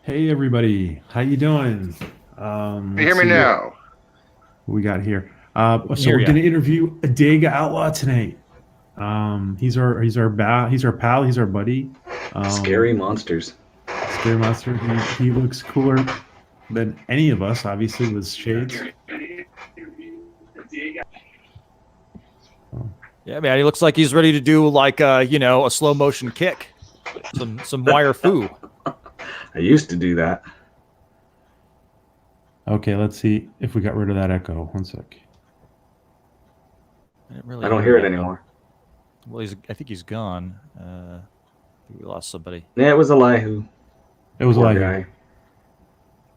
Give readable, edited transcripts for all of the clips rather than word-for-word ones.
Hey everybody, how you doing? You hear Let's me see now? what we got here. We can So hear we're you. gonna interview ADEGA Outlaw tonight. He's our pal, he's our buddy. Scary Um, monsters. Scary Monster. He looks cooler than any of us, obviously, with shades. Oh, Yeah, man. He looks like he's ready to do like a slow motion kick, some wire fu. I used to do that. okay, let's see if we got rid of that echo. One sec. I didn't really I don't hear hear an it echo. anymore. Well, I think he's gone. We lost somebody. Yeah, it was Elihu. It was Poor Elihu. guy.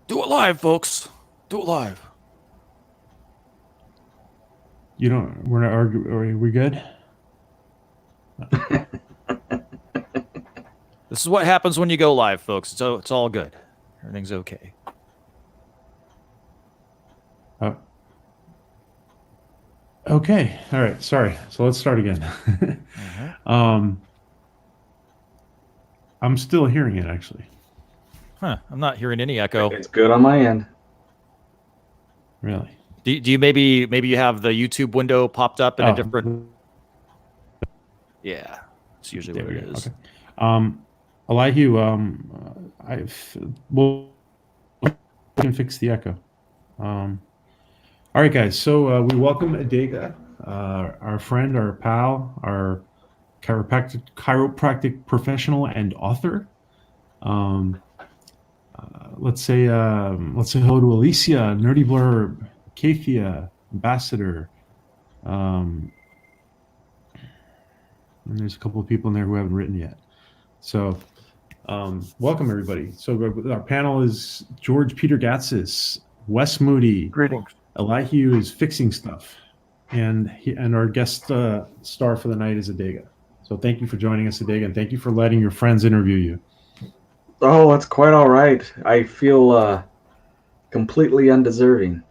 Do it live, folks. Do it live. You don't. We're not arguing. Are we good? This is what happens when you go live, folks. It's all good. Everything's okay. Oh, okay. All right. Sorry. So let's start again. um, I'm still hearing it actually. Huh. I'm not hearing any echo. It's good on my end. Really? Do you maybe you have the YouTube window popped up in a different? Yeah, it's usually There what we it go. is. Okay. Elihu, we'll we can fix the echo. All right, guys. So we welcome ADEGA, our friend, our pal, our chiropractic professional and author. Let's say hello to Alicia, Nerdy Blurb, Kathia, Ambassador. Um, and there's a couple of people in there who haven't written yet. So welcome everybody. So our panel is George Peter Gatsis, Wes Moody, Greetings. Elihu is fixing stuff, and our guest star for the night is ADEGA. So thank you for joining us, ADEGA, and thank you for letting your friends interview you. Oh, that's quite all right. I feel completely undeserving.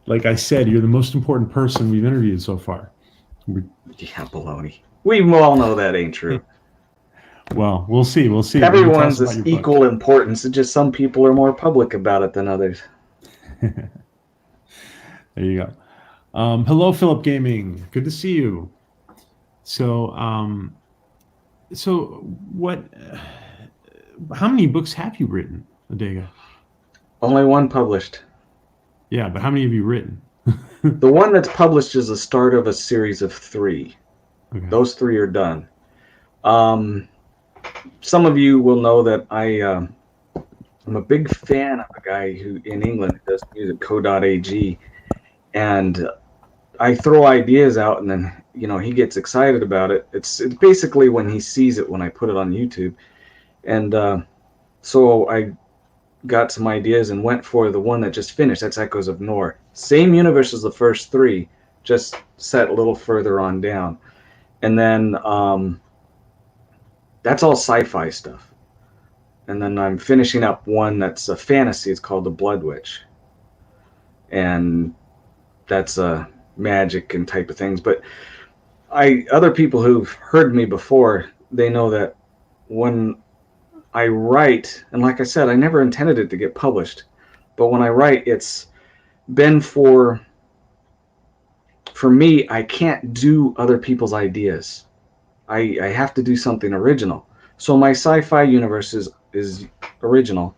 Like I said, you're the most important person we've interviewed so far. Yeah, baloney. We all know that ain't true. Well, we'll see. We'll see. Everyone's this equal importance. It's just some people are more public about it than others. There you go. Hello, Philip Gaming. Good to see you. So, what? How many books have you written, ADEGA? Only one published. Yeah, but how many have you written? The one that's published is the start of a series of 3. Okay. Those 3 are done. Some of you will know that I'm a big fan of a guy who in England does music, co.ag, and I throw ideas out, and then he gets excited about it. It's basically when he sees it when I put it on YouTube, and so I got some ideas and went for the one that just finished. That's Echoes of Nor. Same universe as the first 3, just set a little further on down, and then that's all sci-fi stuff. And then I'm finishing up one that's a fantasy. It's called The Blood Witch, and that's a magic and type of things. But other people who've heard me before, they know that when I write, and like I said, I never intended it to get published, but when I write, it's been for me. I can't do other people's ideas. I have to do something original. So my sci-fi universe is original.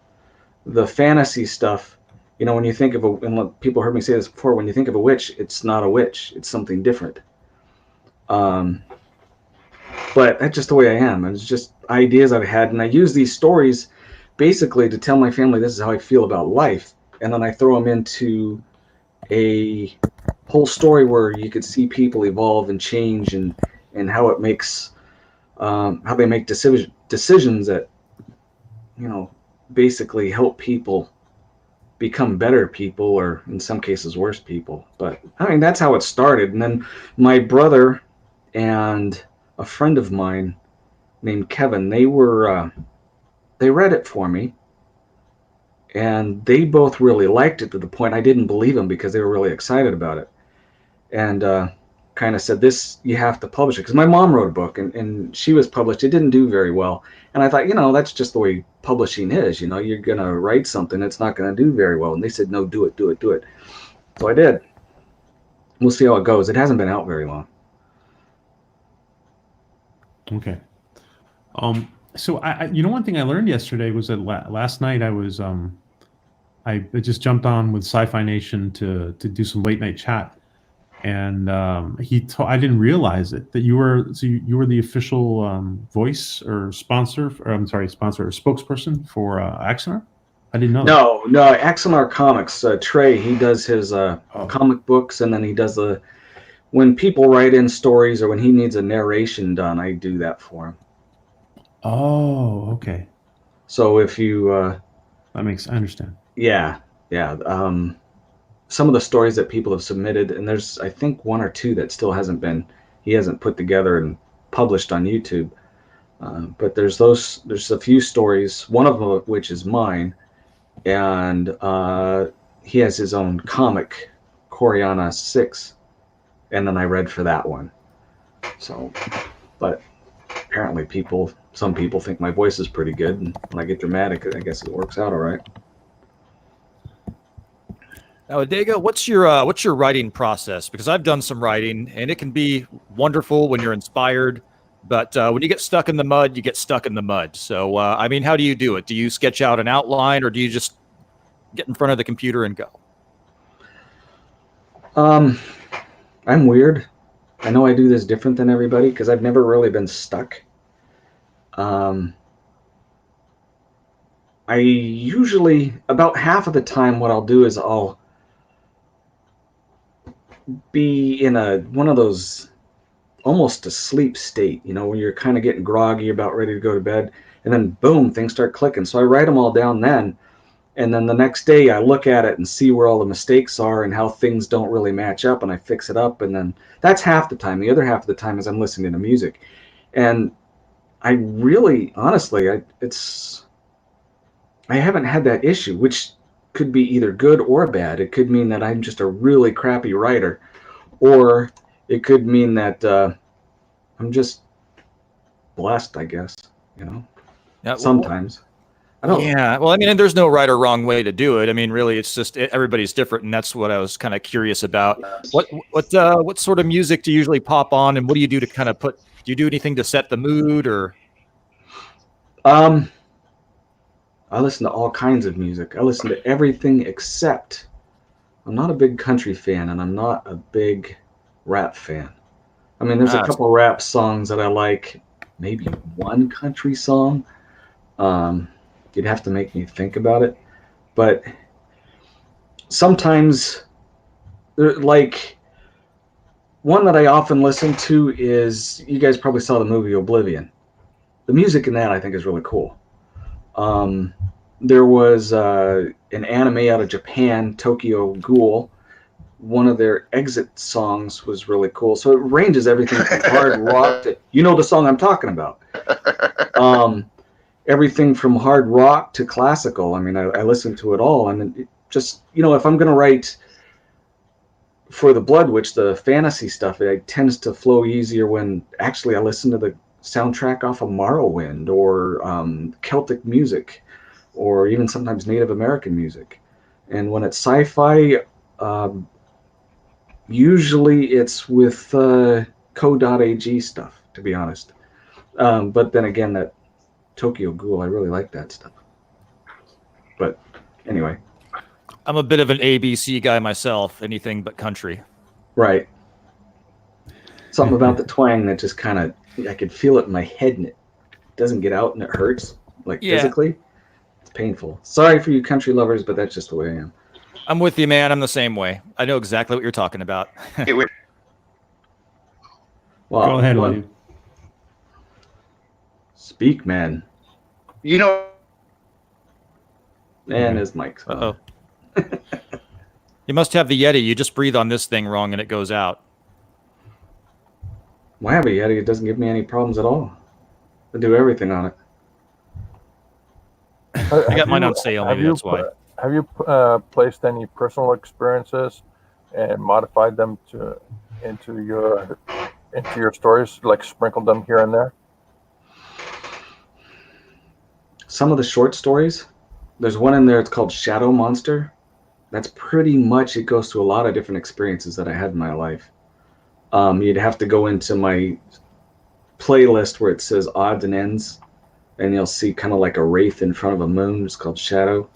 The fantasy stuff, when you think of and people heard me say this before, when you think of a witch, it's not a witch. It's something different. But that's just the way I am. It's just ideas I've had, and I use these stories basically to tell my family this is how I feel about life, and then I throw them into a whole story where you could see people evolve and change, and how it makes how they make decisions that basically help people become better people, or in some cases worse people. But I mean, that's how it started. And then my brother and a friend of mine named Kevin, they read it for me, and they both really liked it, to the point I didn't believe them because they were really excited about it. And kind of said, this, you have to publish it. Because my mom wrote a book and she was published. It didn't do very well. And I thought, that's just the way publishing is. You're going to write something, it's not going to do very well. And they said, no, do it. So I did. We'll see how it goes. It hasn't been out very long. Okay. So one thing I learned yesterday was that last night I just jumped on with Sci-Fi Nation to do some late night chat, and I didn't realize it that you were the official voice or sponsor or spokesperson for Axonar. I didn't know. No, Axonar Comics. Trey, he does his comic books, and then he does when people write in stories or when he needs a narration done, I do that for him. Oh, okay. So if you I understand. Yeah. Some of the stories that people have submitted, and there's I think one or two that still he hasn't put together and published on YouTube. But there's a few stories, one of them which is mine, and he has his own comic, Coriana 6, and then I read for that one. So, but apparently some people think my voice is pretty good, and when I get dramatic, I guess it works out all right. Now, ADEGA, what's your writing process? Because I've done some writing, and it can be wonderful when you're inspired, but when you get stuck in the mud, you get stuck in the mud. So, how do you do it? Do you sketch out an outline, or do you just get in front of the computer and go? I'm weird. I know I do this different than everybody because I've never really been stuck. I usually, about half of the time, what I'll do is I'll be in one of those almost a sleep state, when you're kind of getting groggy, about ready to go to bed, and then boom, things start clicking. So I write them all down then, and then the next day I look at it and see where all the mistakes are and how things don't really match up, and I fix it up. And then that's half the time. The other half of the time is I'm listening to music. And I really, honestly, I haven't had that issue, which could be either good or bad. It could mean that I'm just a really crappy writer, or it could mean that I'm just blessed, I guess, Yeah, sometimes. I don't. Yeah, well, there's no right or wrong way to do it. Really, it's just everybody's different, and that's what I was kind of curious about. What sort of music do you usually pop on, and what do you do to kind of do you do anything to set the mood, or? I listen to all kinds of music. I listen to everything except I'm not a big country fan, and I'm not a big rap fan. There's a couple rap songs that I like, maybe one country song. You'd have to make me think about it. But sometimes, like, one that I often listen to is, you guys probably saw the movie Oblivion. The music in that I think is really cool. There was an anime out of Japan, Tokyo Ghoul. One of their exit songs was really cool. So it ranges everything from hard rock to, the song I'm talking about. Everything from hard rock to classical. I listen to it all. And it just, if I'm going to write for the Blood Witch, the fantasy stuff, it tends to flow easier when actually I listen to the soundtrack off of Morrowind or Celtic music, or even sometimes Native American music. And when it's sci-fi, usually it's with co.ag stuff, to be honest. But then again, that Tokyo Ghoul, I really like that stuff. But anyway. I'm a bit of an ABC guy myself, anything but country. Right. Something about the twang that just kind of, I could feel it in my head, and it doesn't get out, and it hurts, physically. It's painful. Sorry for you country lovers, but that's just the way I am. I'm with you, man. I'm the same way. I know exactly what you're talking about. Well, go ahead, William. Speak, man. And his mic's on. Uh-oh. You must have the Yeti. You just breathe on this thing wrong, and it goes out. Well, I have a Yeti. It doesn't give me any problems at all. I do everything on it. I got mine on sale. Maybe that's why. Have you placed any personal experiences and modified them to into your stories, like sprinkled them here and there? Some of the short stories, there's one in there, it's called Shadow Monster. That's pretty much, it goes through a lot of different experiences that I had in my life. You'd have to go into my playlist where it says odds and ends, and you'll see kind of like a wraith in front of a moon. It's called Shadow.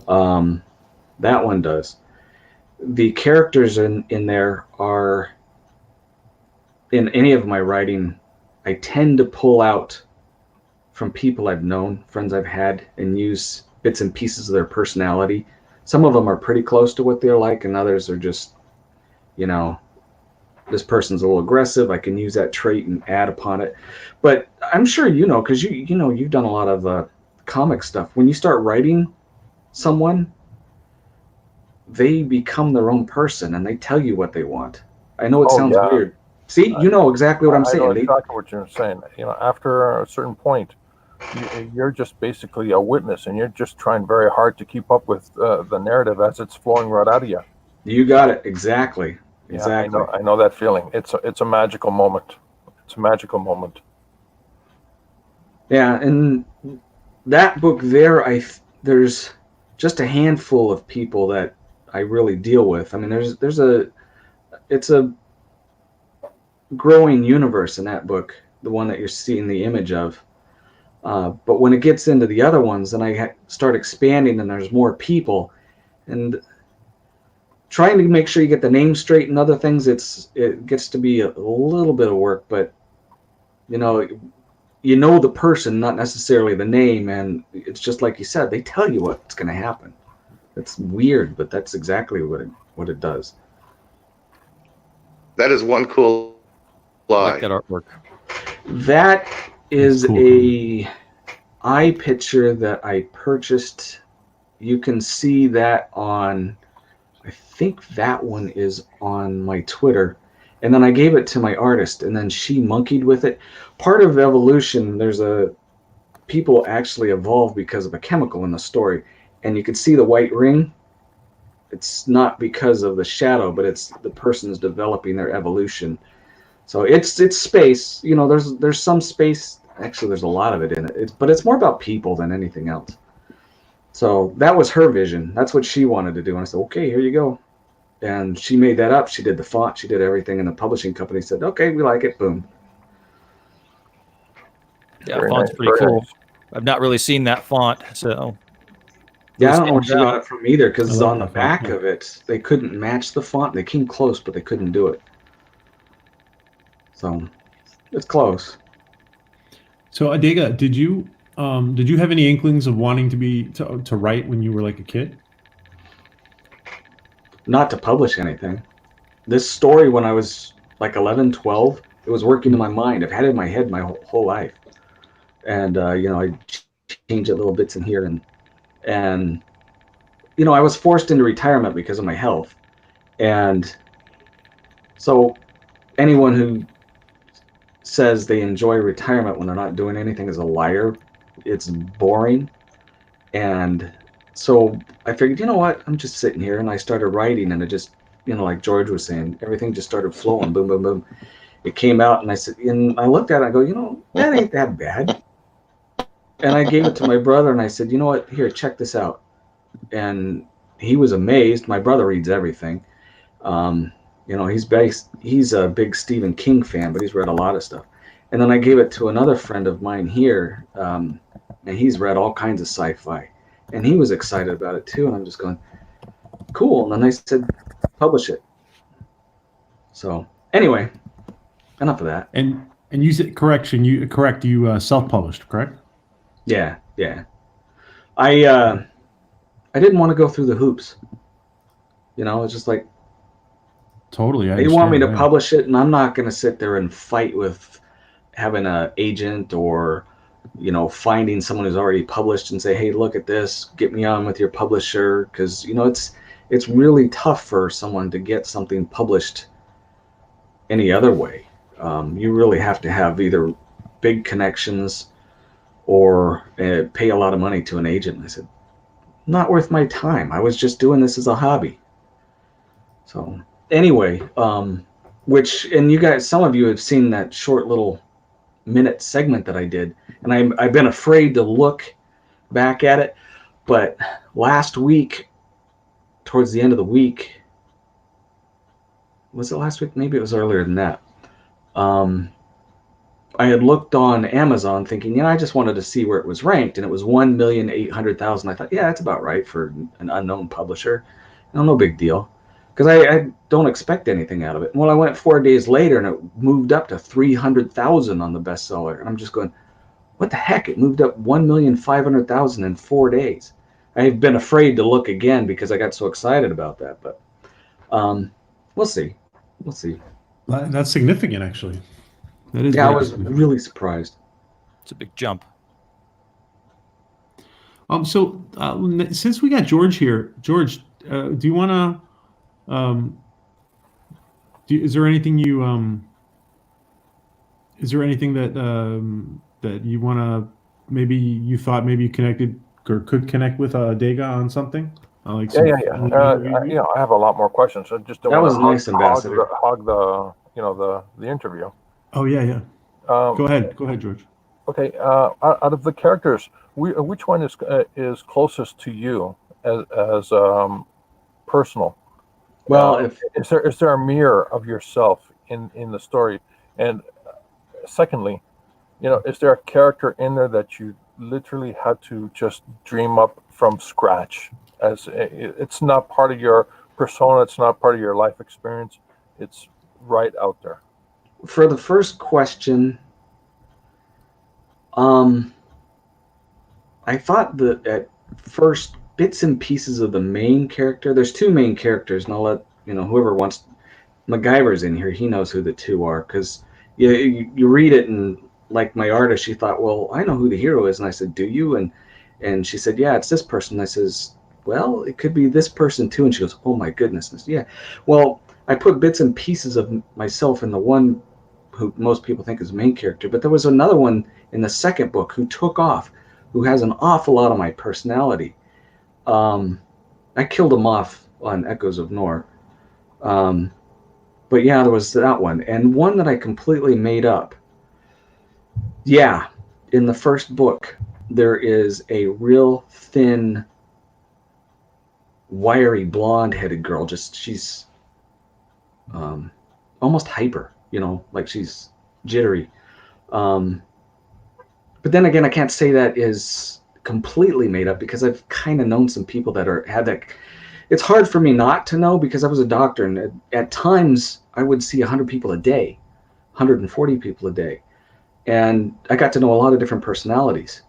That one does. The characters in there are, in any of my writing, I tend to pull out from people I've known, friends I've had, and use bits and pieces of their personality. Some of them are pretty close to what they're like, and others are just, you know, this person's a little aggressive. I can use that trait and add upon it. But I'm sure you know, because you know, you've done a lot of comic stuff. When you start writing someone, they become their own person and they tell you what they want. I know it sounds weird. See, you know exactly what I'm saying. I know exactly what you're saying. You know, after a certain point, you're just basically a witness, and you're just trying very hard to keep up with the narrative as it's flowing right out of you. You got it. Exactly. Exactly. I know that feeling. It's a magical moment. It's a magical moment. Yeah, and that book there, there's just a handful of people that I really deal with. I mean, it's a growing universe in that book, the one that you're seeing the image of. But when it gets into the other ones, then I start expanding, and there's more people, and trying to make sure you get the name straight and other things. It gets to be a little bit of work, but you know the person, not necessarily the name, and it's just like you said, they tell you what's going to happen. It's weird, but that's exactly what it does. That is one cool lie. I like that artwork. That is cool. a eye picture that I purchased. You can see that on, I think that one is on my Twitter. And then I gave it to my artist, and then she monkeyed with it. Part of evolution, people actually evolve because of a chemical in the story. And you can see the white ring. It's not because of the shadow, but it's the person is developing their evolution. So it's space. You know, there's some space. Actually, there's a lot of it in it. But it's more about people than anything else. So that was her vision. That's what she wanted to do. And I said, okay, here you go. And she made that up. She did the font. She did everything. And the publishing company said, okay, we like it. Boom. Yeah, font's pretty cool. I've not really seen that font, so. Yeah, I don't know where she got it from either, because I love on the that back font, of it, they couldn't match the font. They came close, but they couldn't do it. So it's close. So ADEGA, did you have any inklings of wanting to write when you were like a kid? Not to publish anything. This story, when I was like 11, 12, it was working in my mind. I've had it in my head my whole life. And, I changed it little bits in here. And I was forced into retirement because of my health. And so anyone who says they enjoy retirement when they're not doing anything is a liar. It's boring. And so I figured, you know what? I'm just sitting here, and I started writing, and it just, like George was saying, everything just started flowing, boom, boom, boom. It came out, and I looked at it, and I go, that ain't that bad. And I gave it to my brother, and I said, you know what? Here, check this out. And he was amazed. My brother reads everything. He's a big Stephen King fan, but he's read a lot of stuff. And then I gave it to another friend of mine here, and he's read all kinds of sci-fi. And he was excited about it too, and I'm just going, cool. And then I said, publish it. So anyway, enough of that. And you said you self-published, correct? Yeah. I didn't want to go through the hoops. It's just like, Totally. They want me to publish it, and I'm not going to sit there and fight with having an agent or, finding someone who's already published and say, hey, look at this, get me on with your publisher. Because, it's really tough for someone to get something published any other way. You really have to have either big connections or pay a lot of money to an agent. And I said, not worth my time. I was just doing this as a hobby. So anyway, and you guys, some of you have seen that short little minute segment that I did, and I've been afraid to look back at it, but last week, towards the end of the week, was it last week? Maybe it was earlier than that. I had looked on Amazon thinking, I just wanted to see where it was ranked, and it was 1,800,000. I thought, yeah, that's about right for an unknown publisher. No big deal, because I don't expect anything out of it. And when I went 4 days later, and it moved up to 300,000 on the bestseller, and I'm just going, what the heck? It moved up 1,500,000 in 4 days. I've been afraid to look again because I got so excited about that, but we'll see. We'll see. That's significant, actually. That is. Yeah, I was really surprised. It's a big jump. So since we got George here, George, do you want to? Is there anything you? Is there anything that that you want to? Maybe you thought maybe you connected or could connect with ADEGA on something. Like Yeah. I have a lot more questions. I just don't That want was nice, Ambassador. hog the interview. Oh yeah. Go ahead, George. Okay. Out of the characters, which one is closest to you as personal? Well, is there a mirror of yourself in the story? And secondly, is there a character in there that you literally had to just dream up from scratch? As it's not part of your persona, it's not part of your life experience. It's right out there. For the first question, I thought that at first bits and pieces of the main character. There's two main characters, and I'll let whoever wants. MacGyver's in here. He knows who the two are, because you read it, and like my artist, she thought, well, I know who the hero is, and I said, do you? And she said, yeah, it's this person. I says, well, it could be this person too. And she goes, oh my goodness, yeah. Well, I put bits and pieces of myself in the one who most people think is the main character, but there was another one in the second book who took off, who has an awful lot of my personality. I killed him off on Echoes of Nor. But yeah, there was that one. And one that I completely made up. Yeah, in the first book, there is a real thin, wiry, blonde-headed girl. She's almost hyper, like she's jittery. But then again, I can't say that is completely made up, because I've kind of known some people that had that. It's hard for me not to know, because I was a doctor, and at times I would see 100 people a day, 140 people a day. And I got to know a lot of different personalities.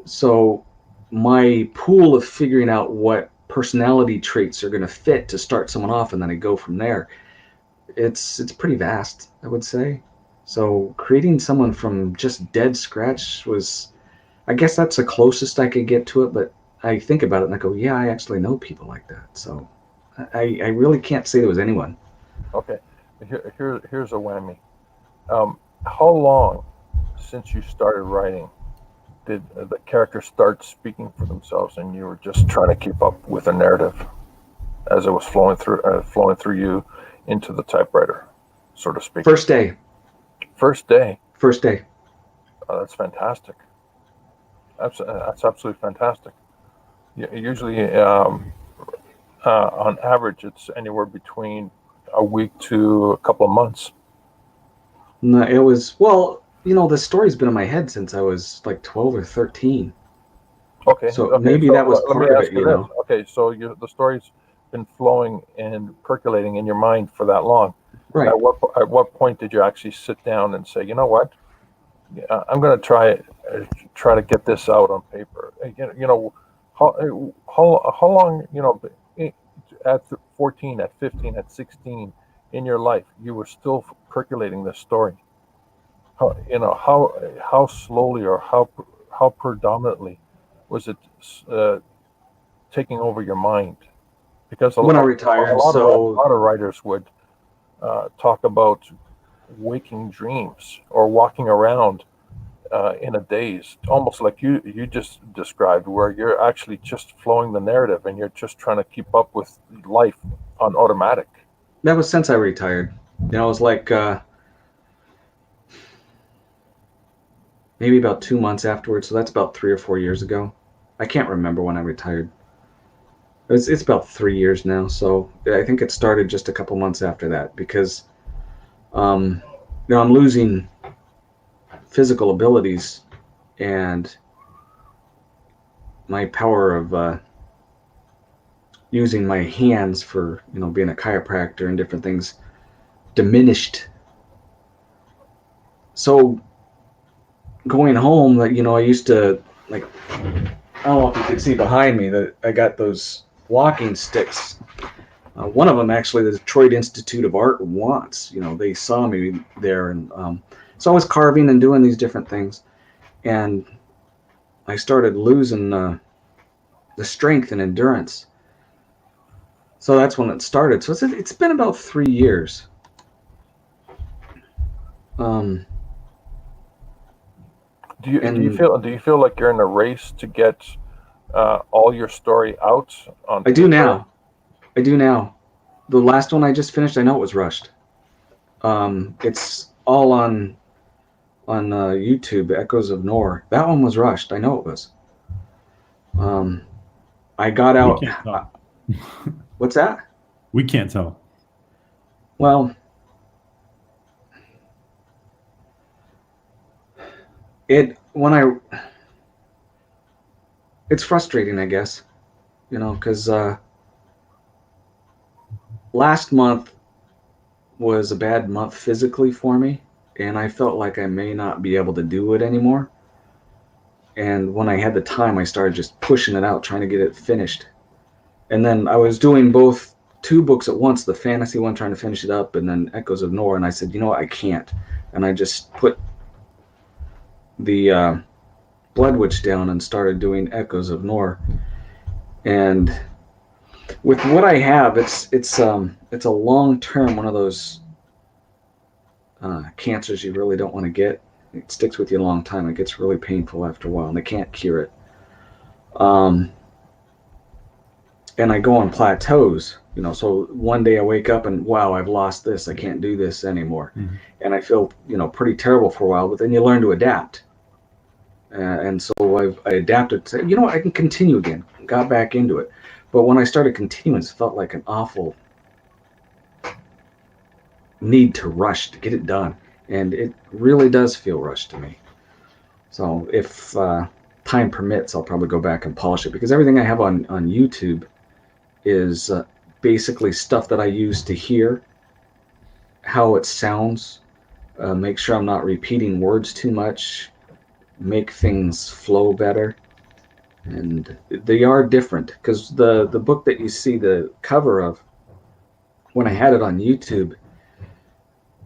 So my pool of figuring out what personality traits are going to fit to start someone off, and then I go from there, it's pretty vast, I would say. So creating someone from just dead scratch was, I guess that's the closest I could get to it, but I think about it and I go, yeah, I actually know people like that. So I really can't say there was anyone. Okay, here's a whammy. How long since you started writing did the characters start speaking for themselves, and you were just trying to keep up with the narrative as it was flowing through you into the typewriter, so to speak? First day. First day. Oh, that's fantastic. That's absolutely fantastic. Usually, on average, it's anywhere between a week to a couple of months. No, it was, well, the story's been in my head since I was like 12 or 13. Okay. So maybe that was part of it, Okay, so the story's been flowing and percolating in your mind for that long. Right. At what point did you actually sit down and say, you know what, I'm going to try to get this out on paper? How long, at 14, at 15, at 16 in your life, you were still percolating this story? How slowly or how predominantly was it taking over your mind? Because when I retired, a lot of writers would talk about waking dreams or walking around in a daze, almost like you just described, where you're actually just flowing the narrative and you're just trying to keep up with life on automatic. That was since I retired. You know, it was like maybe about 2 months afterwards. So that's about 3 or 4 years ago. I can't remember when I retired. It's about 3 years now. So I think it started just a couple months after that because, you know, I'm losing physical abilities and my power of using my hands for, you know, being a chiropractor and different things diminished. So going home, like, you know, I used to, like, I don't know if you can see behind me that I got those walking sticks. One of them actually, the Detroit Institute of Art wants. You know, they saw me there, and so I was carving and doing these different things, and I started losing the strength and endurance. So that's when it started. So it's been about 3 years. Do you feel like you're in a race to get all your story out on I do paper? now. I do now. The last one I just finished, I know it was rushed. It's all on YouTube, Echoes of Nor. That one was rushed. I know it was. I got We out. can't tell. What's that? We can't tell. Well, it's frustrating, I guess, you know, because last month was a bad month physically for me, and I felt like I may not be able to do it anymore. And when I had the time, I started just pushing it out, trying to get it finished. And then I was doing both 2 books at once, the fantasy one, trying to finish it up, and then Echoes of Nor. And I said, you know what, I can't. And I just put the Blood Witch down and started doing Echoes of Nor. And with what I have, it's a long term, one of those cancers you really don't want to get. It sticks with you a long time. It gets really painful after a while, and they can't cure it. And I go on plateaus, you know. So one day I wake up and wow, I've lost this. I can't do this anymore, and I feel, you know, pretty terrible for a while. But then you learn to adapt, and so I adapted to, you know what, I can continue again. Got back into it, but when I started continuing, it felt like an awful need to rush to get it done, and it really does feel rushed to me. So if time permits, I'll probably go back and polish it, because everything I have on YouTube is basically stuff that I use to hear how it sounds, make sure I'm not repeating words too much, make things flow better. And they are different, because the book that you see the cover of, when I had it on YouTube,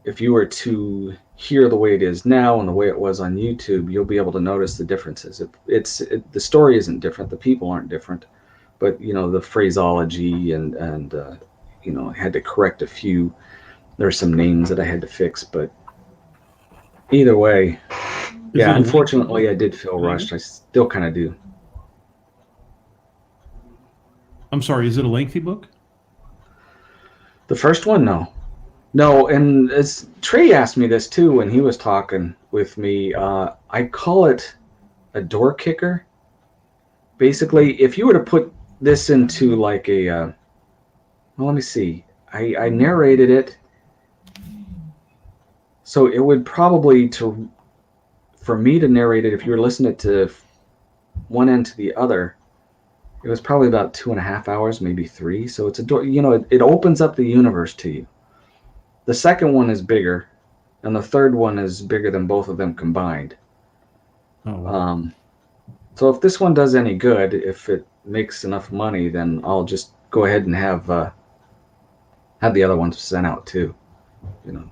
if you were to hear the way it is now and the way it was on YouTube, you'll be able to notice the differences. The story isn't different, the people aren't different, but you know, the phraseology and you know, I had to correct a few. There's some names that I had to fix, but either way, yeah, unfortunately I did feel rushed. I still kind of do. I'm sorry, is it a lengthy book? The first one, no, and as Trey asked me this too when he was talking with me, I call it a door kicker. Basically, if you were to put this into like a, well, let me see. I narrated it, so it would probably, for me to narrate it, if you were listening to one end to the other, it was probably about 2.5 hours, maybe 3. So it's a door, you know, it opens up the universe to you. The second one is bigger, and the third one is bigger than both of them combined. Oh, wow. So if this one does any good, if it makes enough money, then I'll just go ahead and have the other ones sent out too, you know,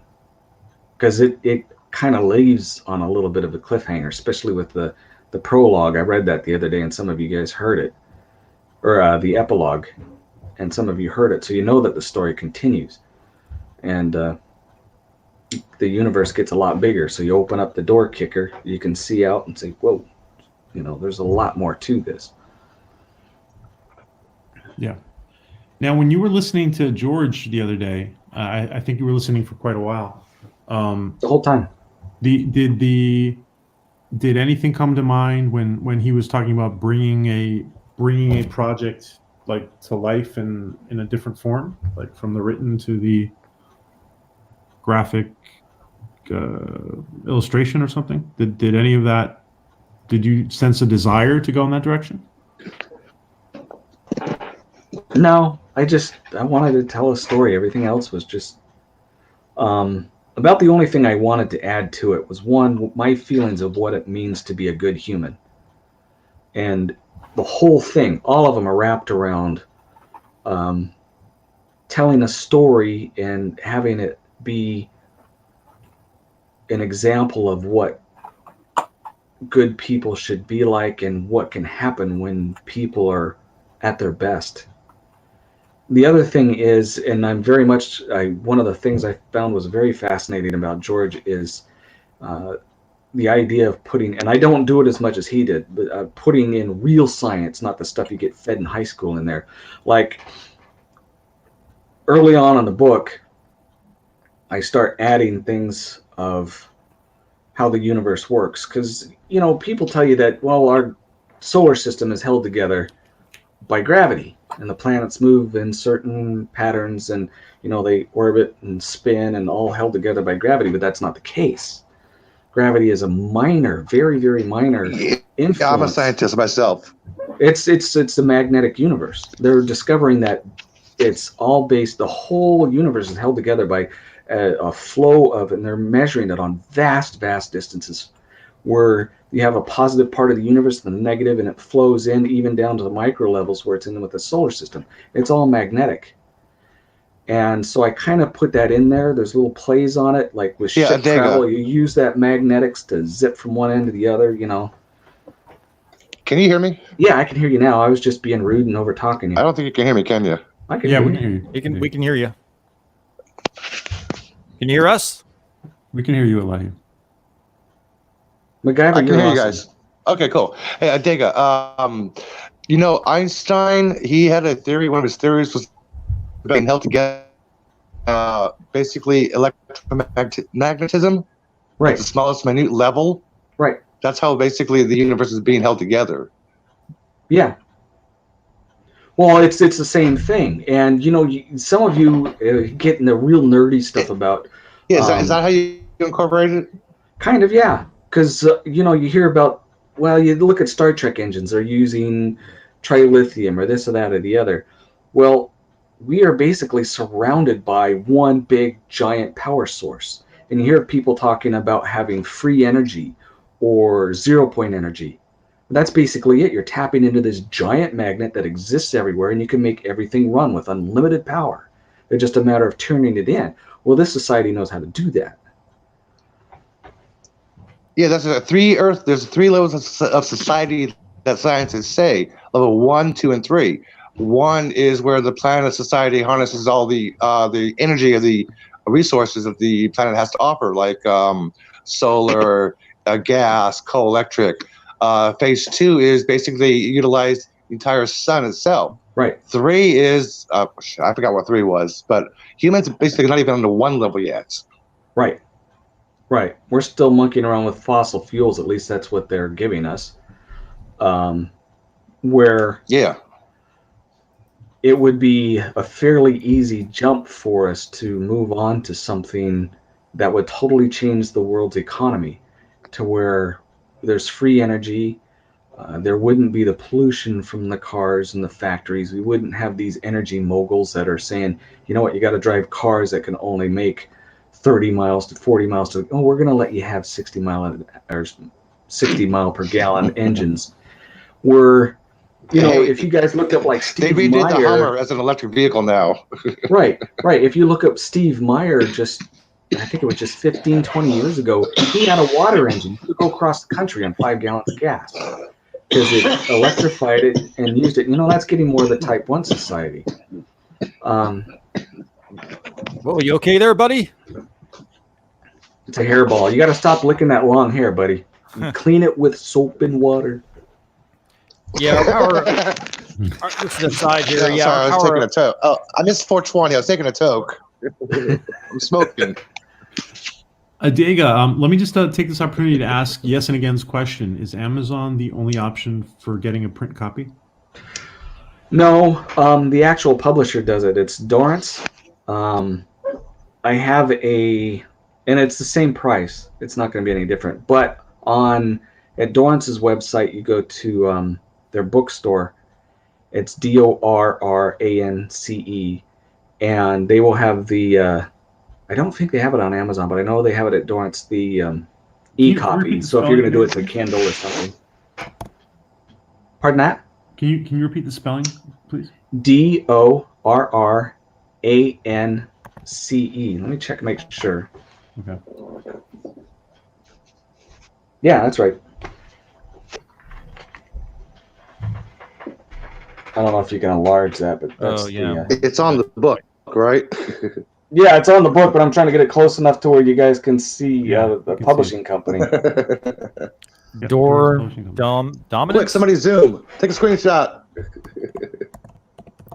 because it kind of leaves on a little bit of a cliffhanger, especially with the prologue. I read that the other day, and some of you guys heard it, or the epilogue, and some of you heard it, so you know that the story continues, and the universe gets a lot bigger. So you open up the door kicker, you can see out and say, whoa, you know, there's a lot more to this. Yeah. Now, when you were listening to George the other day, I think you were listening for quite a while. The whole time. Did anything come to mind when he was talking about bringing a project like to life in a different form, like from the written to the graphic illustration or something? Did any of that? Did you sense a desire to go in that direction? No, I wanted to tell a story. Everything else was just about the only thing I wanted to add to it was one, my feelings of what it means to be a good human. And the whole thing, all of them are wrapped around telling a story and having it be an example of what good people should be like and what can happen when people are at their best. The other thing is, and I'm very much, one of the things I found was very fascinating about George is the idea of putting, and I don't do it as much as he did, but putting in real science, not the stuff you get fed in high school in there. Like early on in the book, I start adding things of how the universe works. Because, you know, people tell you that, well, our solar system is held together by gravity, and the planets move in certain patterns, and you know they orbit and spin and all held together by gravity, but that's not the case. Gravity is a minor, very, very minor influence. Yeah, I'm a scientist myself. It's the magnetic universe. They're discovering that it's all based, the whole universe is held together by a flow of, and they're measuring it on vast, vast distances, where you have a positive part of the universe and the negative, and it flows in even down to the micro levels where it's in with the solar system. It's all magnetic. And so I kind of put that in there. There's little plays on it, like with ship travel, you use that magnetics to zip from one end to the other, you know. Can you hear me? Yeah, I can hear you now. I was just being rude and over talking you. I don't think you can hear me, can you? I can Yeah, hear we you. can hear you. We can hear you. Can you hear us? We can hear you, Elijah. MacGyver, I can you're hear you awesome. guys. Okay, cool. Hey, ADEGA, you know, Einstein, he had a theory. One of his theories was being held together, basically electromagnetism, Right, the smallest minute level. right. That's how basically the universe is being held together. Yeah. Well, it's the same thing. And, you know, some of you get into real nerdy stuff about... Yeah, is that how you incorporate it? Kind of, yeah. Because, you know, you hear about, well, you look at Star Trek engines, they're using trilithium or this or that or the other. Well, we are basically surrounded by one big giant power source. And you hear people talking about having free energy or 0-point energy. That's basically it. You're tapping into this giant magnet that exists everywhere, and you can make everything run with unlimited power. It's just a matter of turning it in. Well, this society knows how to do that. Yeah, there's three levels of society that scientists say. Level 1, 2, and 3. 1 is where the planet society harnesses all the energy of the resources that the planet has to offer, like solar, gas, coal, electric. Phase 2 is basically utilize the entire sun itself. Right. 3 is I forgot what 3 was, but humans are basically not even on the 1 level yet. Right. Right. We're still monkeying around with fossil fuels. At least that's what they're giving us. Where Yeah. it would be a fairly easy jump for us to move on to something that would totally change the world's economy, to where there's free energy. There wouldn't be the pollution from the cars and the factories. We wouldn't have these energy moguls that are saying, you know what, you got to drive cars that can only make 30 miles to 40 miles to, oh, we're going to let you have 60 mile per gallon engines. We're, you know, if you guys look up like They Steve redid the Meyer, Hummer as an electric vehicle now. right. If you look up Steve Meyer, I think it was just 15, 20 years ago, he had a water engine. He could go across the country on 5 gallons of gas because it electrified it and used it. You know, that's getting more of the Type 1 society. Well, you okay there, buddy? It's a hairball. You got to stop licking that long hair, buddy. You clean it with soap and water. Yeah, this is the side here. Sorry, Yeah, I was taking a toke. Oh, I missed 420. I was taking a toke. I'm smoking. ADEGA, let me just take this opportunity to ask yes and again's question. Is Amazon the only option for getting a print copy? No, the actual publisher does it. It's Dorrance. I have and it's the same price. It's not going to be any different. But at Dorrance's website, you go to their bookstore. It's DORRANCE, and they will have the. I don't think they have it on Amazon, but I know they have it at Dorrance, the e-copy. So if you're going to do it to Kindle or something. Pardon that? Can you repeat the spelling, please? DORRANCE. Let me check, make sure. Okay. Yeah, that's right. I don't know if you can enlarge that, but that's It's on the book, right? yeah, it's on the book, but I'm trying to get it close enough to where you guys can see the publishing company. Dominance? Quick, somebody zoom. Take a screenshot.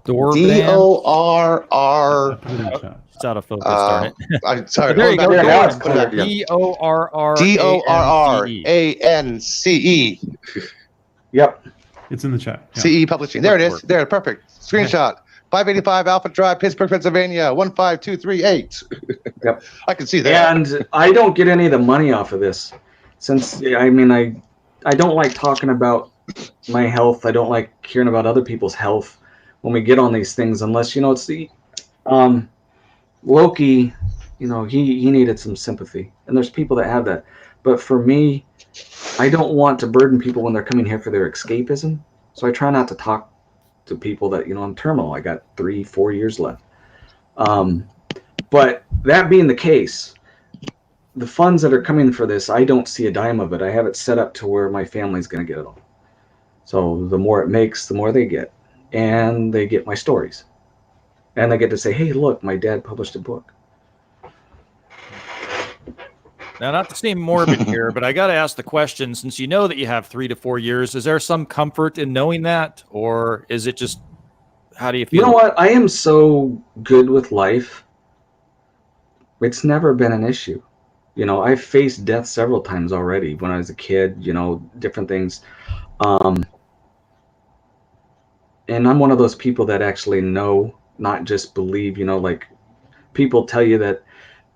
DORRANCE. DORR. It's out of focus, darn it. Sorry. There you go. DORRANCE. Yep. It's in the chat. Yeah. CE Publishing. There it is. There, perfect. Screenshot. 585 Alpha Drive, Pittsburgh, Pennsylvania, 15238. Yep. I can see that. And I don't get any of the money off of this. Since, I don't like talking about my health. I don't like hearing about other people's health when we get on these things, unless, it's the Loki, he needed some sympathy. And there's people that have that. But for me, I don't want to burden people when they're coming here for their escapism. So I try not to talk to people that, I'm terminal. I got 3-4 years left. But that being the case, the funds that are coming for this, I don't see a dime of it. I have it set up to where my family's going to get it all. So the more it makes, the more they get. And they get my stories. And they get to say, hey, look, my dad published a book. Now, not to seem morbid here, but I got to ask the question, since you know that you have 3 to 4 years, is there some comfort in knowing that? Or is it just, how do you feel? You know what? I am so good with life. It's never been an issue. I've faced death several times already when I was a kid, different things. And I'm one of those people that actually know, not just believe, like people tell you that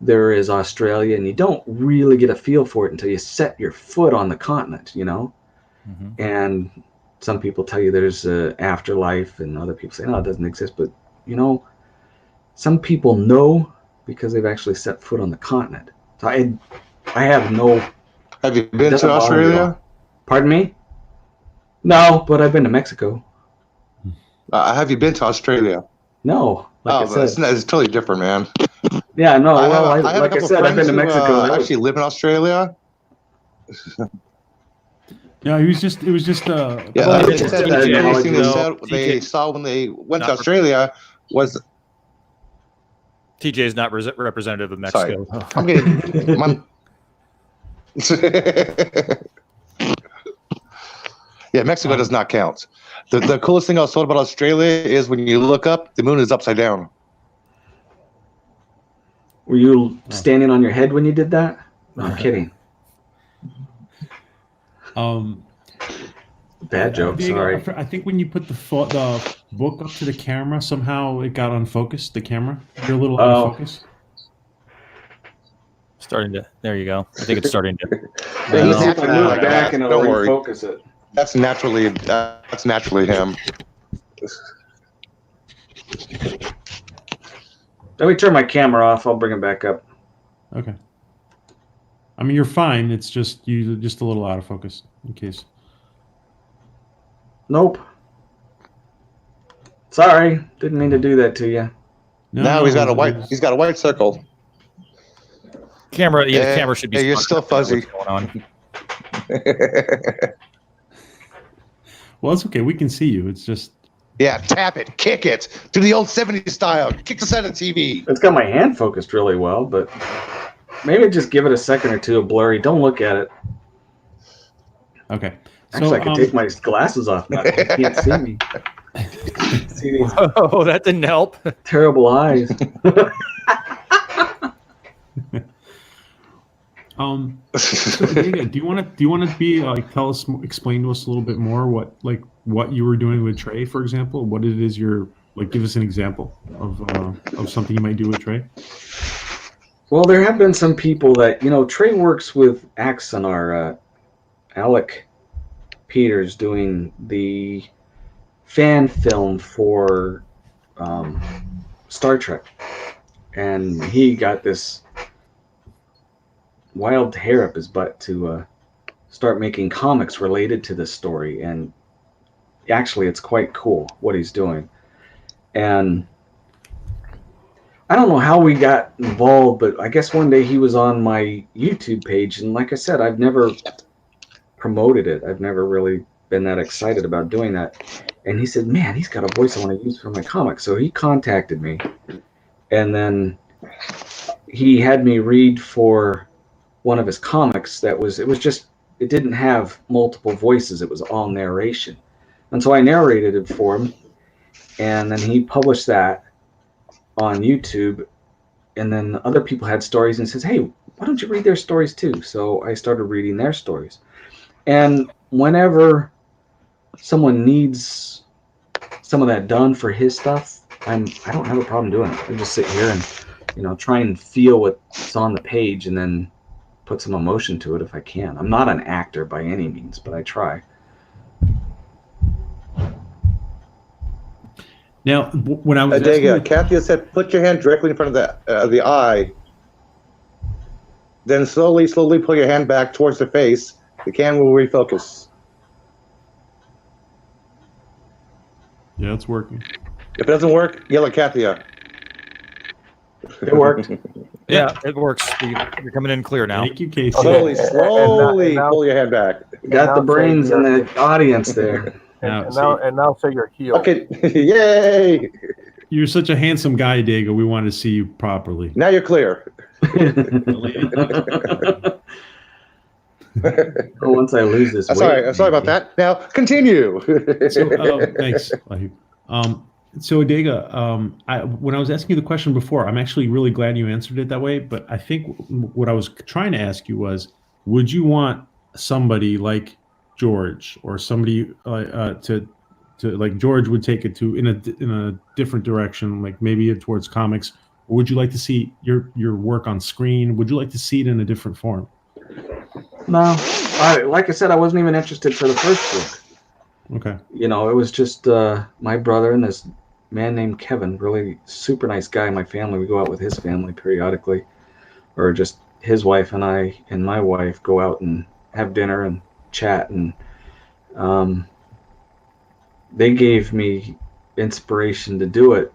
there is Australia and you don't really get a feel for it until you set your foot on the continent, Mm-hmm. And some people tell you there's an afterlife and other people say, no, it doesn't exist. But, some people know because they've actually set foot on the continent. So I have no... Have you been to Australia? Pardon me? No, but I've been to Mexico. Have you been to Australia? No. I said. It's totally different, man. Yeah, no. I have like a I couple said, I've been to friends who, Mexico. actually live in Australia. Yeah, it was just Yeah, they said that the only thing they saw when they went to Australia was... TJ is not representative of Mexico. Sorry. I'm getting... Yeah, Mexico does not count. The coolest thing I was told about Australia is when you look up, the moon is upside down. Were you standing on your head when you did that? No, I'm kidding. Bad joke, sorry. I think when you put the book up to the camera, somehow it got unfocused, the camera. You're a little unfocused. There you go. I think it's starting to. Then see if I move it back and it'll refocus it. That's naturally him. Let me turn my camera off. I'll bring it back up. Okay. I mean, you're fine. It's just you're just a little out of focus in case. Nope. Sorry, didn't mean to do that to you. No, he's got a white circle. Camera, the camera should be. You're still fuzzy. What's going on? Well, it's okay. We can see you. It's just. Yeah, tap it, kick it, do the old '70s style. Kick the set of TV. It's got my hand focused really well, but maybe just give it a second or two of blurry. Don't look at it. Okay. Actually, I could take my glasses off now. You can't see me. See these Oh, that didn't help. terrible eyes. So Adega, do you want to be like explain to us a little bit more what you were doing with Trey, for example? What it is you're like? Give us an example of something you might do with Trey. Well, there have been some people that, Trey works with Axonar, Alec Peters doing the fan film for Star Trek. And he got this wild hair up his butt to start making comics related to this story. And actually, it's quite cool what he's doing. And I don't know how we got involved, but I guess one day he was on my YouTube page. And like I said, I've never promoted it. I've never really been that excited about doing that. And he said, man, he's got a voice I want to use for my comic. So he contacted me. And then he had me read for one of his comics it didn't have multiple voices. It was all narration. And so I narrated it for him. And then he published that on YouTube. And then other people had stories and says, hey, why don't you read their stories too? So I started reading their stories. And whenever someone needs some of that done for his stuff, I don't have a problem doing it. I just sit here and try and feel what's on the page and then put some emotion to it if I can. I'm not an actor by any means, but I try. Now, when I was Adega, Kathy said, put your hand directly in front of the eye. Then slowly pull your hand back towards the face. The can will refocus. Yeah, it's working. If it doesn't work, yell at Kathy. It worked. Yeah, it works. You're coming in clear now. Thank you, Casey. Slowly And now- pull your hand back. Got the brains in the audience there. And now say you're healed. Okay, yay! You're such a handsome guy, Dago. We wanted to see you properly. Now you're clear. Once I lose this weight. Sorry about that. Now continue. So, thanks. So Adega, when I was asking you the question before, I'm actually really glad you answered it that way. But I think what I was trying to ask you was, would you want somebody like George or somebody to like George would take it to in a different direction, like maybe towards comics? Or would you like to see your work on screen? Would you like to see it in a different form? No, like I said, I wasn't even interested for the first book. Okay. It was just my brother and this man named Kevin, really super nice guy in my family. We go out with his family periodically, or just his wife and I and my wife go out and have dinner and chat. And they gave me inspiration to do it.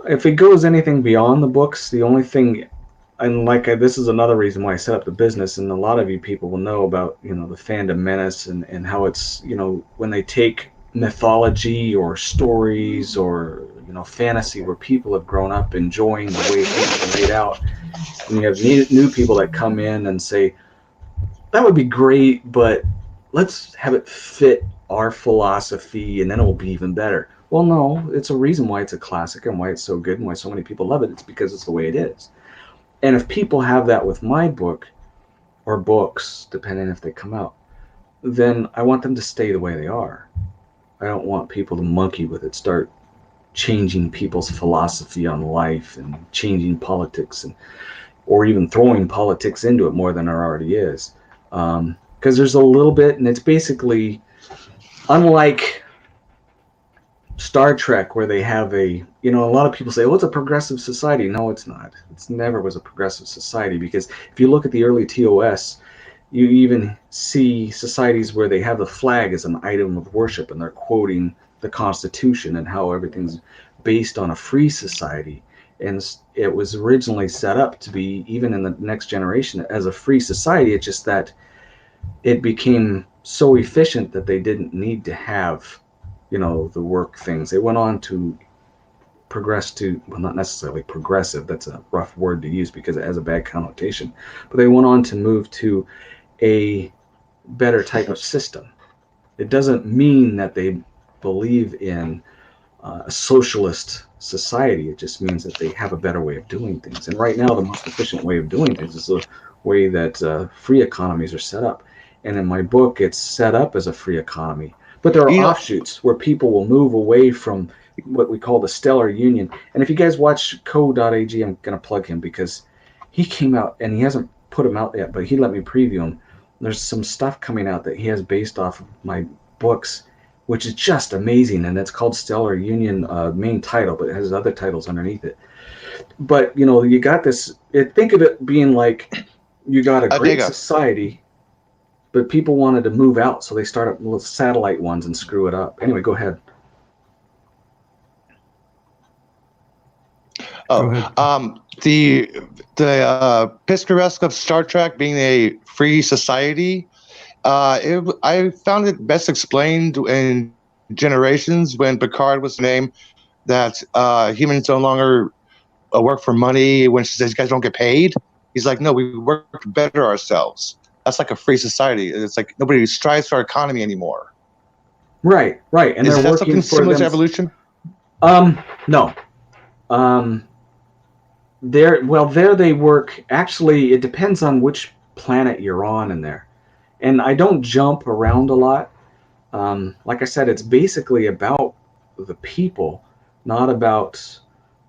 If it goes anything beyond the books, the only thing, and this is another reason why I set up the business, and a lot of you people will know about, the Phantom Menace and how it's, when they take mythology or stories or, fantasy where people have grown up enjoying the way things are laid out, and you have new people that come in and say, that would be great, but let's have it fit our philosophy and then it will be even better. Well, no, it's a reason why it's a classic and why it's so good and why so many people love it. It's because it's the way it is. And if people have that with my book or books, depending if they come out, then I want them to stay the way they are. I don't want people to monkey with it, start changing people's philosophy on life and changing politics or even throwing politics into it more than there already is. Because there's a little bit, and it's basically unlike Star Trek, where they have a lot of people say, well, it's a progressive society. No, it's not. It's never was a progressive society, because if you look at the early TOS, you even see societies where they have the flag as an item of worship, and they're quoting the Constitution and how everything's based on a free society. And it was originally set up to be, even in the next generation, as a free society. It's just that it became so efficient that they didn't need to have the work things. They went on to progress to, well, not necessarily progressive, that's a rough word to use because it has a bad connotation, but they went on to move to a better type of system. It doesn't mean that they believe in a socialist society. It just means that they have a better way of doing things. And right now, the most efficient way of doing things is the way that free economies are set up. And in my book, it's set up as a free economy. But there are offshoots where people will move away from what we call the stellar union. And if you guys watch co.ag, I'm going to plug him because he came out, and he hasn't put them out yet, but he let me preview them. There's some stuff coming out that he has based off of my books, which is just amazing. And it's called Stellar Union, main title, but it has other titles underneath it. But, you know, you got this, think of it being like you got a great society, but people wanted to move out, so they start up little satellite ones and screw it up. Anyway, go ahead. The picturesque of Star Trek being a free society, I found it best explained in Generations when Picard was named that humans no longer work for money. When she says, "You guys don't get paid," he's like, "No, we work to better ourselves." That's like a free society. It's like nobody strives for our economy anymore. Right. And is they're that working something similar to evolution? No. There they work. Actually, it depends on which planet you're on in there. And I don't jump around a lot. Like I said, it's basically about the people, not about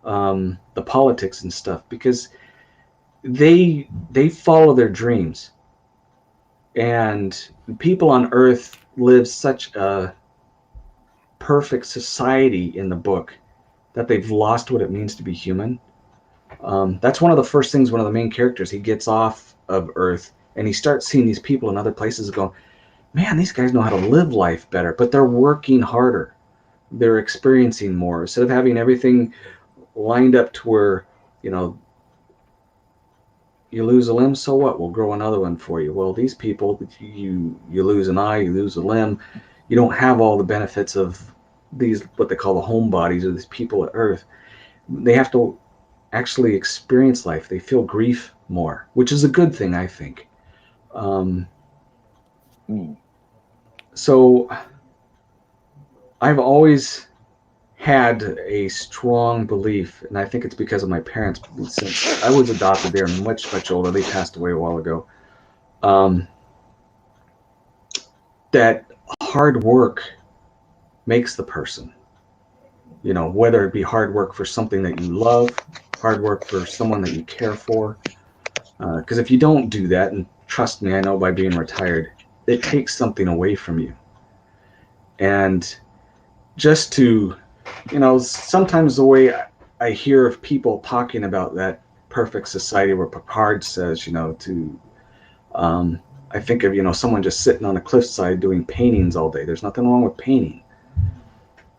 the politics and stuff, because they follow their dreams. And people on Earth live such a perfect society in the book that they've lost what it means to be human. That's one of the first things, one of the main characters, he gets off of Earth and he starts seeing these people in other places going, man, these guys know how to live life better, but they're working harder. They're experiencing more. Instead of having everything lined up to where, you know, you lose a limb, so what? We'll grow another one for you. Well, these people, you lose an eye, you lose a limb, you don't have all the benefits of these, what they call the homebodies, or these people at Earth. They have to actually experience life. They feel grief more, which is a good thing, I think. So I've always had a strong belief, and I think it's because of my parents. Since I was adopted, they're much older. They passed away a while ago. That hard work makes the person. You know, whether it be hard work for something that you love, hard work for someone that you care for. Because if you don't do that, and trust me, I know by being retired, it takes something away from you. And just to, you know, sometimes the way I hear of people talking about that perfect society where Picard says, you know, I think of, you know, someone just sitting on a cliffside doing paintings all day. There's nothing wrong with painting.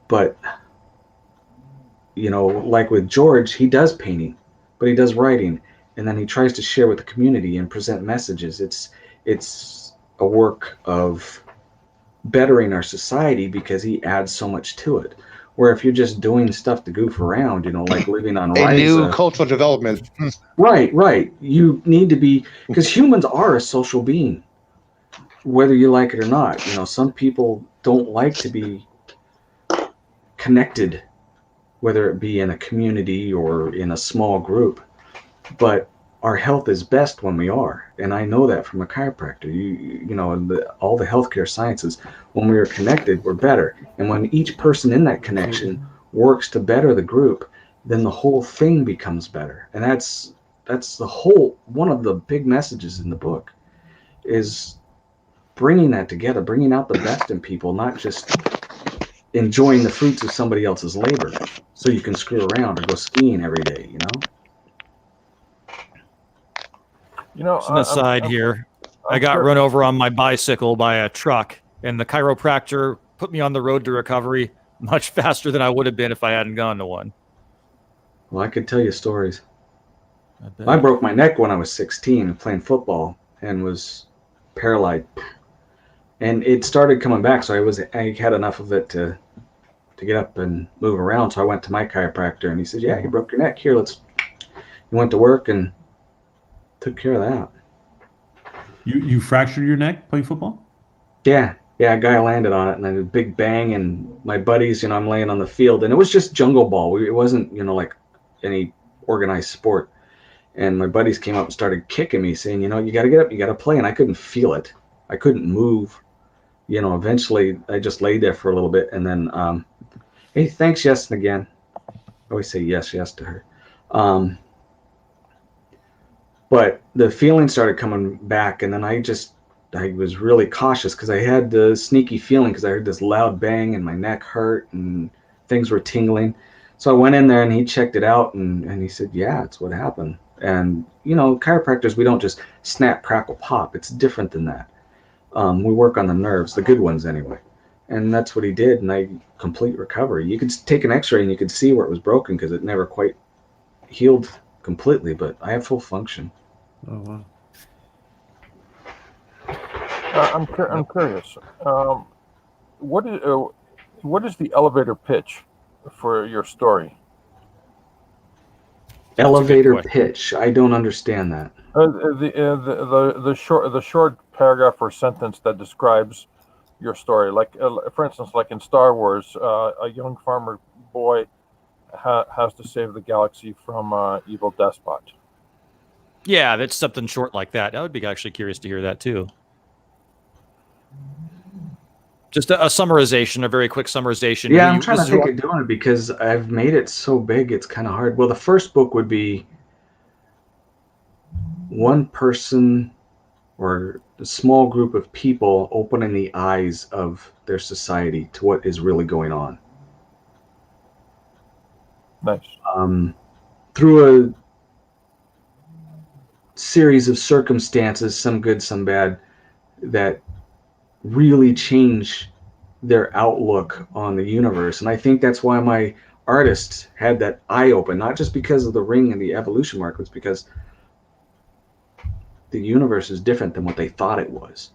But, you know, like with George, he does painting, but he does writing. And then he tries to share with the community and present messages. It's a work of bettering our society because he adds so much to it. Where if you're just doing stuff to goof around, you know, like living on a Ryza, new cultural development. Right. You need to be, because humans are a social being, whether you like it or not. You know, some people don't like to be connected, whether it be in a community or in a small group. But our health is best when we are, and I know that from a chiropractor. You know, all the healthcare sciences, when we are connected, we're better. And when each person in that connection works to better the group, then the whole thing becomes better. And that's the whole, one of the big messages in the book is bringing that together, bringing out the best in people, not just enjoying the fruits of somebody else's labor so you can screw around or go skiing every day, you know? You know, Just an aside here. I got run over on my bicycle by a truck, and the chiropractor put me on the road to recovery much faster than I would have been if I hadn't gone to one. Well, I could tell you stories. I broke my neck when I was 16 playing football and was paralyzed. And it started coming back, so I had enough of it to get up and move around. So I went to my chiropractor, and he said, "Yeah, you broke your neck. Here, let's." He went to work and took care of that. You fractured your neck playing football? Yeah. Yeah, a guy landed on it, and then a big bang, and my buddies, I'm laying on the field, and it was just jungle ball. It wasn't, like any organized sport. And my buddies came up and started kicking me, saying, you got to get up, you got to play. And I couldn't feel it. I couldn't move. Eventually I just laid there for a little bit, and then, hey, thanks, yes, and again. I always say yes to her. But the feeling started coming back, and then I was really cautious because I had the sneaky feeling because I heard this loud bang and my neck hurt and things were tingling. So I went in there and he checked it out, and he said, yeah, it's what happened. And, chiropractors, we don't just snap, crackle, pop. It's different than that. We work on the nerves, the good ones anyway. And that's what he did, and I complete recovery. You could take an x-ray and you could see where it was broken because it never quite healed completely, but I have full function. Oh, wow. I'm curious. What is the elevator pitch for your story? Elevator pitch. I don't understand that. The short paragraph or sentence that describes your story. Like, for instance, like in Star Wars, a young farmer boy has to save the galaxy from evil despot. Yeah, that's something short like that. I would be actually curious to hear that too. Just a summarization, a very quick summarization. Yeah, I'm trying to think of doing it because I've made it so big, it's kind of hard. Well, the first book would be one person or a small group of people opening the eyes of their society to what is really going on. Nice. Through a series of circumstances, some good, some bad, that really change their outlook on the universe. And I think that's why my artists had that eye open, not just because of the ring and the evolution mark, it's because the universe is different than what they thought it was.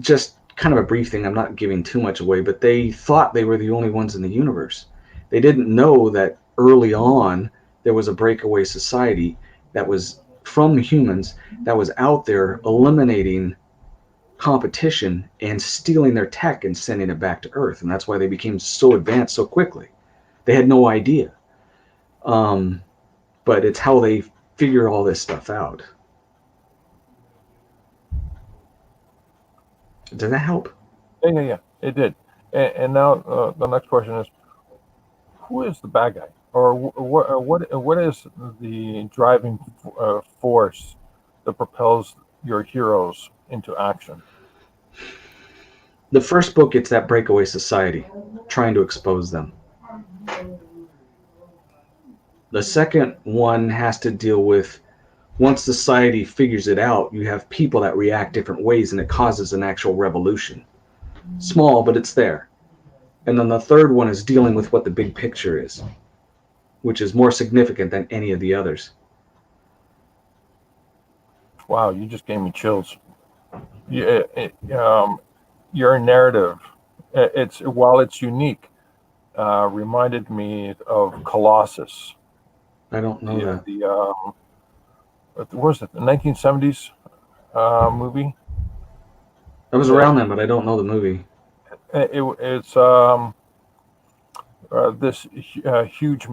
Just kind of a brief thing, I'm not giving too much away, but they thought they were the only ones in the universe. They didn't know that early on there was a breakaway society that was from humans that was out there eliminating competition and stealing their tech and sending it back to Earth. And that's why they became so advanced so quickly. They had no idea. But it's how they figure all this stuff out. Does that help? Yeah, it did. And now the next question is, who is the bad guy? Or what is the driving force that propels your heroes into action? The first book, it's that breakaway society, trying to expose them. The second one has to deal with, once society figures it out, you have people that react different ways and it causes an actual revolution. Small, but it's there. And then the third one is dealing with what the big picture is, which is more significant than any of the others. Wow, you just gave me chills. Your narrative, while it's unique, reminded me of Colossus. I don't know that. What was it, the 1970s movie? I was around then, but I don't know the movie. It's this huge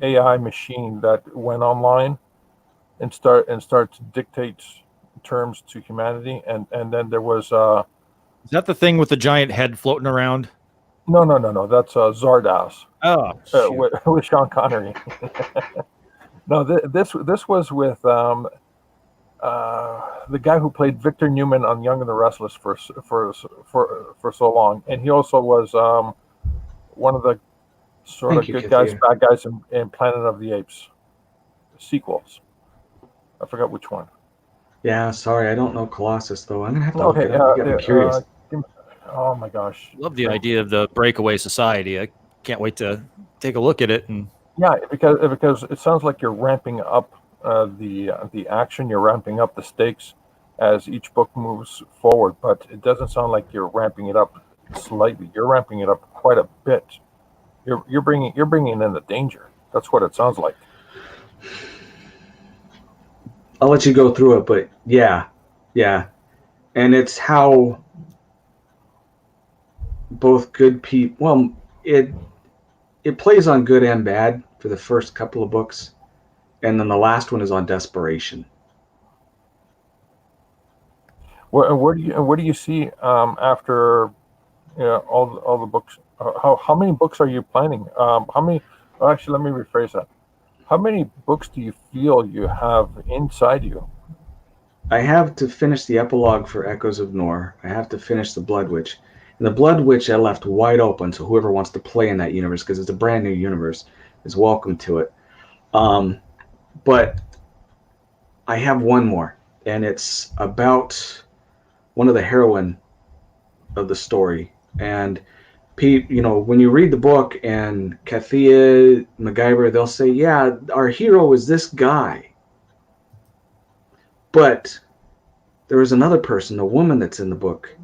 AI machine that went online and start to dictate terms to humanity, and then there was Is that the thing with the giant head floating around? no, that's Zardoz. Oh, with Sean Connery. No, this was with the guy who played Victor Newman on Young and the Restless for so long, and he also was one of the sort of good guys, bad guys in Planet of the Apes sequels. I forgot which one. Yeah, sorry, I don't know Colossus though. I'm gonna have to look it up. I'm curious. Oh my gosh! Love the idea of the breakaway society. I can't wait to take a look at it. And yeah, because it sounds like you're ramping up the action. You're ramping up the stakes as each book moves forward, but it doesn't sound like you're ramping it up slightly. You're ramping it up quite a bit. You're bringing in the danger. That's what it sounds like. I'll let you go through it, but yeah, Yeah, and it's how both good people. Well, it plays on good and bad for the first couple of books, and then the last one is on desperation. Where do you see after all the books? How many books are you planning? How many? Actually, let me rephrase that. How many books do you feel you have inside you? I have to finish the epilogue for Echoes of Nor. I have to finish the Blood Witch. And the Blood Witch I left wide open, so whoever wants to play in that universe, because it's a brand new universe, is welcome to it. But I have one more, and it's about one of the heroine of the story. And Pete, when you read the book and Kathia, MacGyver, they'll say, yeah, our hero is this guy. But there is another person, a woman that's in the book,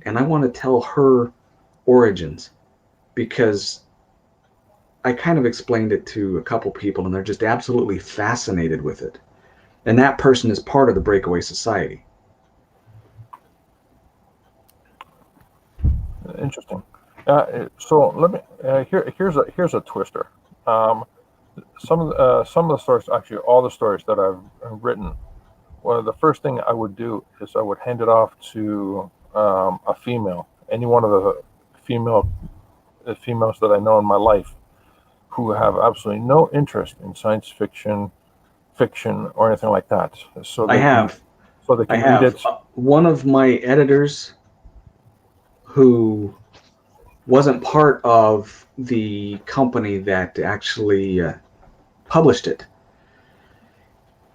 and I want to tell her origins because I kind of explained it to a couple people, and they're just absolutely fascinated with it. And that person is part of the Breakaway Society. Interesting. So let me here's a twister. Some of the stories, actually all the stories that I've written, well, the first thing I would do is I would hand it off to a female, any one of the females that I know in my life, who have absolutely no interest in science fiction, or anything like that. So they can read it. One of my editors who wasn't part of the company that actually published it.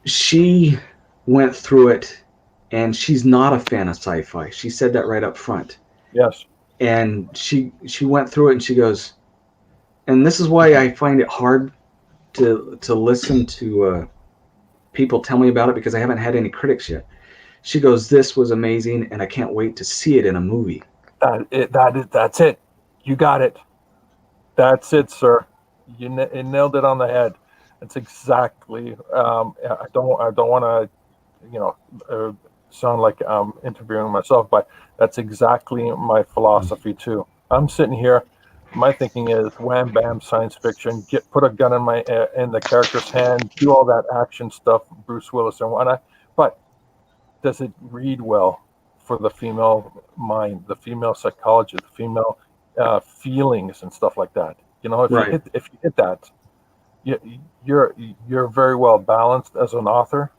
She went through it, and she's not a fan of sci-fi. She said that right up front. Yes. And she went through it, and she goes, and this is why I find it hard to listen to people tell me about it, because I haven't had any critics yet. She goes, this was amazing, and I can't wait to see it in a movie. That's it. You got it. That's it, sir. You nailed it on the head. It's exactly. I don't want to, sound like I'm interviewing myself, but that's exactly my philosophy too. I'm sitting here. My thinking is wham bam science fiction. Put a gun in the character's hand. Do all that action stuff, Bruce Willis and whatnot. But does it read well for the female mind, the female psychology, the female feelings and stuff like that? If you hit that, you're very well balanced as an author.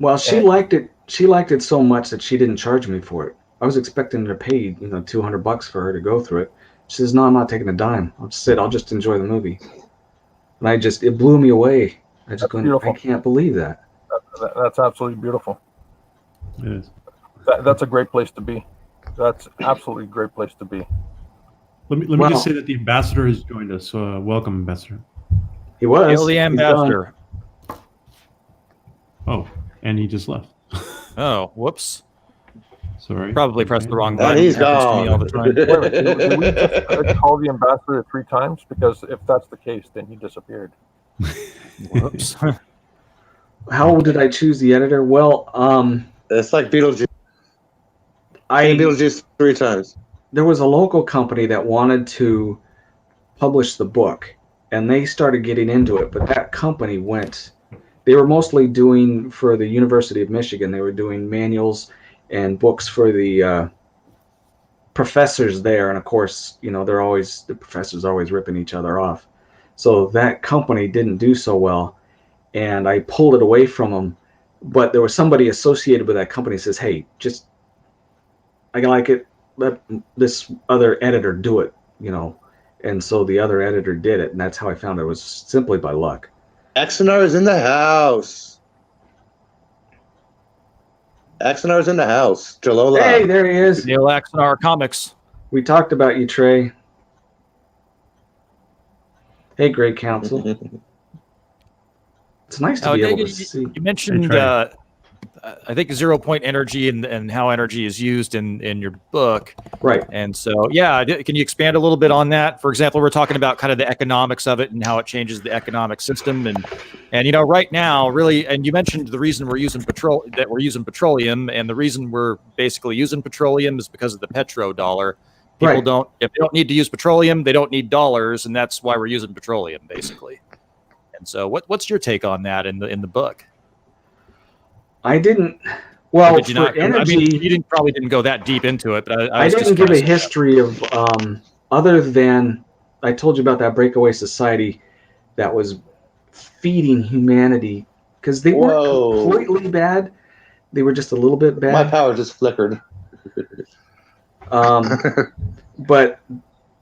Well, she liked it. She liked it so much that she didn't charge me for it. I was expecting to pay $200 for her to go through it. She says, "No, I'm not taking a dime. I'll just enjoy the movie." And it blew me away. I can't believe that. That's absolutely beautiful. It is. That's a great place to be. That's absolutely a great place to be. Let me just say that the ambassador has joined us. Welcome, ambassador. He was. Hail the ambassador. Oh, and he just left. Oh, whoops. Sorry. Probably pressed the wrong button. He's Happens to gone. me all the time. Did we just call the ambassador 3 times? Because if that's the case, then he disappeared. Whoops. How did I choose the editor? Well, It's like Beetlejuice. Beetlejuice 3 times. There was a local company that wanted to publish the book, and they started getting into it, but that company they were mostly doing for the University of Michigan. They were doing manuals and books for the professors there, and of course, the professors are always ripping each other off. So that company didn't do so well, and I pulled it away from them. But there was somebody associated with that company who says, "Hey, I like it. Let this other editor do it," And so the other editor did it, and that's how I found it. It was simply by luck. Axonar is in the house. Axonar's in the house. Jalola. Hey, there he is. Neil Axonar Comics. We talked about you, Trey. Hey, Great Council. It's nice to be able to see. You mentioned I think 0 point energy and how energy is used in your book. Right. And so, yeah, can you expand a little bit on that? For example, we're talking about kind of the economics of it and how it changes the economic system. And you know, right now, really, and you mentioned the reason we're using petroleum, and the reason we're basically using petroleum is because of the petrodollar. People Right. don't, if they don't need to use petroleum, they don't need dollars, and that's why we're using petroleum, basically. And so, what's your take on that in the book? I didn't. Well, Did you for not? energy, I mean, you probably didn't go that deep into it, but I I was didn't just give a kinda- history of other than I told you about that breakaway society that was feeding humanity because they weren't Whoa. completely bad. They were just a little bit My bad. power just flickered. But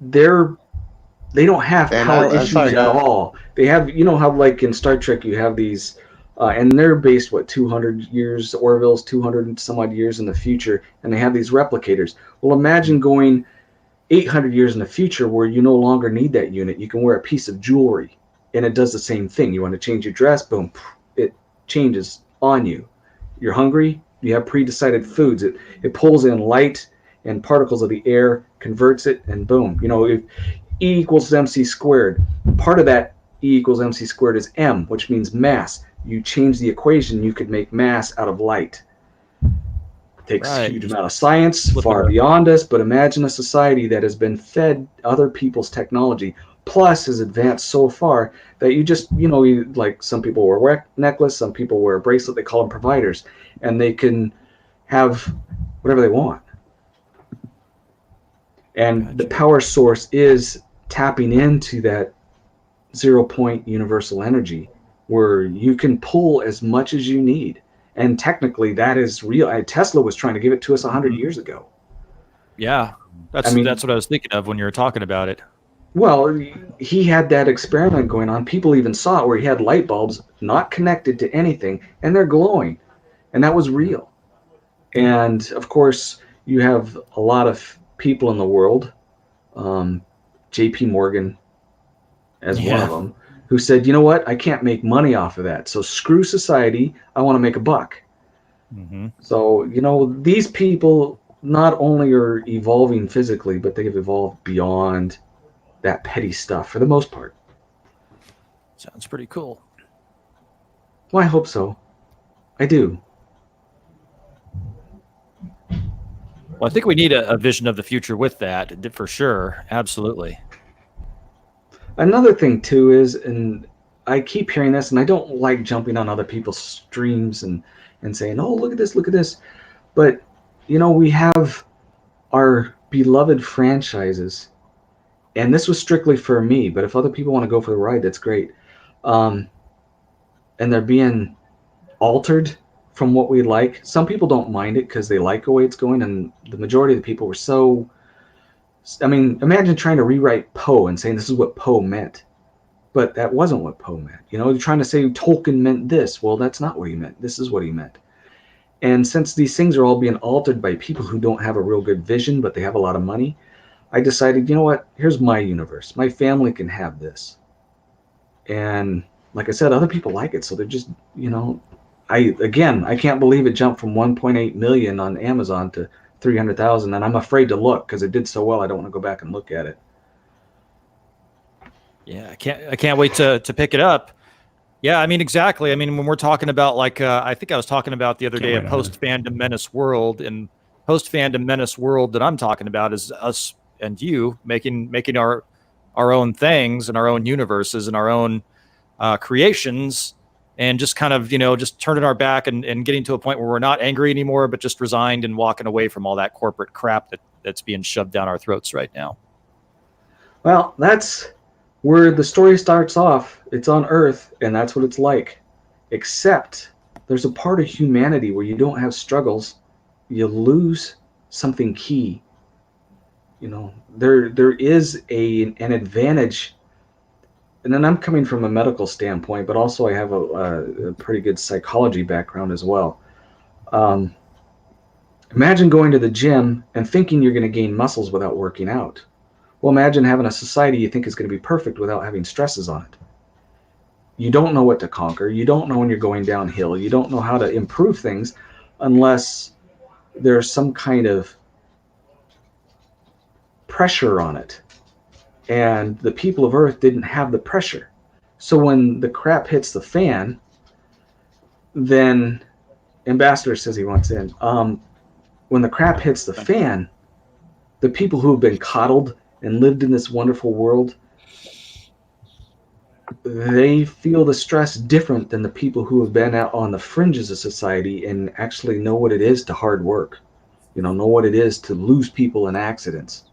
they don't have And power I'm issues sorry, at guys. all. They have, you know how like in Star Trek you have these, and they're based 200 years. Orville's 200 and some odd years in the future, and they have these replicators. Well, imagine going 800 years in the future where you no longer need that unit. You can wear a piece of jewelry, and it does the same thing. You want to change your dress, boom, it changes on you. You're hungry, you have pre-decided foods. It pulls in light and particles of the air, converts it, and boom. You know, if E equals mc squared, part of that E equals mc squared is m, which means mass. You change the equation, you could make mass out of light. Takes a Right. huge amount of science, Flip far it. beyond us, but imagine a society that has been fed other people's technology, plus has advanced so far that you just, you know, like some people wear a necklace, some people wear a bracelet, they call them providers, and they can have whatever they want. And the power source is tapping into that 0 point universal energy where you can pull as much as you need. And technically that is real. Tesla was trying to give it to us 100 years ago. Yeah, that's what I was thinking of when you were talking about it. Well, he had that experiment going on. People even saw it where he had light bulbs not connected to anything and they're glowing. And that was real. And of course, you have a lot of people in the world, JP Morgan as one of them, who said, you know what, I can't make money off of that. So screw society. I want to make a buck. Mm-hmm. So, you know, these people not only are evolving physically, but they've evolved beyond that petty stuff for the most part. Sounds pretty cool. Well, I hope so. I do. Well, I think we need a vision of the future with that, for sure. Absolutely. Another thing, too, is, and I keep hearing this, and I don't like jumping on other people's streams and saying, oh, look at this. But, you know, we have our beloved franchises, and this was strictly for me, but if other people want to go for the ride, that's great. And they're being altered from what we like. Some people don't mind it because they like the way it's going, and the majority of the people were so... I mean, imagine trying to rewrite Poe and saying this is what Poe meant. But that wasn't what Poe meant. You know, you're trying to say Tolkien meant this. Well, that's not what he meant. This is what he meant. And since these things are all being altered by people who don't have a real good vision, but they have a lot of money, I decided, you know what? Here's my universe. My family can have this. And like I said, other people like it. So they're just, you know, I can't believe it jumped from 1.8 million on Amazon to 300,000, and I'm afraid to look because it did so well. I don't want to go back and look at it. Yeah, I can't wait to pick it up. Yeah, I mean, exactly. I mean, when we're talking about like, I think I was talking about the other day a post-Phantom Menace world, and post-Phantom Menace world that I'm talking about is us and you making our own things and our own universes and our own creations, and just kind of, you know, just turning our back and getting to a point where we're not angry anymore, but just resigned and walking away from all that corporate crap that's being shoved down our throats right now. Well, that's where the story starts off. It's on Earth, and that's what it's like. Except there's a part of humanity where you don't have struggles. You lose something key. You know, there is an advantage. And then I'm coming from a medical standpoint, but also I have a pretty good psychology background as well. Imagine going to the gym and thinking you're going to gain muscles without working out. Well, imagine having a society you think is going to be perfect without having stresses on it. You don't know what to conquer. You don't know when you're going downhill. You don't know how to improve things. unless there's some kind of pressure on it. And the people of Earth didn't have the pressure. So when the crap hits the fan, then Ambassador says he wants in. When the crap hits the fan, the people who have been coddled and lived in this wonderful world, they feel the stress different than the people who have been out on the fringes of society and actually know what it is to hard work, know what it is to lose people in accidents.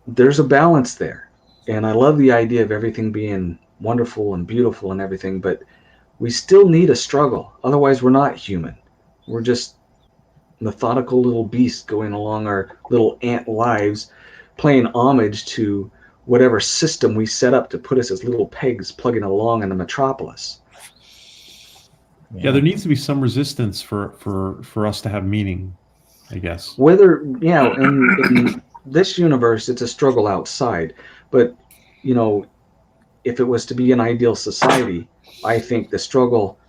There's a balance there. And I love the idea of everything being wonderful and beautiful and everything, but we still need a struggle. Otherwise, we're not human. We're just methodical little beasts going along our little ant lives, playing homage to whatever system we set up to put us as little pegs plugging along in the metropolis. Yeah, there needs to be some resistance for us to have meaning, I guess. In this universe, it's a struggle outside. But, if it was to be an ideal society, I think the struggle,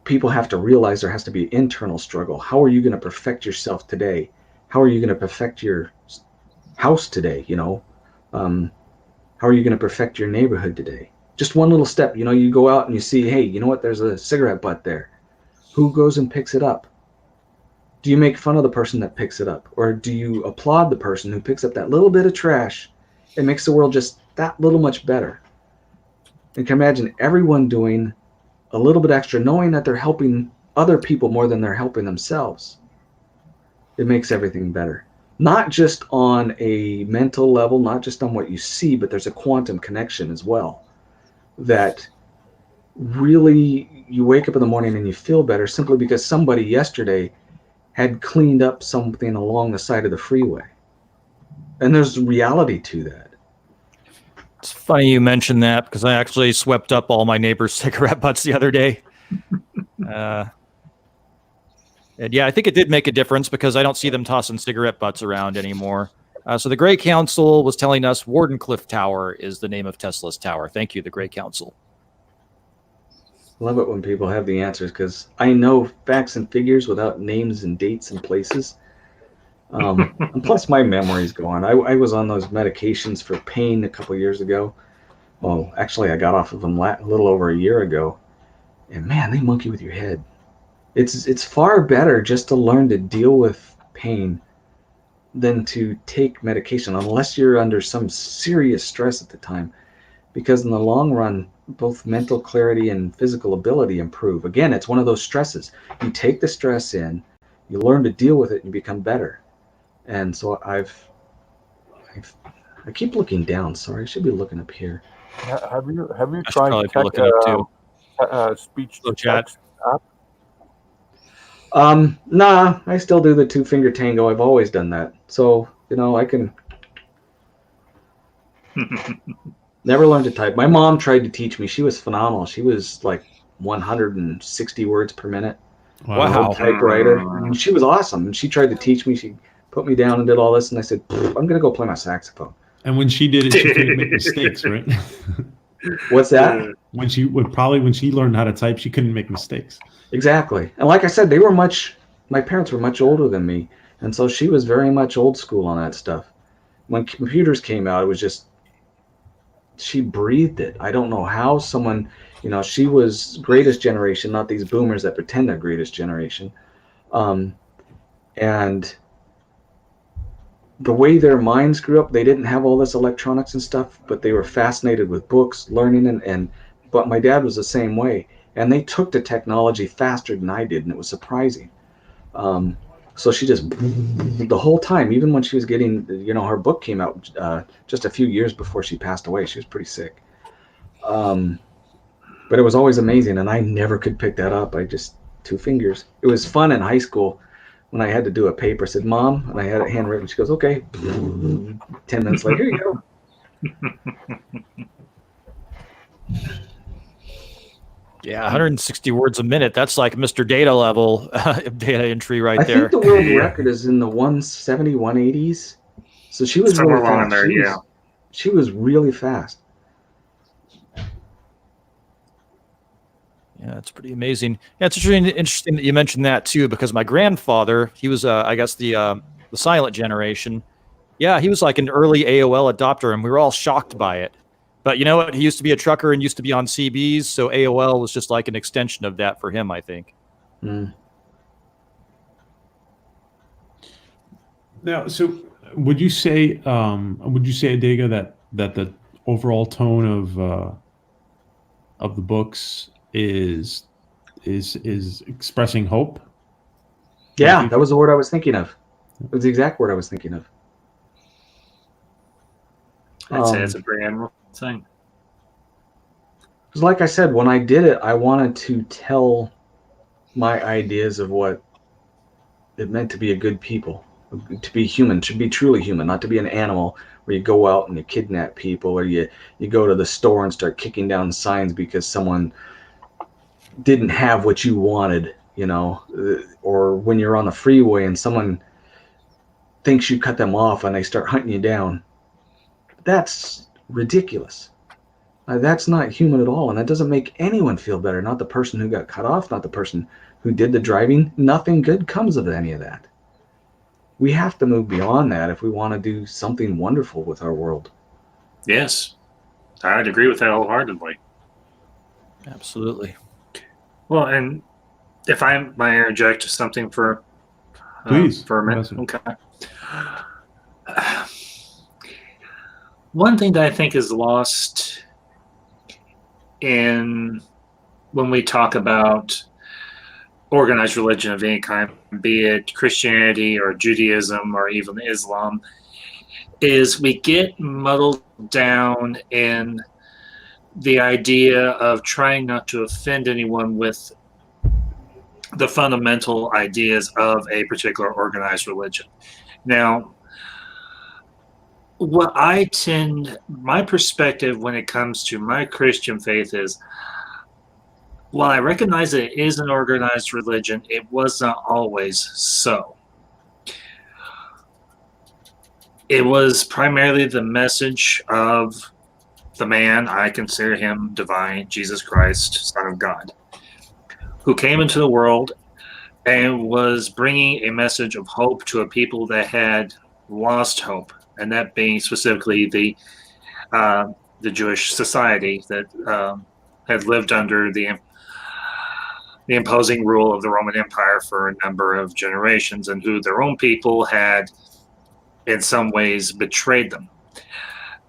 people have to realize there has to be internal struggle. How are you going to perfect yourself today? How are you going to perfect your house today? How are you going to perfect your neighborhood today? Just one little step. You go out and you see, hey, you know what? There's a cigarette butt there. Who goes and picks it up? Do you make fun of the person that picks it up? Or do you applaud the person who picks up that little bit of trash and makes the world just that little much better? And can imagine everyone doing a little bit extra, knowing that they're helping other people more than they're helping themselves. It makes everything better. Not just on a mental level, not just on what you see, but there's a quantum connection as well. That really, you wake up in the morning and you feel better simply because somebody yesterday had cleaned up something along the side of the freeway. And there's reality to that. It's funny you mentioned that because I actually swept up all my neighbors' cigarette butts the other day. And yeah, I think it did make a difference because I don't see them tossing cigarette butts around anymore. So the Grey Council was telling us Wardenclyffe Tower is the name of Tesla's tower. Thank you, the Grey Council. I love it when people have the answers because I know facts and figures without names and dates and places. And plus my memory's going. I was on those medications for pain a couple years ago. Well, actually I got off of them a little over a year ago. And man, they monkey with your head. It's far better just to learn to deal with pain than to take medication unless you're under some serious stress at the time. Because in the long run, both mental clarity and physical ability improve. Again, it's one of those stresses. You take the stress in, you learn to deal with it, and you become better. And so I keep looking down. Sorry, I should be looking up here. Have you I should tried probably be looking up too. speech Hello, to chat. text app? Nah, I still do the 2-finger tango. I've always done that. So, I can never learned to type. My mom tried to teach me. She was phenomenal. She was like 160 words per minute. Wow. Old typewriter. And she was awesome. And she tried to teach me. She put me down and did all this. And I said, I'm going to go play my saxophone. And when she did it, she couldn't make mistakes, right? What's that? When she learned how to type, she couldn't make mistakes. Exactly. And like I said, my parents were much older than me. And so she was very much old school on that stuff. When computers came out, it was just, she breathed it. I don't know how someone, she was greatest generation, not these boomers that pretend they're greatest generation. And the way their minds grew up, they didn't have all this electronics and stuff, but they were fascinated with books, learning, but my dad was the same way. And they took the technology faster than I did, and it was surprising. So she just, the whole time, even when she was getting, her book came out just a few years before she passed away. She was pretty sick. But it was always amazing, and I never could pick that up. I just, 2 fingers. It was fun in high school when I had to do a paper. I said, Mom, and I had it handwritten. She goes, okay. 10 minutes later, here you go. Yeah, 160 words a minute. That's like Mr. Data level data entry right there. I think the world record is in the 170, 180s. So she was somewhere really along fast. there, She was really fast. Yeah, it's pretty amazing. Yeah, it's interesting that you mentioned that too, because my grandfather, he was, I guess, the silent generation. Yeah, he was like an early AOL adopter, and we were all shocked by it. But you know what? He used to be a trucker and used to be on CBs, so AOL was just like an extension of that for him, I think. Mm. Now, so would you say, ADEGA, that the overall tone of the books is expressing hope? Yeah, that was the word I was thinking of. It was the exact word I was thinking of. I'd say it's a very admirable thing. Because like I said, when I did it, I wanted to tell my ideas of what it meant to be a good people, to be human, to be truly human, not to be an animal where you go out and you kidnap people, or you go to the store and start kicking down signs because someone didn't have what you wanted, you know, or when you're on the freeway and someone thinks you cut them off and they start hunting you down. That's ridiculous. That's not human at all, and that doesn't make anyone feel better. Not the person who got cut off, not the person who did the driving. Nothing good comes of any of that. We have to move beyond that if we want to do something wonderful with our world. Yes, I'd agree with that wholeheartedly. Absolutely. Well, and if I might interject something for Please, for a minute. Professor. Okay. One thing that I think is lost when we talk about organized religion of any kind, be it Christianity or Judaism or even Islam, is we get muddled down in the idea of trying not to offend anyone with the fundamental ideas of a particular organized religion. Now, my perspective when it comes to my Christian faith is, while I recognize that it is an organized religion, it was not always so. It was primarily the message of the man, I consider him divine, Jesus Christ, Son of God, who came into the world and was bringing a message of hope to a people that had lost hope, and that being specifically the Jewish society that had lived under the imposing rule of the Roman Empire for a number of generations, and who their own people had in some ways betrayed them.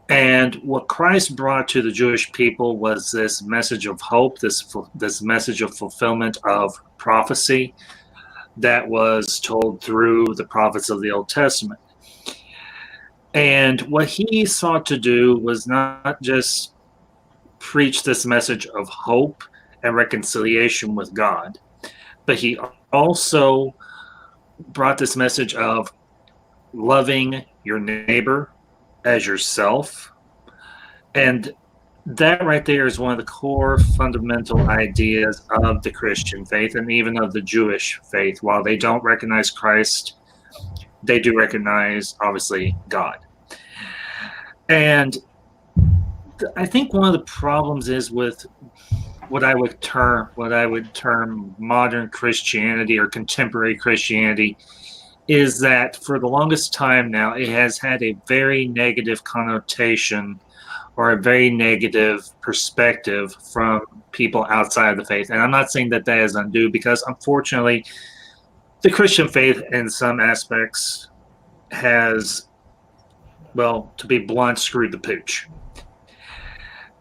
And what Christ brought to the Jewish people was this message of hope, this message of fulfillment of prophecy that was told through the prophets of the Old Testament. And what he sought to do was not just preach this message of hope and reconciliation with God, but he also brought this message of loving your neighbor as yourself. And that right there is one of the core fundamental ideas of the Christian faith and even of the Jewish faith. While they don't recognize Christ, they do recognize, obviously, God. And I think one of the problems is with what I would term modern Christianity or contemporary Christianity is that for the longest time now, it has had a very negative connotation or a very negative perspective from people outside of the faith. And I'm not saying that is undue, because unfortunately, the Christian faith in some aspects has, well, to be blunt, screwed the pooch.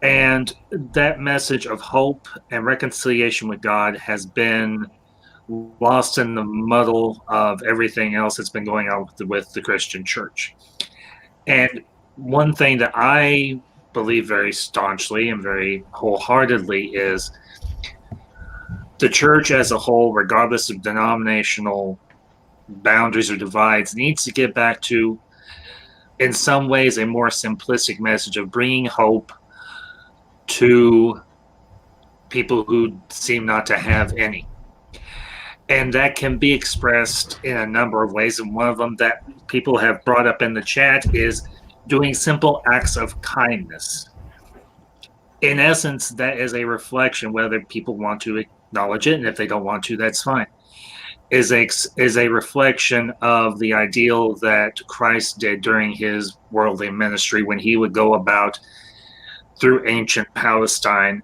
And that message of hope and reconciliation with God has been lost in the muddle of everything else that's been going on with the Christian church. And one thing that I believe very staunchly and very wholeheartedly is the church as a whole, regardless of denominational boundaries or divides, needs to get back to, in some ways, a more simplistic message of bringing hope to people who seem not to have any. And that can be expressed in a number of ways. And one of them that people have brought up in the chat is doing simple acts of kindness. in essence, that is a reflection, whether people want to acknowledge it, and if they don't want to, that's fine, is a reflection of the ideal that Christ did during his worldly ministry, when he would go about through ancient Palestine,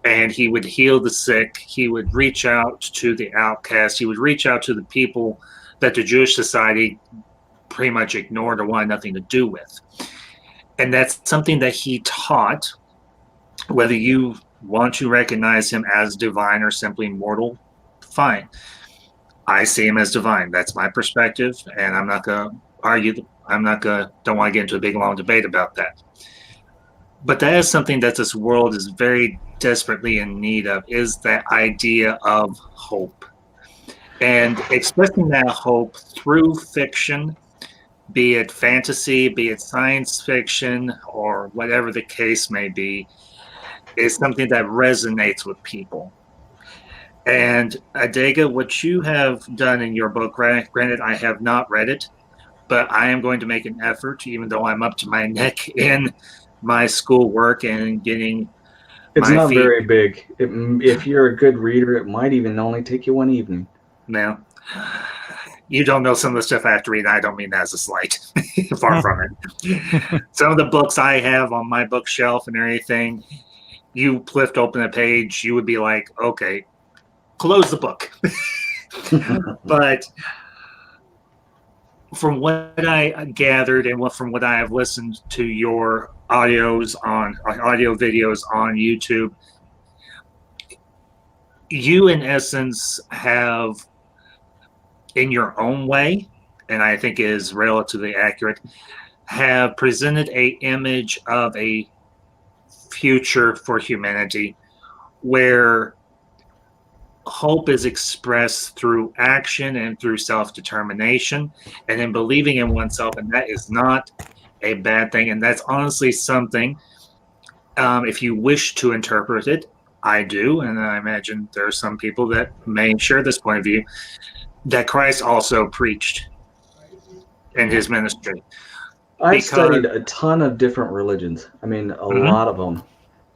and he would heal the sick, he would reach out to the outcast, he would reach out to the people that the Jewish society pretty much ignored or wanted nothing to do with. And that's something that he taught. Whether you want to recognize him as divine or simply mortal, fine. I see him as divine. That's my perspective, and I'm not going to argue. Don't want to get into a big long debate about that. But that is something that this world is very desperately in need of, is that idea of hope. And expressing that hope through fiction, be it fantasy, be it science fiction, or whatever the case may be, is something that resonates with people. And ADEGA, what you have done in your book, granted, I have not read it, but I am going to make an effort, even though I'm up to my neck in my schoolwork and getting It's my not feet. very big. If you're a good reader, it might even only take you one evening. Now, you don't know some of the stuff I have to read. I don't mean that as a slight. Far from it. Some of the books I have on my bookshelf and everything, you flipped open a page, you would be like, okay, close the book. But from what I gathered and from what I have listened to your audio videos on YouTube, you in essence have, in your own way, and I think is relatively accurate, have presented a image of a future for humanity where hope is expressed through action and through self-determination and in believing in oneself, and that is not a bad thing. And that's honestly something, if you wish to interpret it, I do, and I imagine there are some people that may share this point of view, that Christ also preached in his ministry. I've studied a ton of different religions. I mean, a lot of them.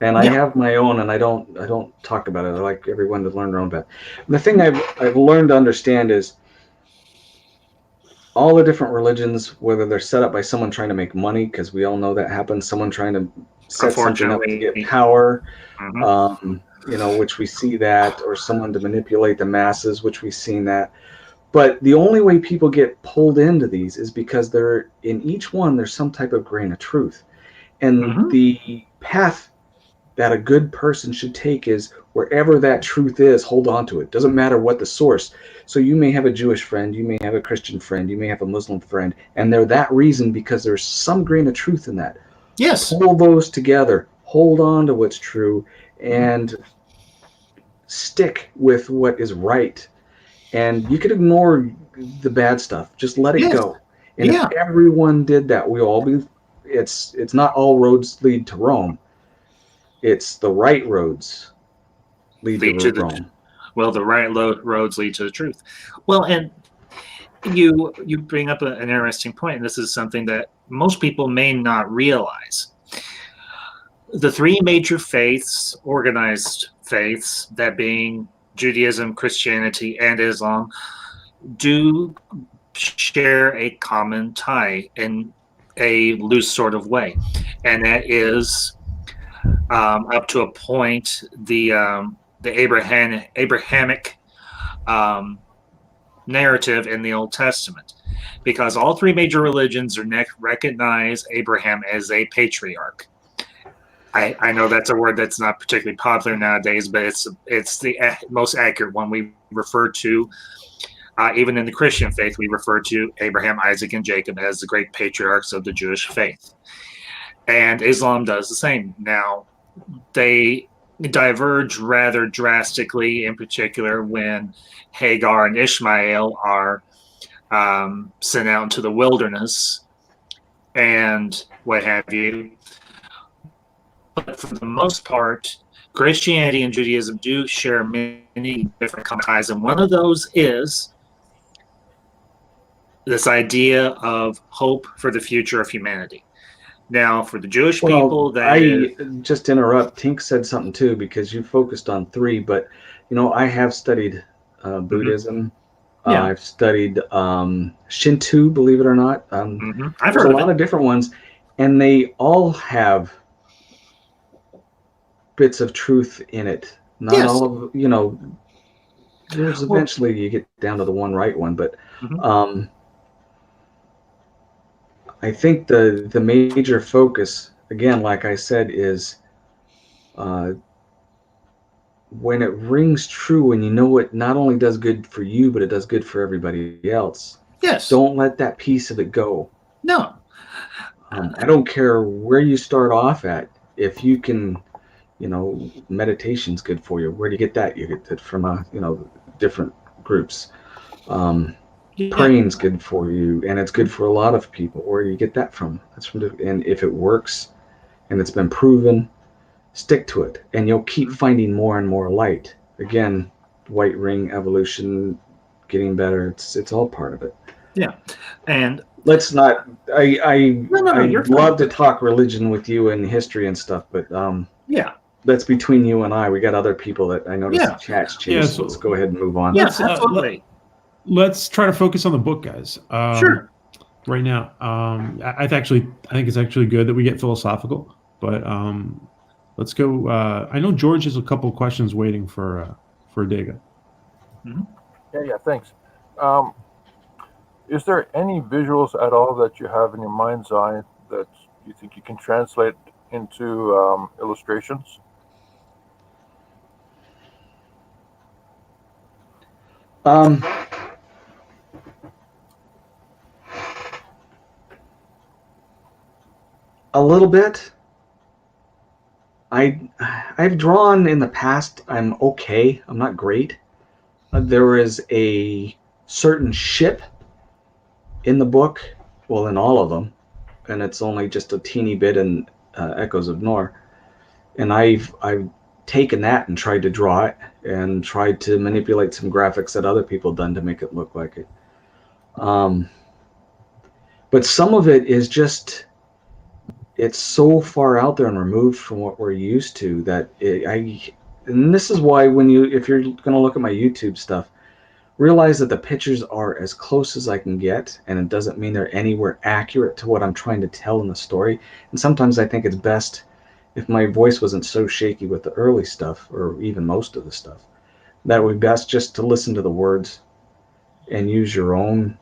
And I have my own, and I don't talk about it. I like everyone to learn their own path. And the thing I've learned to understand is all the different religions, whether they're set up by someone trying to make money, because we all know that happens, someone trying to set something up to get power, which we see that, or someone to manipulate the masses, which we've seen that. But the only way people get pulled into these is because in each one, there's some type of grain of truth. And the path that a good person should take is wherever that truth is, hold on to it. Doesn't matter what the source. So you may have a Jewish friend, you may have a Christian friend, you may have a Muslim friend, and they're that reason because there's some grain of truth in that. Yes. Pull those together, hold on to what's true, and stick with what is right. And you could ignore the bad stuff. Just let it go. And if everyone did that, we'll all be. It's not all roads lead to Rome. It's the right roads lead to Rome. The right roads lead to the truth. Well, and you bring up an interesting point, and this is something that most people may not realize. The three major faiths, organized faiths, that being Judaism, Christianity, and Islam, do share a common tie in a loose sort of way, and that is, up to a point, the Abrahamic narrative in the Old Testament, because all three major religions recognize Abraham as a patriarch. I know that's a word that's not particularly popular nowadays, but it's the most accurate one. We refer to, even in the Christian faith, we refer to Abraham, Isaac, and Jacob as the great patriarchs of the Jewish faith. And Islam does the same. Now, they diverge rather drastically, in particular when Hagar and Ishmael are sent out into the wilderness and what have you. But for the most part, Christianity and Judaism do share many different common ties, and one of those is this idea of hope for the future of humanity. Now, for the Jewish Well, people, that I is, just interrupt. Tink said something too, because you focused on three, but I have studied Buddhism. Yeah. I've studied Shinto, believe it or not. I've There's heard a of lot it. of different ones, and they all have bits of truth in it. Not Yes. all of, there's Well, eventually you get down to the one right one, but mhm. I think the major focus, again, like I said, is uh, when it rings true and you know it not only does good for you, but it does good for everybody else. Yes. Don't let that piece of it go. No. I don't care where you start off at. If you can, meditation's good for you. Where do you get that? You get it from, different groups. Yeah. Praying's good for you, and it's good for a lot of people. Where do you get that from? That's from, and if it works and it's been proven, stick to it, and you'll keep finding more and more light. Again, white ring evolution, getting better. It's all part of it. Yeah. And Let's not. I no, you're fine. love to talk religion with you and history and stuff, but Yeah. that's between you and I. We got other people that I noticed Yeah. the chat's changed. Yeah, So let's go ahead and move on. Yeah, Let's, absolutely. Let's try to focus on the book, guys. Sure. Right now, I think it's actually good that we get philosophical, but let's go. I know George has a couple questions waiting for ADEGA. Yeah, thanks. Is there any visuals at all that you have in your mind's eye that you think you can translate into illustrations? A little bit. I've drawn in the past. I'm okay. I'm not great. There is a certain ship in the book, well, in all of them, and it's only just a teeny bit in Echoes of Nor. And I've taken that and tried to draw it and tried to manipulate some graphics that other people done to make it look like it. But some of it is just, it's so far out there and removed from what we're used to that and this is why if you're going to look at my YouTube stuff, realize that the pictures are as close as I can get, and it doesn't mean they're anywhere accurate to what I'm trying to tell in the story. And sometimes I think it's best if my voice wasn't so shaky with the early stuff, or even most of the stuff, that would be best just to listen to the words and use your own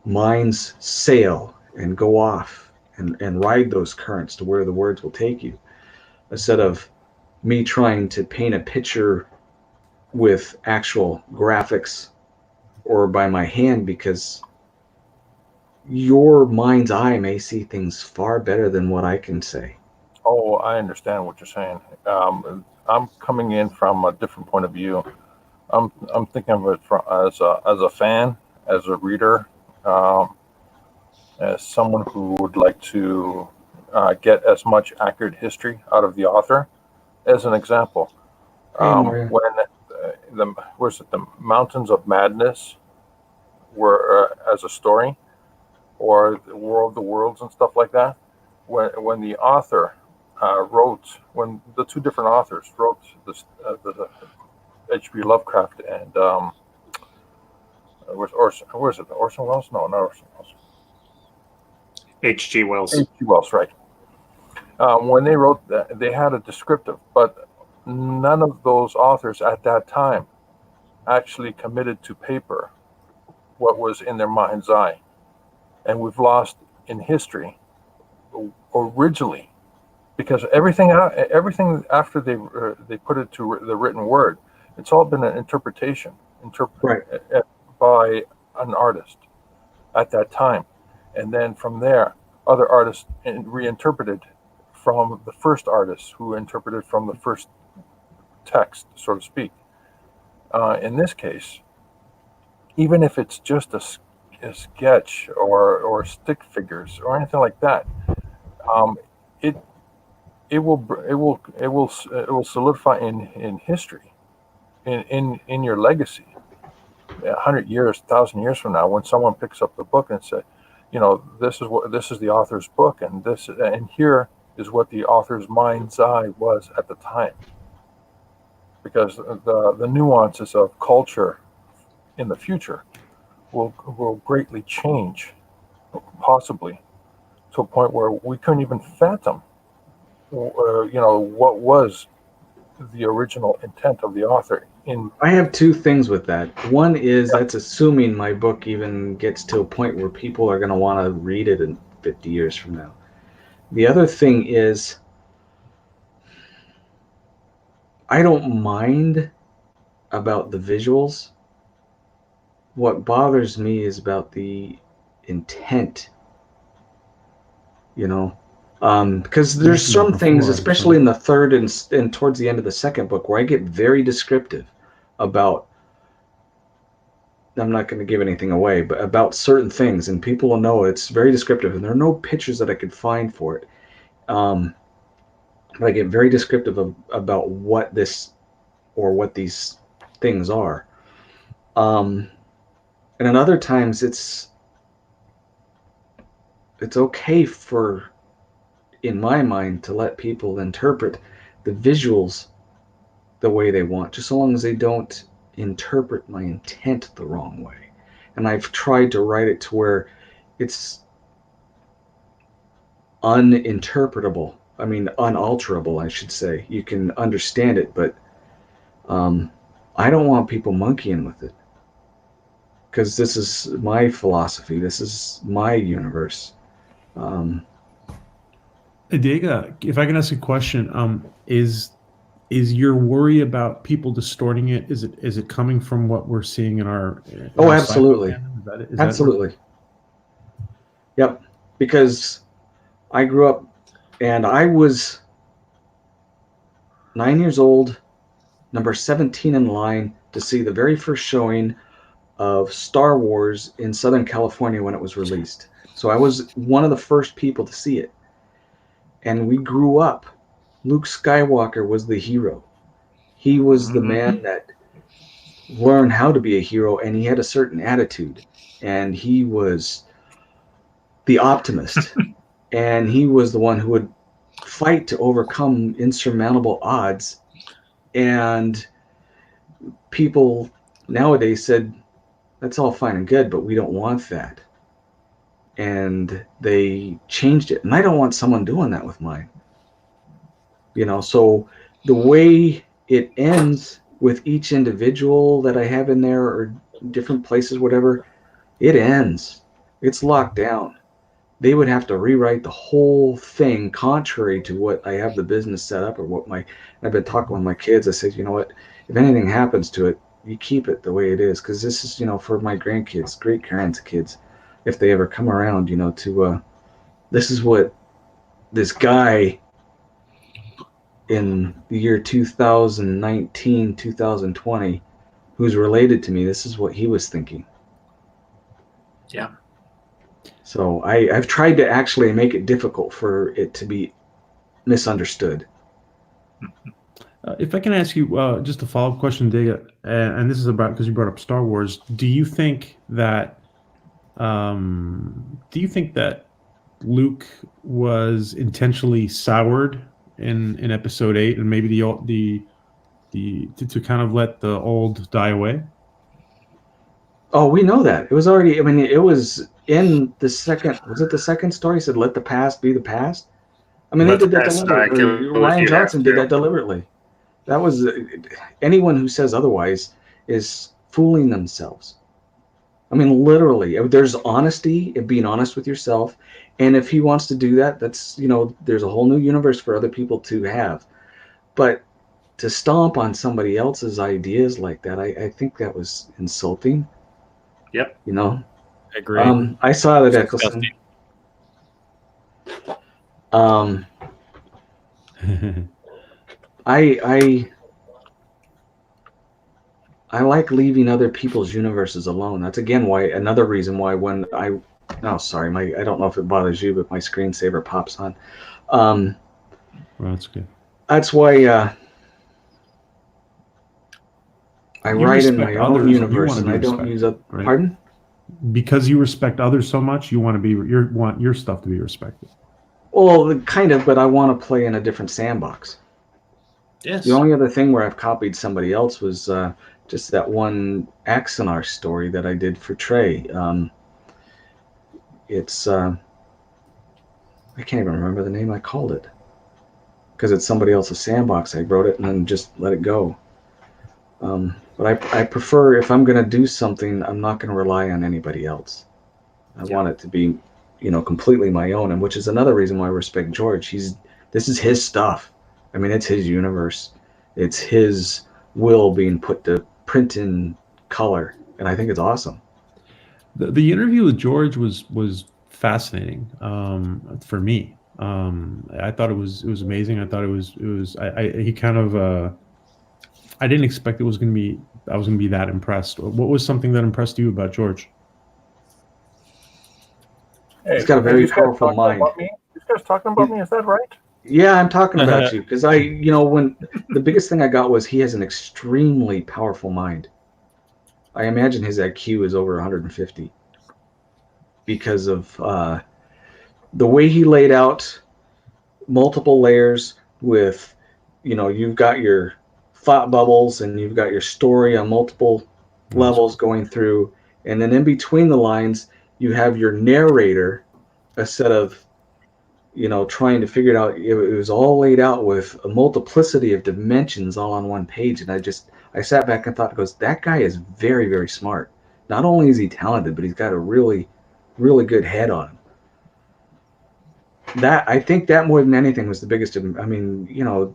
mind's sail and go off and ride those currents to where the words will take you, instead of me trying to paint a picture with actual graphics or by my hand, because your mind's eye may see things far better than what I can say. Oh, I understand what you're saying. I'm coming in from a different point of view. I'm thinking of it as a fan, as a reader, as someone who would like to get as much accurate history out of the author. As an example, when the Mountains of Madness were as a story, or the War of the Worlds and stuff like that, when the author when the two different authors wrote this, the H.P. Lovecraft and where's it? Orson Welles? No, not Orson Welles. H.G. Wells. H.G. Wells, right. When they wrote that, they had a descriptive, but none of those authors at that time actually committed to paper what was in their mind's eye. And we've lost in history originally, because everything after they put it to the written word, it's all been an interpretation by an artist at that time, and then from there other artists reinterpreted from the first artist who interpreted from the first text, so to speak. In this case, even if it's just a sketch or stick figures or anything like that, it will solidify in history, in your legacy. 100 years, 1,000 years from now, when someone picks up the book and say, this is the author's book, and here is what the author's mind's eye was at the time, because the nuances of culture in the future will greatly change, possibly to a point where we couldn't even fathom, what was the original intent of the author. I have two things with that. One is that's assuming my book even gets to a point where people are going to want to read it in 50 years from now. The other thing is I don't mind about the visuals. What bothers me is about the intent, because there's some things, especially in the third and towards the end of the second book, where I get very descriptive about, I'm not going to give anything away, but about certain things, and people will know it's very descriptive, and there are no pictures that I could find for it. But I get very descriptive about what these things are. And at other times it's okay for, in my mind, to let people interpret the visuals the way they want, just so long as they don't interpret my intent the wrong way. And I've tried to write it to where it's uninterpretable. I mean, unalterable, I should say. You can understand it, but I don't want people monkeying with it, because this is my philosophy. This is my universe. ADEGA, if I can ask a question, is your worry about people distorting it? Is it coming from what we're seeing in our? Absolutely, is absolutely. Yep, because I grew up, and I was 9 years old, number 17 in line to see the very first showing of Star Wars in Southern California when it was released. So I was one of the first people to see it. And we grew up. Luke Skywalker was the hero. He was the man that learned how to be a hero, and he had a certain attitude. And he was the optimist. And he was the one who would fight to overcome insurmountable odds. And people nowadays said, that's all fine and good, but we don't want that. And they changed it. And I don't want someone doing that with mine. So the way it ends with each individual that I have in there, or different places, whatever, it ends. It's locked down. They would have to rewrite the whole thing contrary to what I have the business set up, or what I've been talking with my kids. I said, you know what, if anything happens to it, you keep it the way it is, because this is, for my grandkids, great grandkids, if they ever come around, this is what this guy in the year 2019, 2020, who's related to me, this is what he was thinking. Yeah. So I've tried to actually make it difficult for it to be misunderstood. If I can ask you just a follow-up question, Dega, and this is about, because you brought up Star Wars. Do you think that Luke was intentionally soured in Episode 8, and maybe to kind of let the old die away? Oh, we know that. It was already, it was in the second, was it the second story? It said, let the past be the past. They did that deliberately. Ryan Johnson did that deliberately. That was, anyone who says otherwise is fooling themselves. Literally, there's honesty and being honest with yourself. And if he wants to do that, that's, there's a whole new universe for other people to have. But to stomp on somebody else's ideas like that, I think that was insulting. Yep. I agree. I saw that, Eccleston. I like leaving other people's universes alone. That's again another reason why when I don't know if it bothers you, but my screensaver pops on. Well, that's good. That's why I write in my own universe, and I don't use a. Right? Pardon? because you respect others so much, you want your stuff to be respected. Well, kind of, but I want to play in a different sandbox. Yes. The only other thing where I've copied somebody else was just that one Axonar story that I did for Trey. It's I can't even remember the name I called it because it's somebody else's sandbox. I wrote it and then just let it go. But I prefer, if I'm going to do something, I'm not going to rely on anybody else. I want it to be, completely my own, and which is another reason why I respect George. This is his stuff. I mean, it's his universe. It's his will being put to print in color, and I think it's awesome. The interview with George was fascinating for me. I thought it was amazing. I thought it was he kind of I didn't expect I was going to be that impressed. What was something that impressed you about George? Hey, He's got a very powerful mind. This guy's talking about me. Is that right? Yeah, I'm talking about you because when the biggest thing I got was he has an extremely powerful mind. I imagine his IQ is over 150 because of the way he laid out multiple layers with, you've got your thought bubbles and you've got your story on multiple levels going through. And then in between the lines, you have your narrator, a set of, trying to figure it out. It was all laid out with a multiplicity of dimensions all on one page. And I sat back and thought, that guy is very, very smart. Not only is he talented, but he's got a really, really good head on him. I think that more than anything was the biggest. I mean,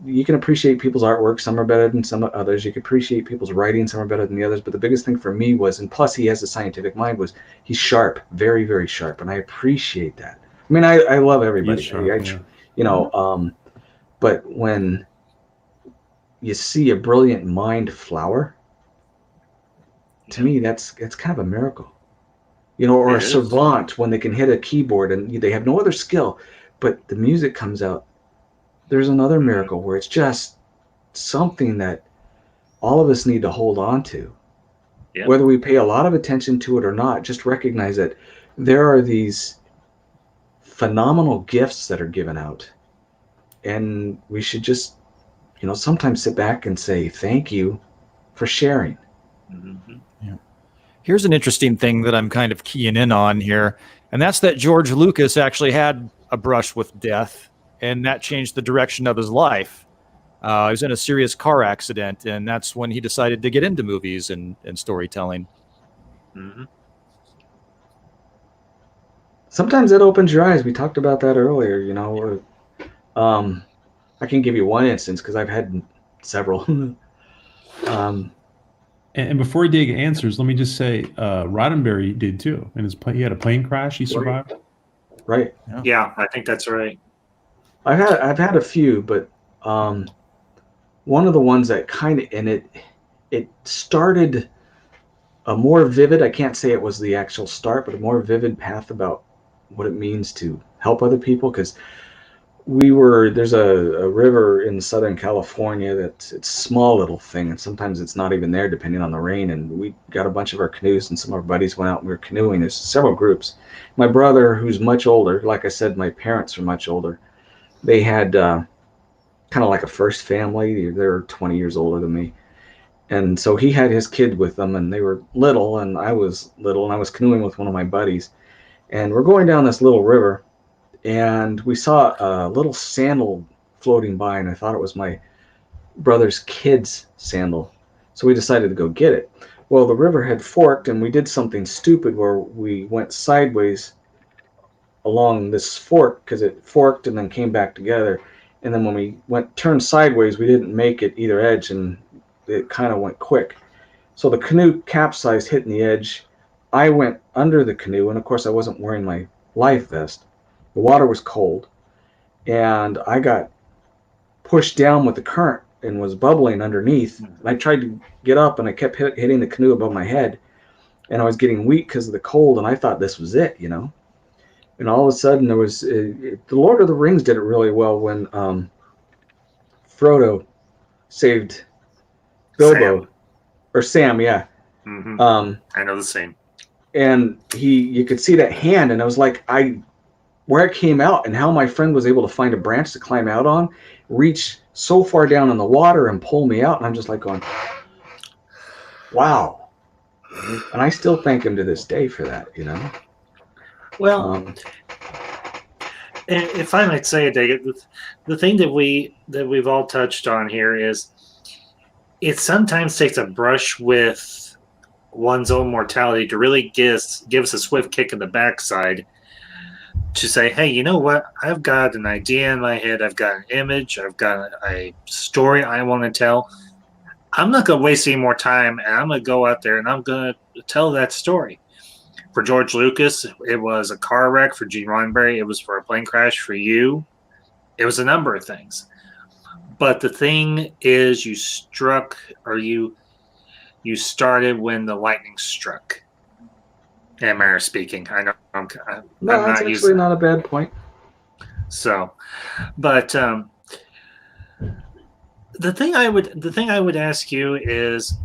you can appreciate people's artwork. Some are better than some others. You can appreciate people's writing. Some are better than the others. But the biggest thing for me was, and plus he has a scientific mind, was he's sharp, very, very sharp. And I appreciate that. I mean, I love everybody. Sharp, yeah. But when you see a brilliant mind flower, to me, that's kind of a miracle. Or a savant when they can hit a keyboard and they have no other skill, but the music comes out. There's another miracle where it's just something that all of us need to hold on to. Yeah. Whether we pay a lot of attention to it or not, just recognize that there are these phenomenal gifts that are given out. And we should just, sometimes sit back and say, thank you for sharing. Mm-hmm. Yeah. Here's an interesting thing that I'm kind of keying in on here, and that's that George Lucas actually had a brush with death, and that changed the direction of his life. He was in a serious car accident, and that's when he decided to get into movies and storytelling. Mm-hmm. Sometimes it opens your eyes. We talked about that earlier, I can give you one instance because I've had several. And before ADEGA answers, let me just say, Roddenberry did too. And he had a plane crash. He survived. Right. Yeah, I think that's right. I've had a few, but one of the ones that kind of, and it started a more vivid, I can't say it was the actual start, but a more vivid path about what it means to help other people. Because there's a river in Southern California it's a small little thing, and sometimes it's not even there depending on the rain, and we got a bunch of our canoes and some of our buddies went out and we were canoeing. There's several groups. My brother, who's much older, like I said, my parents are much older. They had kind of like a first family. They're 20 years older than me, and so he had his kid with them, and they were little and I was little, and I was canoeing with one of my buddies, and we're going down this little river. And we saw a little sandal floating by, and I thought it was my brother's kid's sandal. So we decided to go get it. Well, the river had forked, and we did something stupid where we went sideways along this fork because it forked and then came back together. And then when we turned sideways, we didn't make it either edge, and it kind of went quick. So the canoe capsized, hitting the edge. I went under the canoe, and of course I wasn't wearing my life vest. The water was cold, and I got pushed down with the current and was bubbling underneath. And I tried to get up, and I kept hitting the canoe above my head, and I was getting weak because of the cold, and I thought this was it, And all of a sudden, there was the Lord of the Rings did it really well when Frodo saved Bilbo, or Sam, yeah. Mm-hmm. I know the same. and you could see that hand, and I was like, where it came out and how my friend was able to find a branch to climb out on, reach so far down in the water and pull me out. And I'm just like going, wow. And I still thank him to this day for that, you know? Well, and if I might say it, David, the thing that we've all touched on here is it sometimes takes a brush with one's own mortality to really give us a swift kick in the backside to say, hey, you know what? I've got an idea in my head. I've got an image. I've got a story I want to tell. I'm not going to waste any more time, and I'm going to go out there and I'm going to tell that story. For George Lucas, it was a car wreck. For Gene Roddenberry, it was for a plane crash. For you, it was a number of things. But the thing is, you started when the lightning struck. In a manner of speaking, I know I'm that's actually not a bad point. So, but the thing I would ask you is,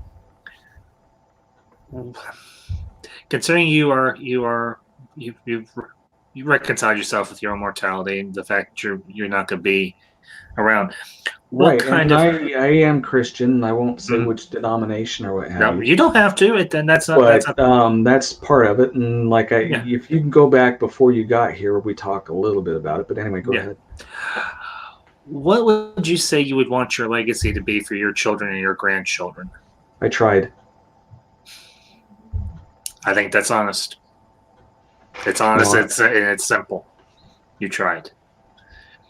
considering you reconciled yourself with your own mortality and the fact that you're not going to be around. What kind of? I am Christian. I won't say which denomination or what have you. You don't have to. Then that's not. But that's part of it. And like if you can go back before you got here, we talk a little bit about it. But anyway, go ahead. What would you say you would want your legacy to be for your children and your grandchildren? I tried. I think that's honest. It's honest. It's simple. You tried.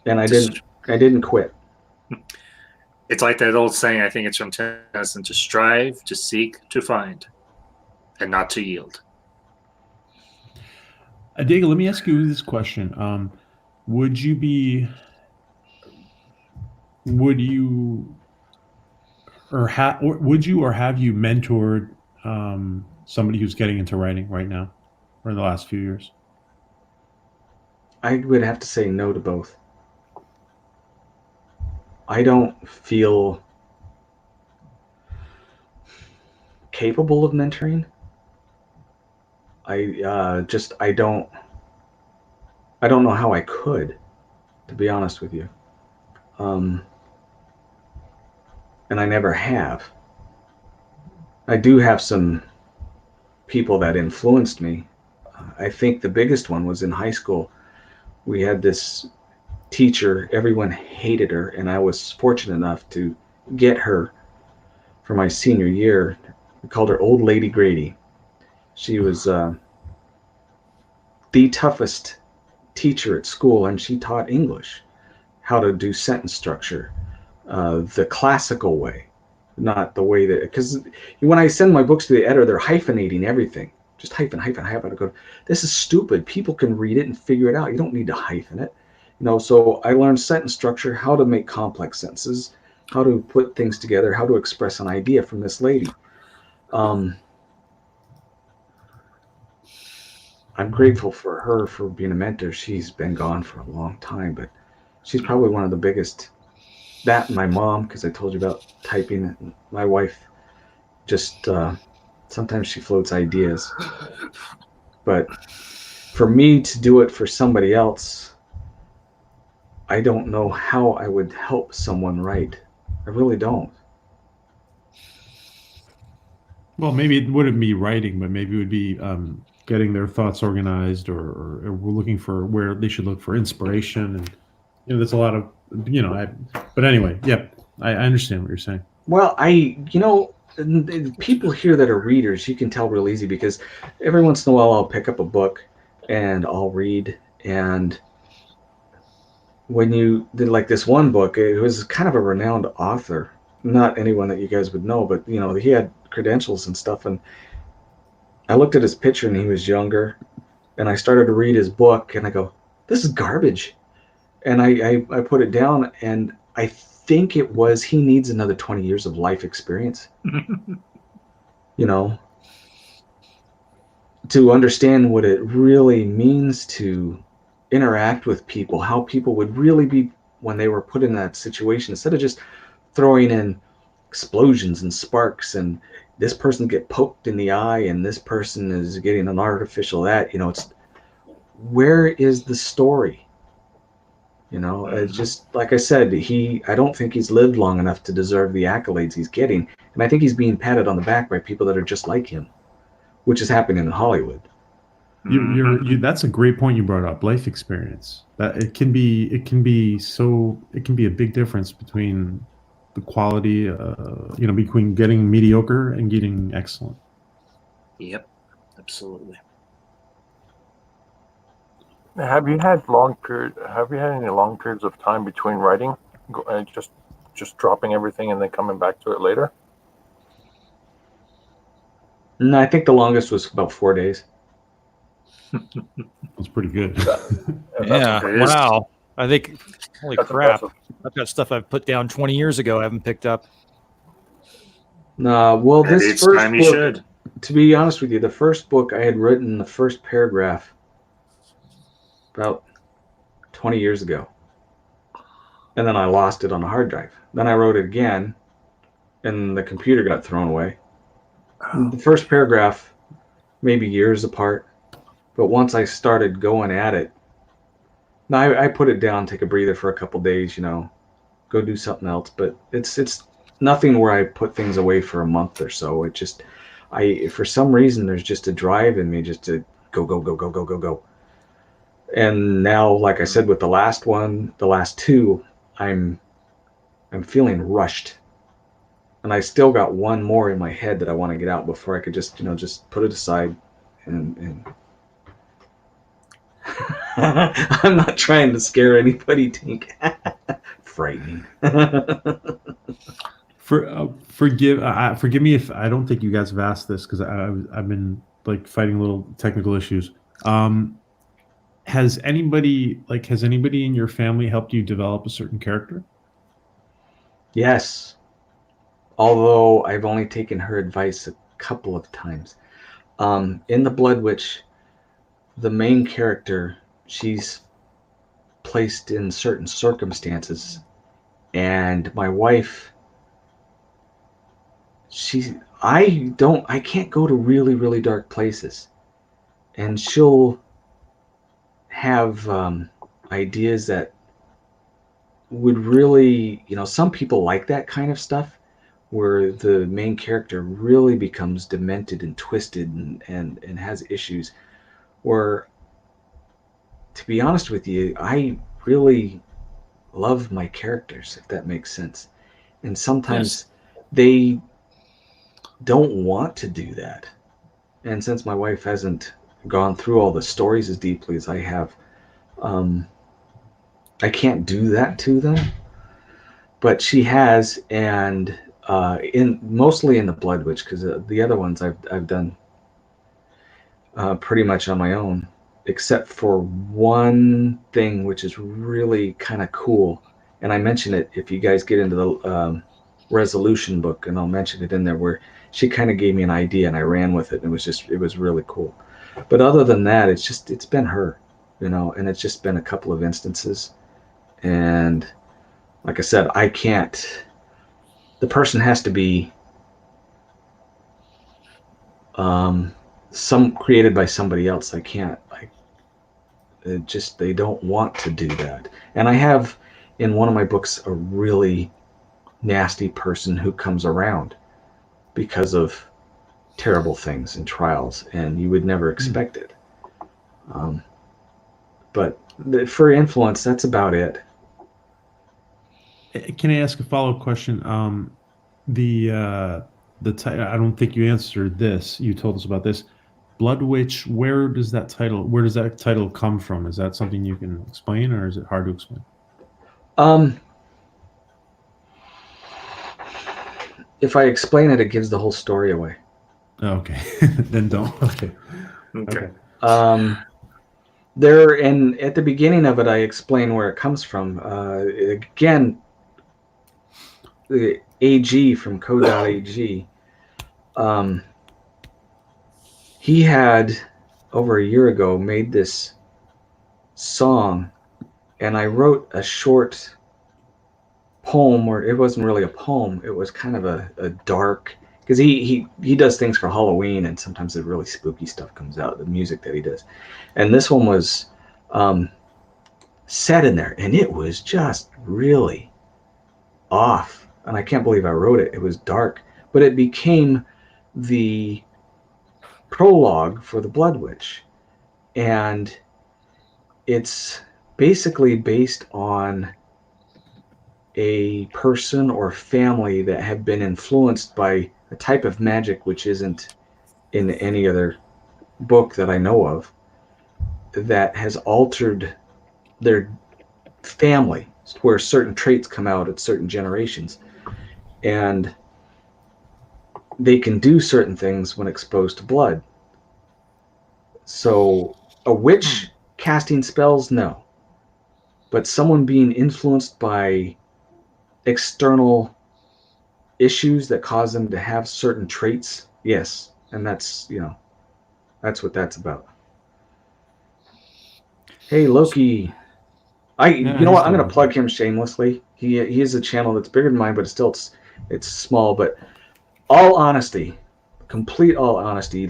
And I didn't quit. It's like that old saying, I think it's from Tennyson, to strive, to seek, to find, and not to yield. ADEGA, let me ask you this question. Would you or have you mentored somebody who's getting into writing right now or in the last few years? I would have to say no to both. I don't feel capable of mentoring. I don't know how I could, to be honest with you. And I never have. I do have some people that influenced me. I think the biggest one was in high school. We had this teacher, everyone hated her, and I was fortunate enough to get her for my senior year. We called her Old Lady Grady. She was the toughest teacher at school, and she taught English, how to do sentence structure, the classical way, not the way that, because when I send my books to the editor, they're hyphenating everything. Just hyphen. I go, this is stupid. People can read it and figure it out. You don't need to hyphen it. So I learned sentence structure, how to make complex sentences, how to put things together, how to express an idea from this lady. I'm grateful for her for being a mentor. She's been gone for a long time, but she's probably one of the biggest. That and my mom, because I told you about typing. My wife just sometimes she floats ideas. But for me to do it for somebody else, I don't know how I would help someone write. I really don't. Well, maybe it wouldn't be writing, but maybe it would be getting their thoughts organized, or we're looking for where they should look for inspiration. And there's a lot of but anyway, I understand what you're saying. Well, people here that are readers, you can tell real easy, because every once in a while I'll pick up a book and I'll read, and when you did like this one book, it was kind of a renowned author, not anyone that you guys would know, but he had credentials and stuff, and I looked at his picture and he was younger, and I started to read his book and I go, this is garbage, and I put it down, and I think it was, he needs another 20 years of life experience to understand what it really means to interact with people, how people would really be when they were put in that situation, instead of just throwing in explosions and sparks and this person get poked in the eye and this person is getting an artificial that, it's, where is the story? It's just like I said, I don't think he's lived long enough to deserve the accolades he's getting. And I think he's being patted on the back by people that are just like him, which is happening in Hollywood. That's a great point you brought up. Life experience, that it can be a big difference between the quality, between getting mediocre and getting excellent. Yep, absolutely. Have you had any long periods of time between writing, just dropping everything and then coming back to it later? No, I think the longest was about 4 days. That's pretty good. Yeah. It is. Wow. I think, holy That's crap. impressive. I've got stuff I've put down 20 years ago I haven't picked up. Well, And this it's first time you book, should. to be honest with you, the first book I had written the first paragraph about 20 years ago. And then I lost it on a hard drive. Then I wrote it again, and the computer got thrown away. The first paragraph, maybe years apart. But once I started going at it, now I put it down, take a breather for a couple days, go do something else. But it's nothing where I put things away for a month or so. It just, for some reason, there's just a drive in me just to go, go, go, go, go, go, go. And now, like I said, with the last two, I'm feeling rushed. And I still got one more in my head that I want to get out before I could just put it aside. And I'm not trying to scare anybody, Tink. Frightening. Forgive me if I don't think you guys have asked this, because I've been fighting little technical issues. Has anybody in your family helped you develop a certain character? Yes. Although I've only taken her advice a couple of times. In the Blood Witch, the main character, she's placed in certain circumstances, and my wife, I can't go to really, really dark places, and she'll have ideas that would really, some people like that kind of stuff, where the main character really becomes demented and twisted and has issues. Where, to be honest with you, I really love my characters, if that makes sense. And sometimes they don't want to do that. And since my wife hasn't gone through all the stories as deeply as I have, I can't do that to them. But she has, and mostly in the Blood Witch, because the other ones I've done pretty much on my own, except for one thing which is really kind of cool. And I mention it if you guys get into the resolution book, and I'll mention it in there, where she kind of gave me an idea and I ran with it, and it was really cool. But other than that, it's been her, and it's just been a couple of instances. And like I said, the person has to be created by somebody else. I can't, they don't want to do that. And I have in one of my books a really nasty person who comes around because of terrible things and trials, and you would never expect it. But for influence, that's about it. Can I ask a follow-up question? The title, I don't think you answered this. You told us about this. Blood Witch, where does that title come from? Is that something you can explain, or is it hard to explain? If I explain it, it gives the whole story away. Okay. Then don't. Okay. There, and at the beginning of it, I explain where it comes from. Again, the AG from Code.ag, he had, over a year ago, made this song, and I wrote a short poem, or it wasn't really a poem, it was kind of a dark, because he does things for Halloween, and sometimes the really spooky stuff comes out, the music that he does. And this one was set in there, and it was just really off. And I can't believe I wrote it. It was dark, but it became the prologue for the Blood Witch. And it's basically based on a person or family that have been influenced by a type of magic which isn't in any other book that I know of, that has altered their family, where certain traits come out at certain generations, and they can do certain things when exposed to blood. So a witch casting spells, no, but someone being influenced by external issues that cause them to have certain traits, yes. And that's, that's what that's about. Hey, Loki. You know what? I'm going to plug him shamelessly. He has a channel that's bigger than mine, but it's small. But all honesty, complete all honesty,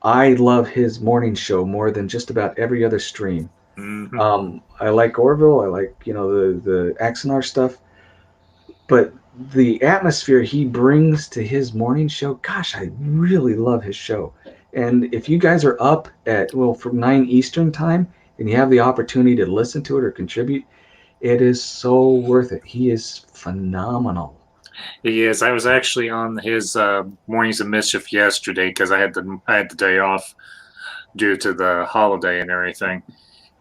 I love his morning show more than just about every other stream. Mm-hmm. I like Orville. I like, the Axonar stuff. But the atmosphere he brings to his morning show, gosh, I really love his show. And if you guys are up from 9 Eastern time and you have the opportunity to listen to it or contribute, it is so worth it. He is phenomenal. He is. I was actually on his Mornings of Mischief yesterday because I had the day off due to the holiday and everything.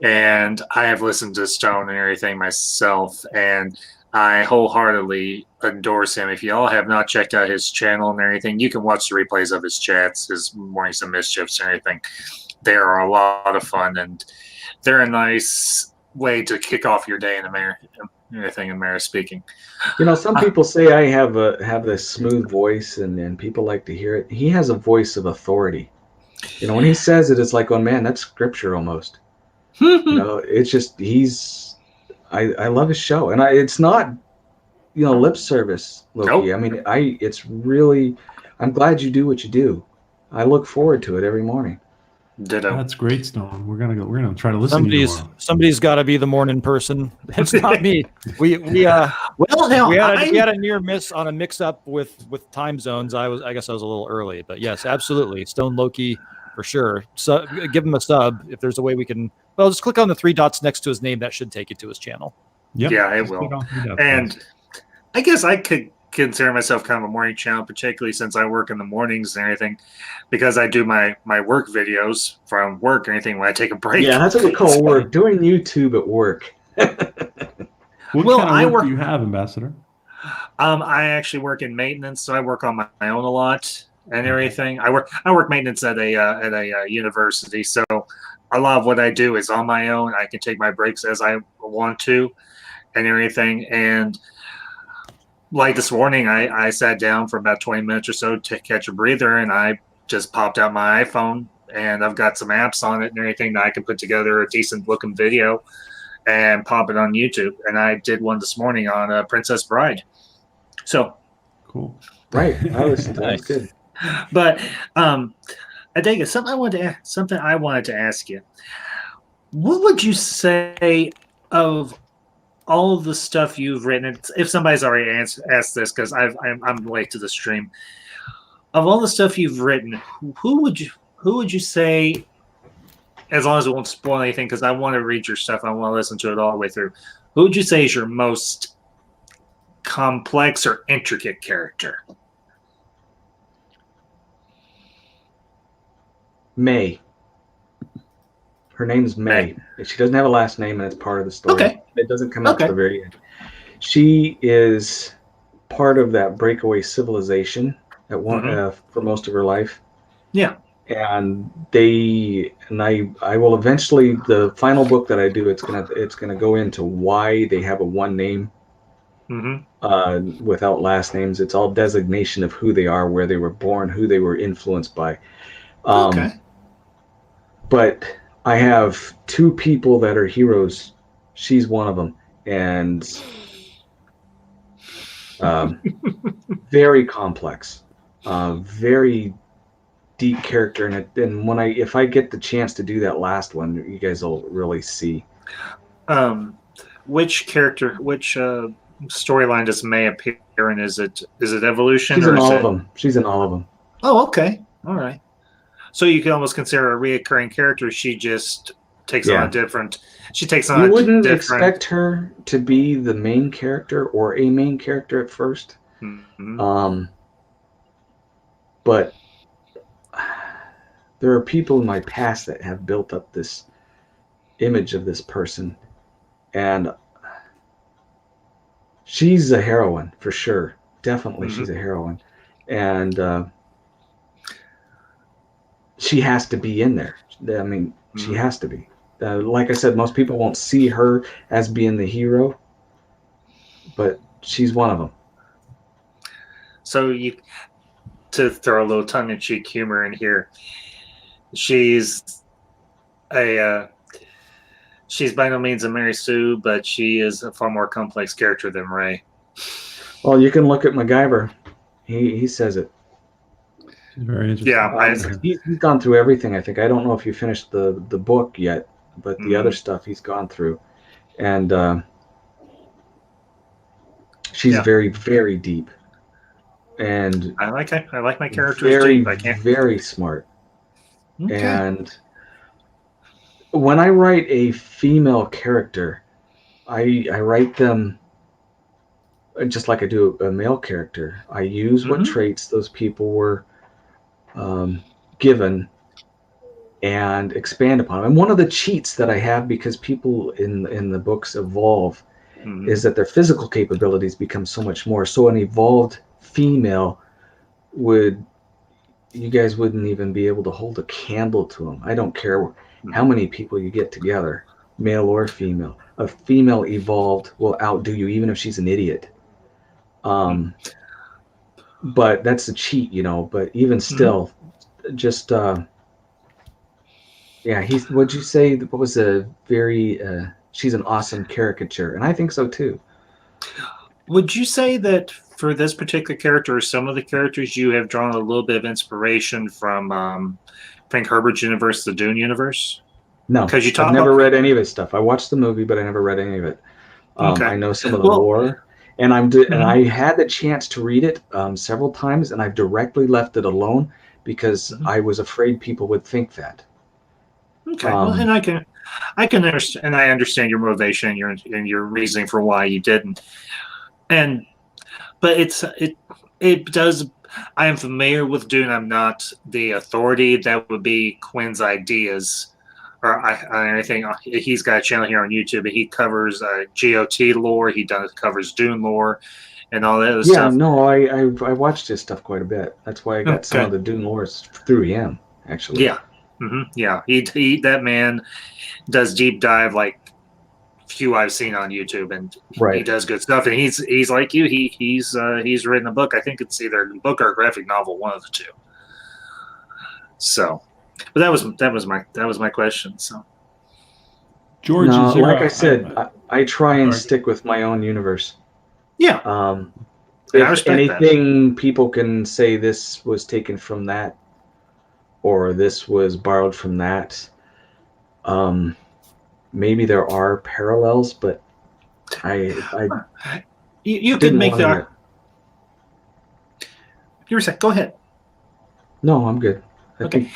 And I have listened to Stone and everything myself, and I wholeheartedly endorse him. If you all have not checked out his channel and everything, you can watch the replays of his chats, his Mornings of Mischiefs and everything. They are a lot of fun, and they're a nice way to kick off your day in everything in Mara speaking. Some people say I have this smooth voice, and people like to hear it. He has a voice of authority. When he says it, it's like, oh man, that's scripture almost. It's just I love his show, and it's not lip service, Loki. Nope. I mean, it's really, I'm glad you do what you do. I look forward to it every morning. Ditto. That's great, Stone. We're gonna try to listen to you tomorrow. Somebody's got to be the morning person. It's not me. We had a near miss on a mix up with time zones. I guess I was a little early, but yes, absolutely, Stone Loki for sure. So give him a sub if there's a way we can. Well, just click on the 3 dots next to his name. That should take you to his channel. Yep. Yeah, it will. And I guess I could consider myself kind of a morning channel, particularly since I work in the mornings and everything, because I do my work videos from work or anything when I take a break. Yeah, that's what we call work. Doing YouTube at work. What kind of work do you have, Ambassador? I actually work in maintenance, so I work on my own a lot and everything. I work maintenance at a university, so a lot of what I do is on my own. I can take my breaks as I want to and everything. And like this morning, I sat down for about 20 minutes or so to catch a breather, and I just popped out my iPhone, and I've got some apps on it and everything that I can put together a decent looking video and pop it on YouTube. And I did one this morning on Princess Bride. So cool. Right. That's good. But ADEGA, something I wanted to ask you. What would you say of all of the stuff you've written? If somebody's already asked this, because I'm late to the stream. Of all the stuff you've written, who would you say, as long as it won't spoil anything, because I want to read your stuff, I want to listen to it all the way through. Who would you say is your most complex or intricate character? May. Her name's May. She doesn't have a last name, and it's part of the story. Okay. It doesn't come out to the very end. She is part of that breakaway civilization at one for most of her life. Yeah. And I will eventually, the final book that I do, it's gonna go into why they have a one name without last names. It's all designation of who they are, where they were born, who they were influenced by. But I have 2 people that are heroes. She's one of them, and Um, very complex, very deep character in it. And if I get the chance to do that last one, you guys will really see. Which storyline does May appear in? Is it Evolution? She's or in is all it... of them. She's in all of them. Oh, okay, all right. So you can almost consider her a reoccurring character. She just takes on a different. She takes on. You a wouldn't different... expect her to be the main character or a main character at first. Mm-hmm. But there are people in my past that have built up this image of this person, and she's a heroine for sure. Definitely, she's a heroine, and she has to be in there. I mean, she has to be. Like I said, most people won't see her as being the hero, but she's one of them. So to throw a little tongue-in-cheek humor in here, she's by no means a Mary Sue, but she is a far more complex character than Ray. Well, you can look at MacGyver. He says it. She's very interesting. Yeah, he's gone through everything. I think. I don't know if you finished the book yet, but the other stuff he's gone through, and she's very, very deep. And I like my characters very, deep. I can't... very smart. Okay. And when I write a female character, I write them just like I do a male character. I use what traits those people were given and expand upon them. And one of the cheats that I have, because people in the books evolve, is that their physical capabilities become so much more. So an evolved female you guys wouldn't even be able to hold a candle to them. I don't care how many people you get together, male or female. A female evolved will outdo you, even if she's an idiot. But that's a cheat, you know. But even still, just what'd you say? What was a very? She's an awesome caricature, and I think so too. Would you say that for this particular character, or some of the characters, you have drawn a little bit of inspiration from Frank Herbert's universe, the Dune universe? No, because I've never read any of his stuff. I watched the movie, but I never read any of it. I know some of the lore, and and I had the chance to read it several times, and I've directly left it alone because I was afraid people would think that. Okay, well, and I can understand, and I understand your motivation and your reasoning for why you didn't. But it does. I am familiar with Dune. I'm not the authority. That would be Quinn's ideas, or anything. He's got a channel here on YouTube, and he covers GOT lore. He covers Dune lore, and all that other stuff. Yeah, no, I watched his stuff quite a bit. That's why I got some of the Dune lore through him, actually. Yeah, yeah. He that man does deep dive like few I've seen on YouTube, and he does good stuff. And he's like you. He's written a book. I think it's either a book or a graphic novel, one of the two. So, but that was my question. So, George, like I said, I try and stick with my own universe. Yeah. If anything, people can say this was taken from that, or this was borrowed from that. Maybe there are parallels, but you could make that. You were saying, go ahead. No, I'm good. I think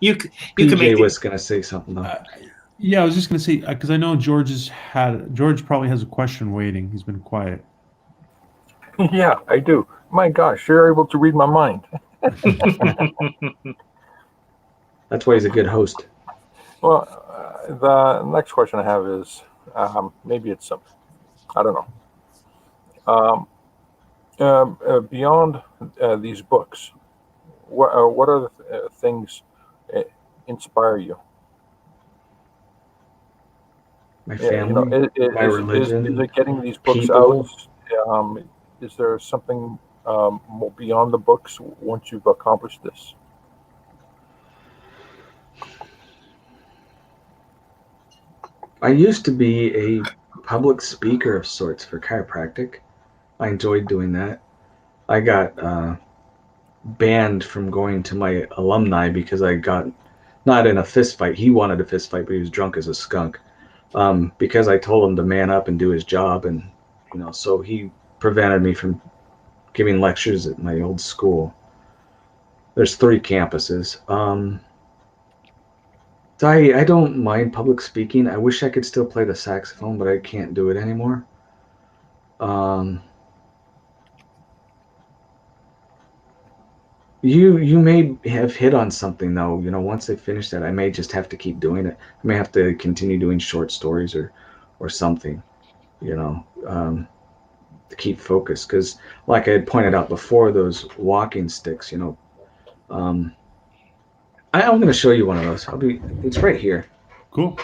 you PJ can make was going to say something though. Yeah, I was just going to say because I know George probably has a question waiting. He's been quiet. Yeah, I do. My gosh, you're able to read my mind. That's why he's a good host. Well, the next question I have is maybe it's simple. I don't know. Beyond these books, what other things inspire you? My family, my religion. Is it getting these books people. out? Is there something more beyond the books once you've accomplished this? I used to be a public speaker of sorts for chiropractic. I enjoyed doing that. I got banned from going to my alumni because I got not in a fist fight. He wanted a fist fight, but he was drunk as a skunk. Because I told him to man up and do his job, and so he prevented me from giving lectures at my old school. There's 3 campuses. So I don't mind public speaking. I wish I could still play the saxophone, but I can't do it anymore. You may have hit on something though. Once I finish that, I may just have to keep doing it. I may have to continue doing short stories or something, to keep focused. Because, like I had pointed out before, those walking sticks, I'm going to show you one of those. It's right here. Cool.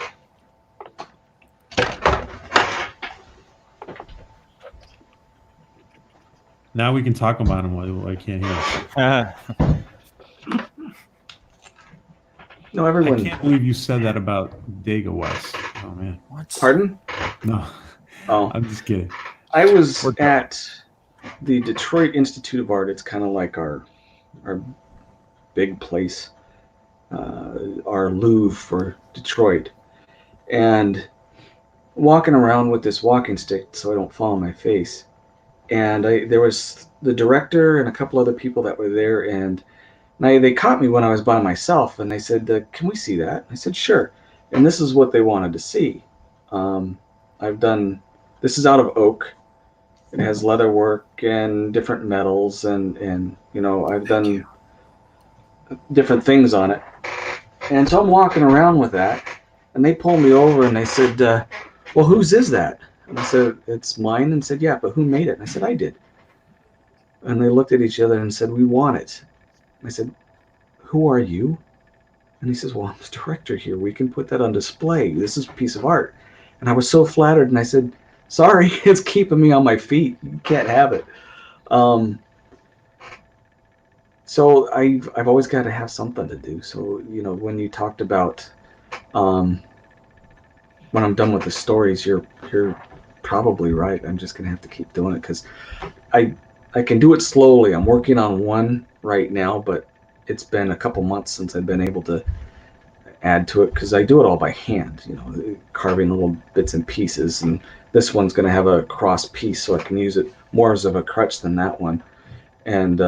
Now we can talk about them while I can't hear. No, everyone. I can't believe you said that about ADEGA, Wes. Oh man. What? Pardon? No. Oh, I'm just kidding. I was at the Detroit Institute of Art. It's kind of like our big place, our Louvre for Detroit, and walking around with this walking stick so I don't fall on my face. And there was the director and a couple other people that were there, and they caught me when I was by myself, and they said, "Can we see that?" I said, "Sure." And this is what they wanted to see. This is out of oak. It has leather work and different metals, and I've done different things on it. And so I'm walking around with that, and they pulled me over and they said, "Well, whose is that?" And I said, "It's mine." And said, "Yeah, but who made it?" And I said, "I did." And they looked at each other and said, "We want it." And I said, "Who are you?" And he says, "Well, I'm the director here. We can put that on display. This is a piece of art." And I was so flattered, and I said, "Sorry, it's keeping me on my feet. You can't have it." So I've always got to have something to do. So when you talked about when I'm done with the stories, you're probably right. I'm just gonna have to keep doing it because I can do it slowly. I'm working on one right now, but it's been a couple months since I've been able to add to it because I do it all by hand, carving little bits and pieces. And this one's going to have a cross piece, so I can use it more as of a crutch than that one. And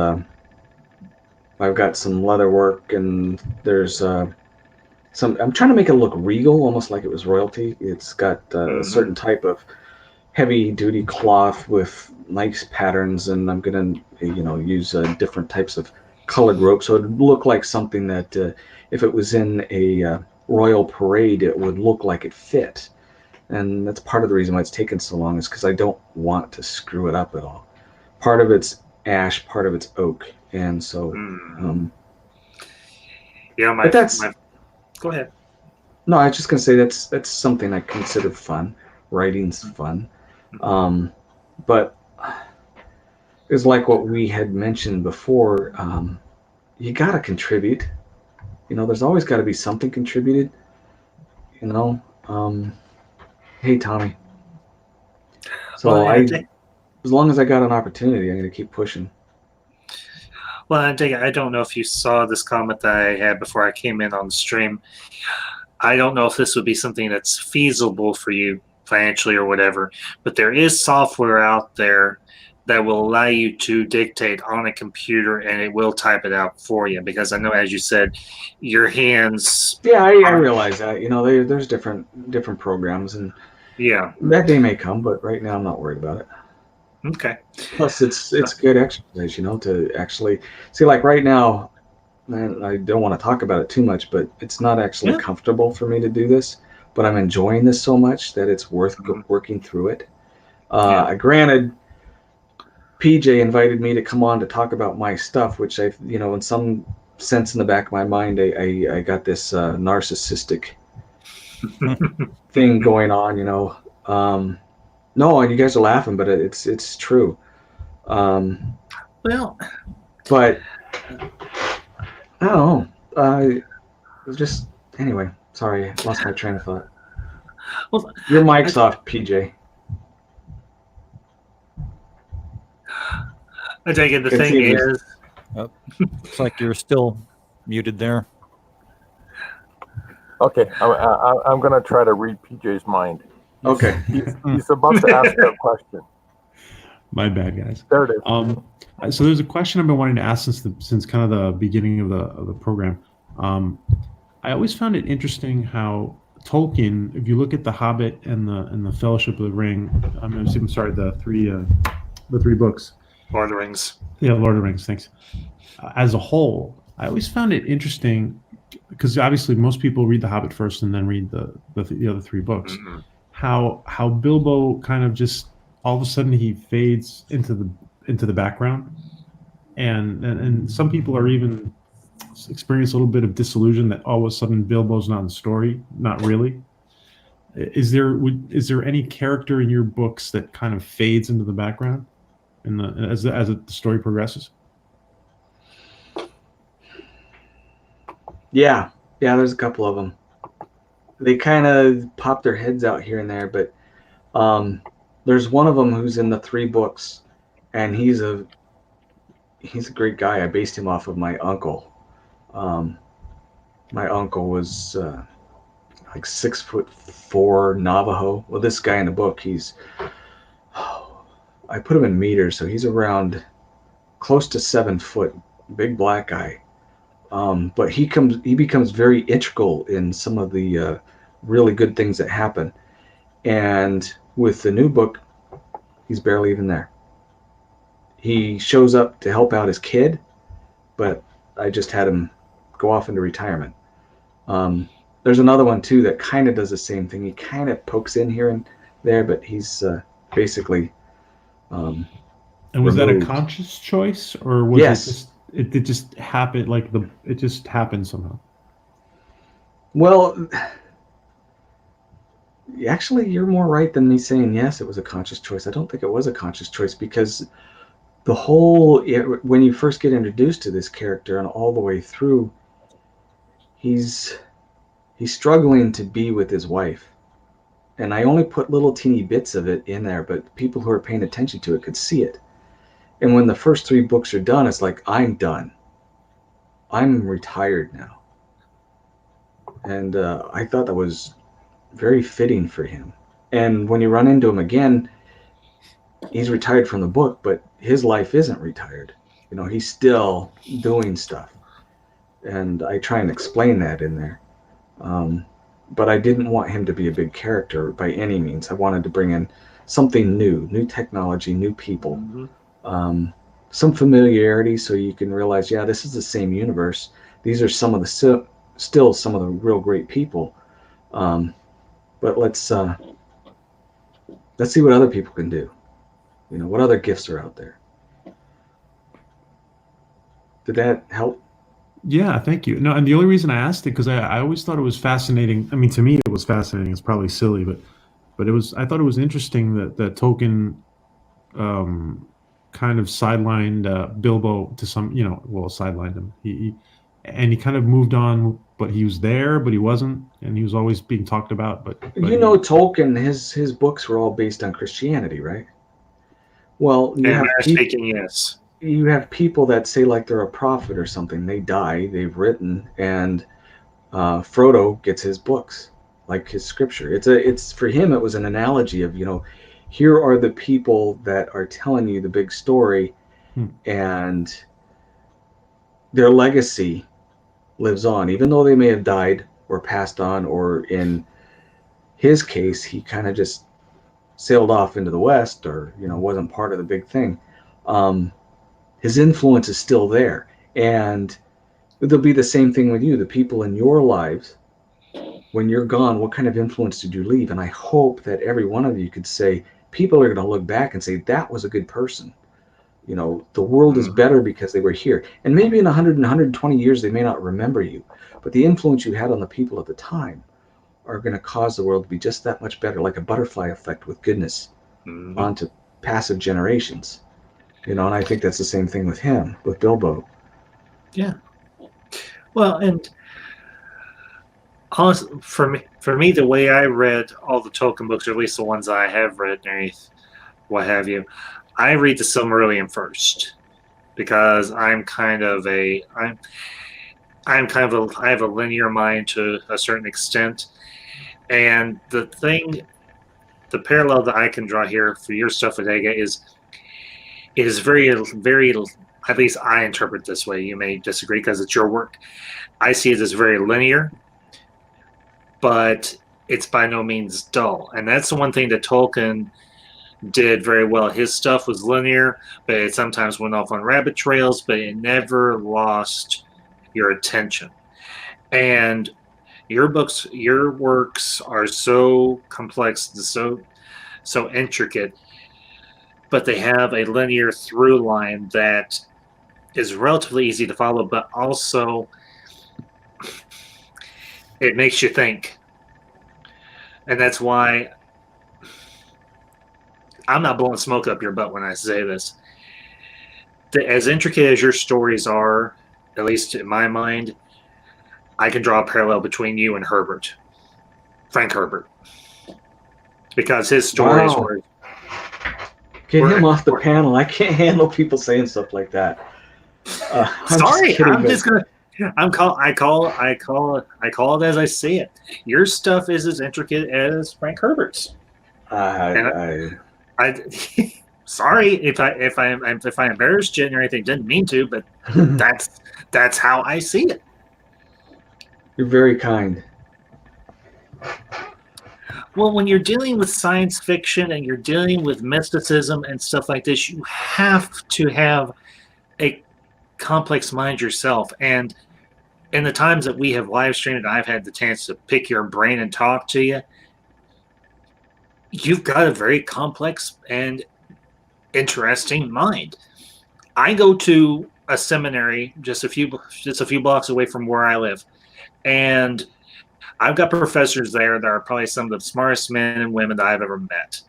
I've got some leather work, and there's I'm trying to make it look regal, almost like it was royalty. It's got a certain type of heavy duty cloth with nice patterns, and I'm going to use different types of colored rope, so it'd look like something that if it was in a royal parade, it would look like it fit. And that's part of the reason why it's taken so long, is because I don't want to screw it up at all. Part of it's ash, part of it's oak, and so yeah, but that's go ahead. No, I was just gonna say that's something I consider fun. Writing's fun, but it's like what we had mentioned before. You gotta contribute. There's always got to be something contributed. Hey Tommy. So Well, as long as I got an opportunity, I'm gonna keep pushing. Well, I don't know if you saw this comment that I had before I came in on the stream. I don't know if this would be something that's feasible for you financially or whatever, but there is software out there that will allow you to dictate on a computer, and it will type it out for you. Because I know, as you said, your hands. Yeah, I realize that. There's different programs, and yeah, that day may come, but right now I'm not worried about it. Okay. Plus, it's good exercise, to actually see. Like right now, and I don't want to talk about it too much, but it's not actually comfortable for me to do this. But I'm enjoying this so much that it's worth working through it. Granted, PJ invited me to come on to talk about my stuff, which in some sense in the back of my mind, I got this narcissistic thing going on, No, you guys are laughing, but it's true. Well, but I don't know. Just anyway. Sorry, I lost my train of thought. Well, your mic's off, PJ. I take it the thing Continues. is, Looks like you're still muted there. Okay, I'm gonna try to read PJ's mind. Okay. He's about to ask a question. My bad, guys. There it is. So there's a question I've been wanting to ask since kind of the beginning of the program. I always found it interesting how Tolkien, if you look at the Hobbit and the Fellowship of the Ring, I'm sorry, the three books. Lord of the Rings. Yeah, Lord of the Rings. Thanks. As a whole, I always found it interesting because obviously most people read the Hobbit first and then read the other three books. Mm-hmm. How Bilbo kind of just all of a sudden he fades into the background, and some people are even experience a little bit of disillusion that all of a sudden Bilbo's not in the story. Not really. Is there any character in your books that kind of fades into the background as the story progresses? Yeah, there's a couple of them. They kind of pop their heads out here and there, but there's one of them who's in the three books, and he's a great guy. I based him off of my uncle. My uncle was like 6'4" Navajo. Well, this guy in the book, I put him in meters, so he's around close to 7 foot, big black guy. But he becomes very integral in some of the really good things that happen. And with the new book, he's barely even there. He shows up to help out his kid, but I just had him go off into retirement. There's another one too that kind of does the same thing. He kind of pokes in here and there, but he's basically and was removed. that a conscious choice, or was Yes. it just happened, it just happened somehow? Well, actually, you're more right than me saying yes, it was a conscious choice. I don't think it was a conscious choice, because when you first get introduced to this character and all the way through, he's struggling to be with his wife. And I only put little teeny bits of it in there, but people who are paying attention to it could see it. And when the first three books are done, it's like, I'm done. I'm retired now. And I thought that was very fitting for him. And when you run into him again, he's retired from the book, but his life isn't retired. He's still doing stuff. And I try and explain that in there. But I didn't want him to be a big character by any means. I wanted to bring in something new technology, new people, some familiarity, so you can realize, yeah, this is the same universe. These are some of the still some of the real great people. But let's see what other people can do. What other gifts are out there. Did that help? Yeah, thank you. No, and the only reason I asked it because I always thought it was fascinating. I mean, to me, it was fascinating. It's probably silly, but it was. I thought it was interesting that Tolkien kind of sidelined Bilbo to some. Sidelined him. He kind of moved on, but he was there, but he wasn't, and he was always being talked about. But Tolkien, his books were all based on Christianity, right? Well, yes. You have people that say like they're a prophet or something. They die, they've written, and Frodo gets his books, like his scripture. It's for him. It was an analogy of here are the people that are telling you the big story, and their legacy lives on, even though they may have died or passed on, or in his case, he kind of just sailed off into the West, or wasn't part of the big thing. His influence is still there, and there'll be the same thing with you. The people in your lives, when you're gone, what kind of influence did you leave? And I hope that every one of you could say, people are going to look back and say, that was a good person. The world is better because they were here. And maybe in 100 and 120 years, they may not remember you, but the influence you had on the people at the time are going to cause the world to be just that much better, like a butterfly effect with goodness onto passive generations. And I think that's the same thing with him, with Bilbo. Yeah. Well, and honestly, for me, the way I read all the Tolkien books, or at least the ones I have read, what have you, I read the Silmarillion first. because I'm kind of a I have a linear mind to a certain extent, and the parallel that I can draw here for your stuff with ADEGA is it is very, very, at least I interpret this way. You may disagree because it's your work. I see it as very linear, but it's by no means dull. And that's the one thing that Tolkien did very well. His stuff was linear, but it sometimes went off on rabbit trails, but it never lost your attention. And your works are so complex, so intricate, but they have a linear through line that is relatively easy to follow, but also it makes you think. And that's why I'm not blowing smoke up your butt when I say this. As intricate as your stories are, at least in my mind, I can draw a parallel between you and Frank Herbert. Because his stories Wow. were... Get him off the panel. I can't handle people saying stuff like that. Sorry, I call it as I see it. Your stuff is as intricate as Frank Herbert's. Sorry if I embarrassed you or anything. Didn't mean to, but that's how I see it. You're very kind. Well, when you're dealing with science fiction and you're dealing with mysticism and stuff like this, you have to have a complex mind yourself. And in the times that we have live streamed and I've had the chance to pick your brain and talk to you, you've got a very complex and interesting mind. I go to a seminary just a few blocks away from where I live, and I've got professors there that are probably some of the smartest men and women that I've ever met.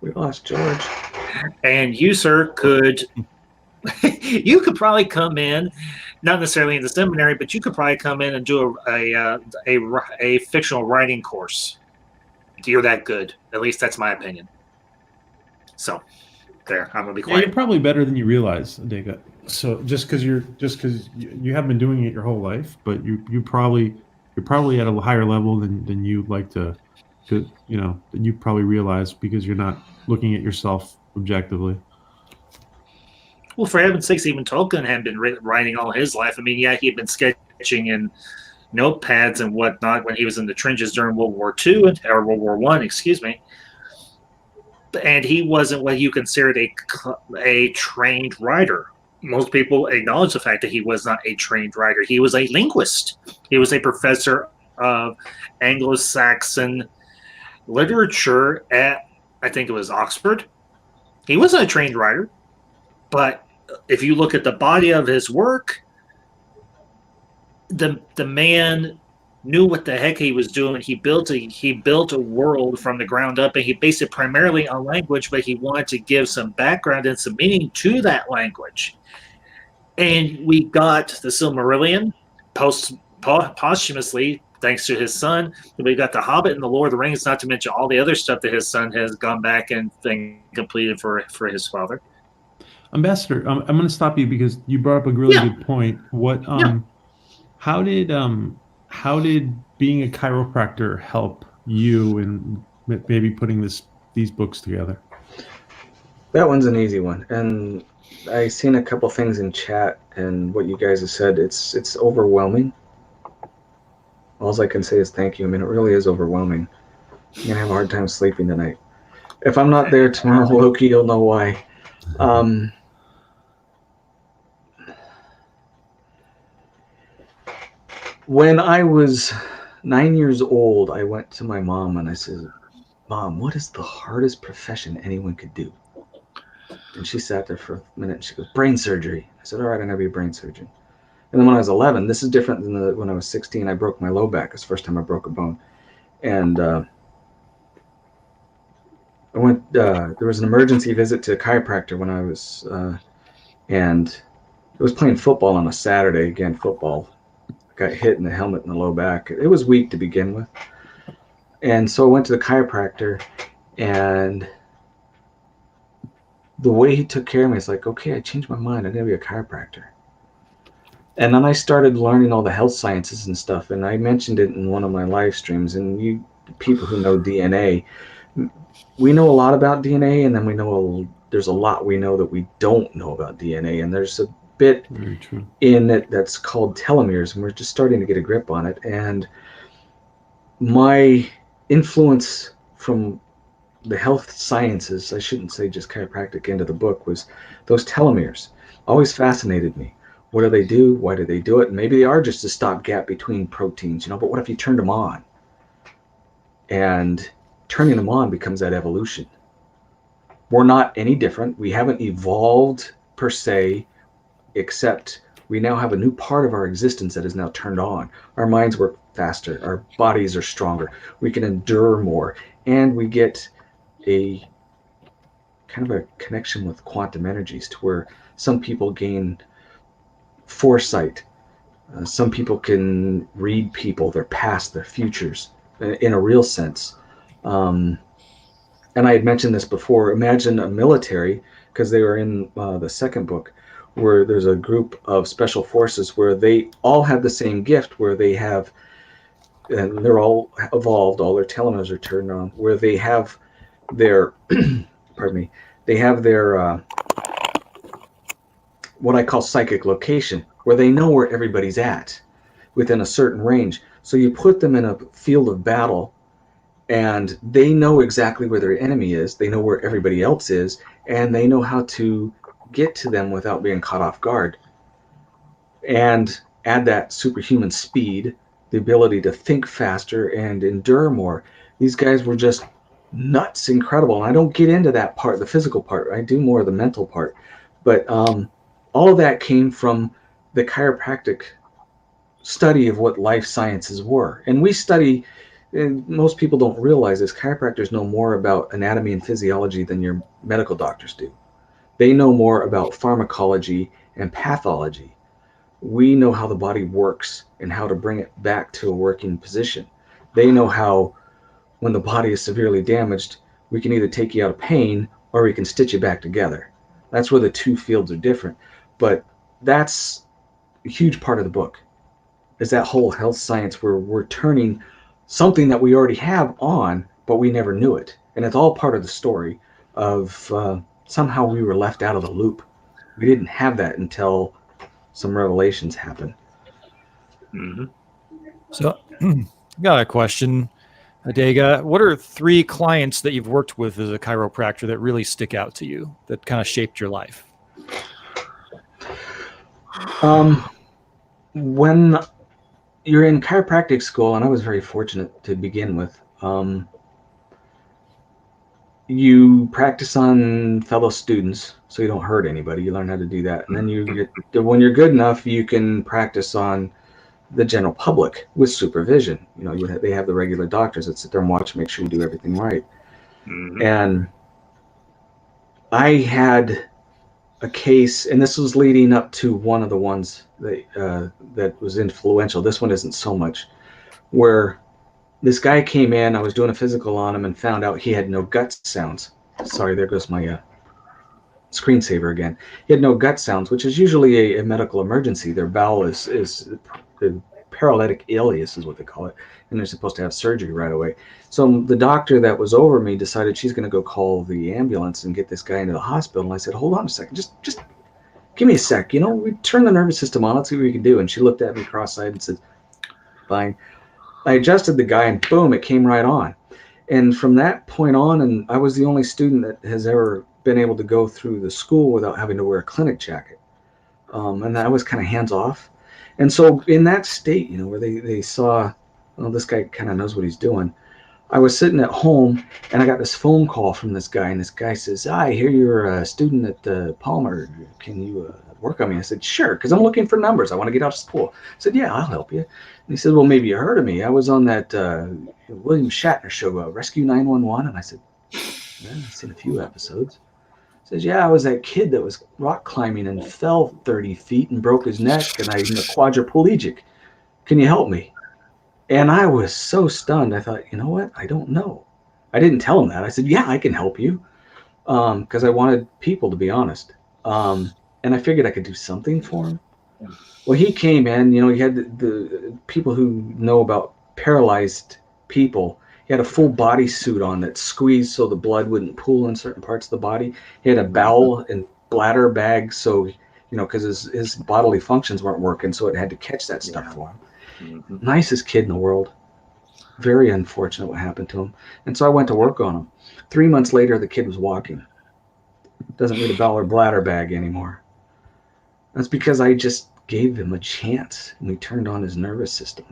We lost George. And you, sir, could probably come in, not necessarily in the seminary, but you could probably come in and do a fictional writing course. You're that good. At least that's my opinion. So, there, I'm gonna be quiet. Yeah, you're probably better than you realize, ADEGA. So just because you haven't been doing it your whole life, but you're probably at a higher level than you'd like to than you probably realize because you're not looking at yourself objectively. Well, for heaven's sakes, even Tolkien had been writing all his life. I mean, yeah, he had been sketching in notepads and whatnot when he was in the trenches during World War II or World War I, excuse me. And he wasn't what you considered a trained writer. Most people acknowledge the fact that he was not a trained writer. He was a linguist. He was a professor of Anglo-Saxon literature at, I think it was Oxford. He wasn't a trained writer, but if you look at the body of his work, the man knew what the heck he was doing. He built a world from the ground up, and he based it primarily on language, but he wanted to give some background and some meaning to that language. And we got the Silmarillion posthumously, thanks to his son. We got the Hobbit and the Lord of the Rings, not to mention all the other stuff that his son has gone back and completed for his father. Ambassador, I'm going to stop you because you brought up a really good point. How did being a chiropractor help you in maybe putting these books together? That one's an easy one, and I've seen a couple things in chat and what you guys have said. It's overwhelming. All I can say is thank you. I mean, it really is overwhelming. I'm gonna have a hard time sleeping tonight. If I'm not there tomorrow, Loki, you'll know why. When I was 9 years old, I went to my mom and I said, "Mom, what is the hardest profession anyone could do?" And she sat there for a minute and she goes, "Brain surgery." I said, "All right, I'm gonna be a brain surgeon." And then when I was 11, this is different than when I was 16, I broke my low back. It's the first time I broke a bone. And I went, there was an emergency visit to a chiropractor when I was, and I was playing football on a Saturday, again, football. Got hit in the helmet in the low back. It was weak to begin with. And so I went to the chiropractor, and the way he took care of me, it's like, okay, I changed my mind. I'm going to be a chiropractor. And then I started learning all the health sciences and stuff. And I mentioned it in one of my live streams. And you people who know DNA, we know a lot about DNA, and then we know there's a lot we know that we don't know about DNA. And there's a bit Very true. in it that's called telomeres, and we're just starting to get a grip on it. And my influence from the health sciences, I shouldn't say just chiropractic, into the book was those telomeres. Always fascinated me. What do they do? Why do they do it? And maybe they are just a stopgap between proteins, but what if you turned them on? And turning them on becomes that evolution. We're not any different. We haven't evolved per se, except we now have a new part of our existence that is now turned on. Our minds work faster. Our bodies are stronger. We can endure more. And we get a kind of a connection with quantum energies to where some people gain foresight. Some people can read people, their past, their futures, in a real sense. And I had mentioned this before. Imagine a military, because they were in the second book, where there's a group of special forces where they all have the same gift, where they have, and they're all evolved, all their telomeres are turned on, where they have their, pardon me, they have their, what I call psychic location, where they know where everybody's at within a certain range. So you put them in a field of battle, and they know exactly where their enemy is. They know where everybody else is, and they know how to get to them without being caught off guard. And add that superhuman speed, the ability to think faster and endure more. These guys were just nuts, incredible. And I don't get into that part, the physical part. I do more of the mental part. But all of that came from the chiropractic study of what life sciences were. And we study, and most people don't realize this, chiropractors know more about anatomy and physiology than your medical doctors do. They know more about pharmacology and pathology. We know how the body works and how to bring it back to a working position. They know how, when the body is severely damaged, we can either take you out of pain or we can stitch you back together. That's where the two fields are different. But that's a huge part of the book, is that whole health science where we're turning something that we already have on, but we never knew it. And it's all part of the story of somehow we were left out of the loop. We didn't have that until some revelations happened. Mm-hmm. So, got a question, ADEGA. What are 3 clients that you've worked with as a chiropractor that really stick out to you, that kind of shaped your life? When you're in chiropractic school, and I was very fortunate to begin with, you practice on fellow students so you don't hurt anybody. You learn how to do that. And then you get, when you're good enough, you can practice on the general public with supervision. They have the regular doctors that sit there and watch, make sure you do everything right. Mm-hmm. And I had a case, and this was leading up to one of the ones that was influential. This one isn't so much, where this guy came in, I was doing a physical on him and found out he had no gut sounds. Sorry, there goes my screensaver again. He had no gut sounds, which is usually a medical emergency. Their bowel is paralytic ileus is what they call it, and they're supposed to have surgery right away. So the doctor that was over me decided she's going to go call the ambulance and get this guy into the hospital. And I said, hold on a second, just give me a sec. We turn the nervous system on. Let's see what we can do. And she looked at me cross-eyed and said, fine. I adjusted the guy, and boom, it came right on. And from that point on, and I was the only student that has ever been able to go through the school without having to wear a clinic jacket. And I was kind of hands off. And so in that state, where they saw, well, this guy kind of knows what he's doing, I was sitting at home, and I got this phone call from this guy, and this guy says, I hear you're a student at Palmer. Can you work on me? I said, sure, because I'm looking for numbers. I want to get out of school. I said, yeah, I'll help you. And he said, well, maybe you heard of me. I was on that William Shatner show, Rescue 911. And I said, yeah, I've seen a few episodes. He says, yeah, I was that kid that was rock climbing and fell 30 feet and broke his neck, and I'm a quadriplegic. Can you help me? And I was so stunned. I thought, you know what? I don't know. I didn't tell him that. I said, yeah, I can help you. because I wanted people, to be honest. And I figured I could do something for him. Well, he came in, he had the people who know about paralyzed people. He had a full body suit on that squeezed so the blood wouldn't pool in certain parts of the body. He had a bowel and bladder bag, so because his bodily functions weren't working, so it had to catch that stuff for him. Nicest kid in the world. Very unfortunate what happened to him. And so I went to work on him. 3 months later, the kid was walking. Doesn't need a bowel or bladder bag anymore. That's because I just gave him a chance and we turned on his nervous system,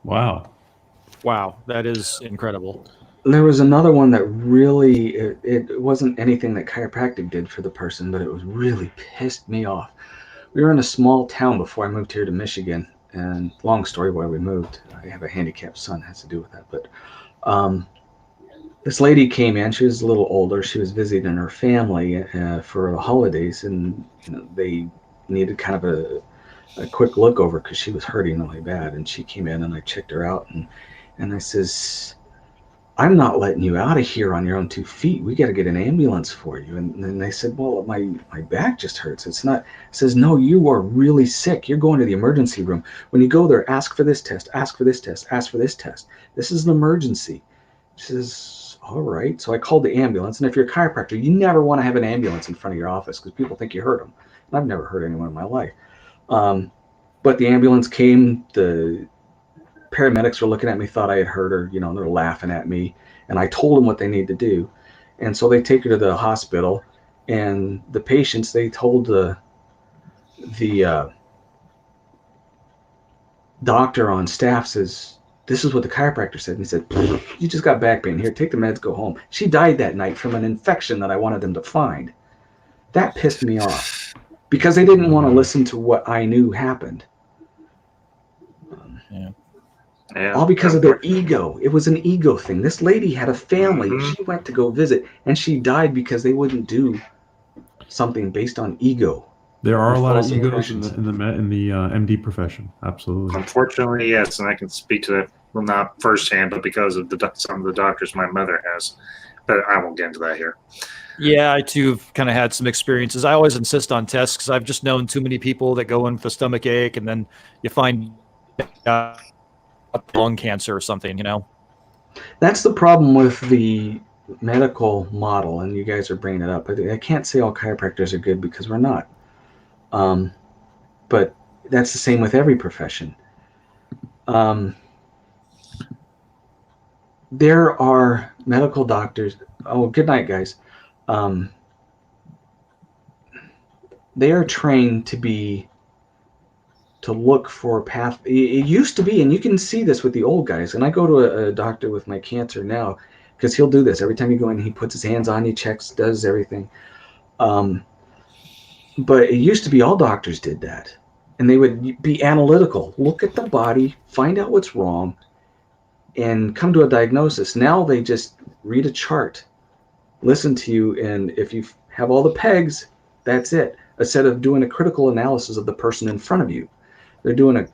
Wow. Wow, that is incredible. There was another one that really, it wasn't anything that chiropractic did for the person, but it was really pissed me off. We were in a small town before I moved here to Michigan, and long story why we moved. I have a handicapped son, has to do with that. But this lady came in. She was a little older. She was visiting her family for the holidays, and they needed kind of a quick look over because she was hurting really bad. And she came in, and I checked her out, and I says, I'm not letting you out of here on your own 2 feet. We got to get an ambulance for you. And then they said, well, my back just hurts. It's not. It says, no, you are really sick. You're going to the emergency room. When you go there, ask for this test, ask for this test, ask for this test. This is an emergency. She says, all right. So I called the ambulance. And if you're a chiropractor, you never want to have an ambulance in front of your office because people think you hurt them. And I've never hurt anyone in my life. But the ambulance came. The paramedics were looking at me, thought I had hurt her, they're laughing at me. And I told them what they need to do. And so they take her to the hospital, and the patients, they told the doctor on staff, says, this is what the chiropractor said. And he said, you just got back pain. Here, take the meds, go home. She died that night from an infection that I wanted them to find. That pissed me off because they didn't want to listen to what I knew happened. All because of their ego. It was an ego thing. This lady had a family. She went to go visit, and she died because they wouldn't do something based on ego. There are a lot of egos in the MD profession. Absolutely. Unfortunately, yes, and I can speak to that, well, not firsthand, but because of some of the doctors my mother has. But I won't get into that here. Yeah, I too have kind of had some experiences. I always insist on tests because I've just known too many people that go in with a stomach ache, and then you find lung cancer or something, That's the problem with the medical model, and you guys are bringing it up. I can't say all chiropractors are good because we're not. But that's the same with every profession. There are medical doctors. Oh, good night, guys. They are trained to look for a path. It used to be, and you can see this with the old guys. And I go to a doctor with my cancer now because he'll do this. Every time you go in, he puts his hands on you, checks, does everything. But it used to be all doctors did that. And they would be analytical, look at the body, find out what's wrong, and come to a diagnosis. Now they just read a chart, listen to you, and if you have all the pegs, that's it. Instead of doing a critical analysis of the person in front of you. They're doing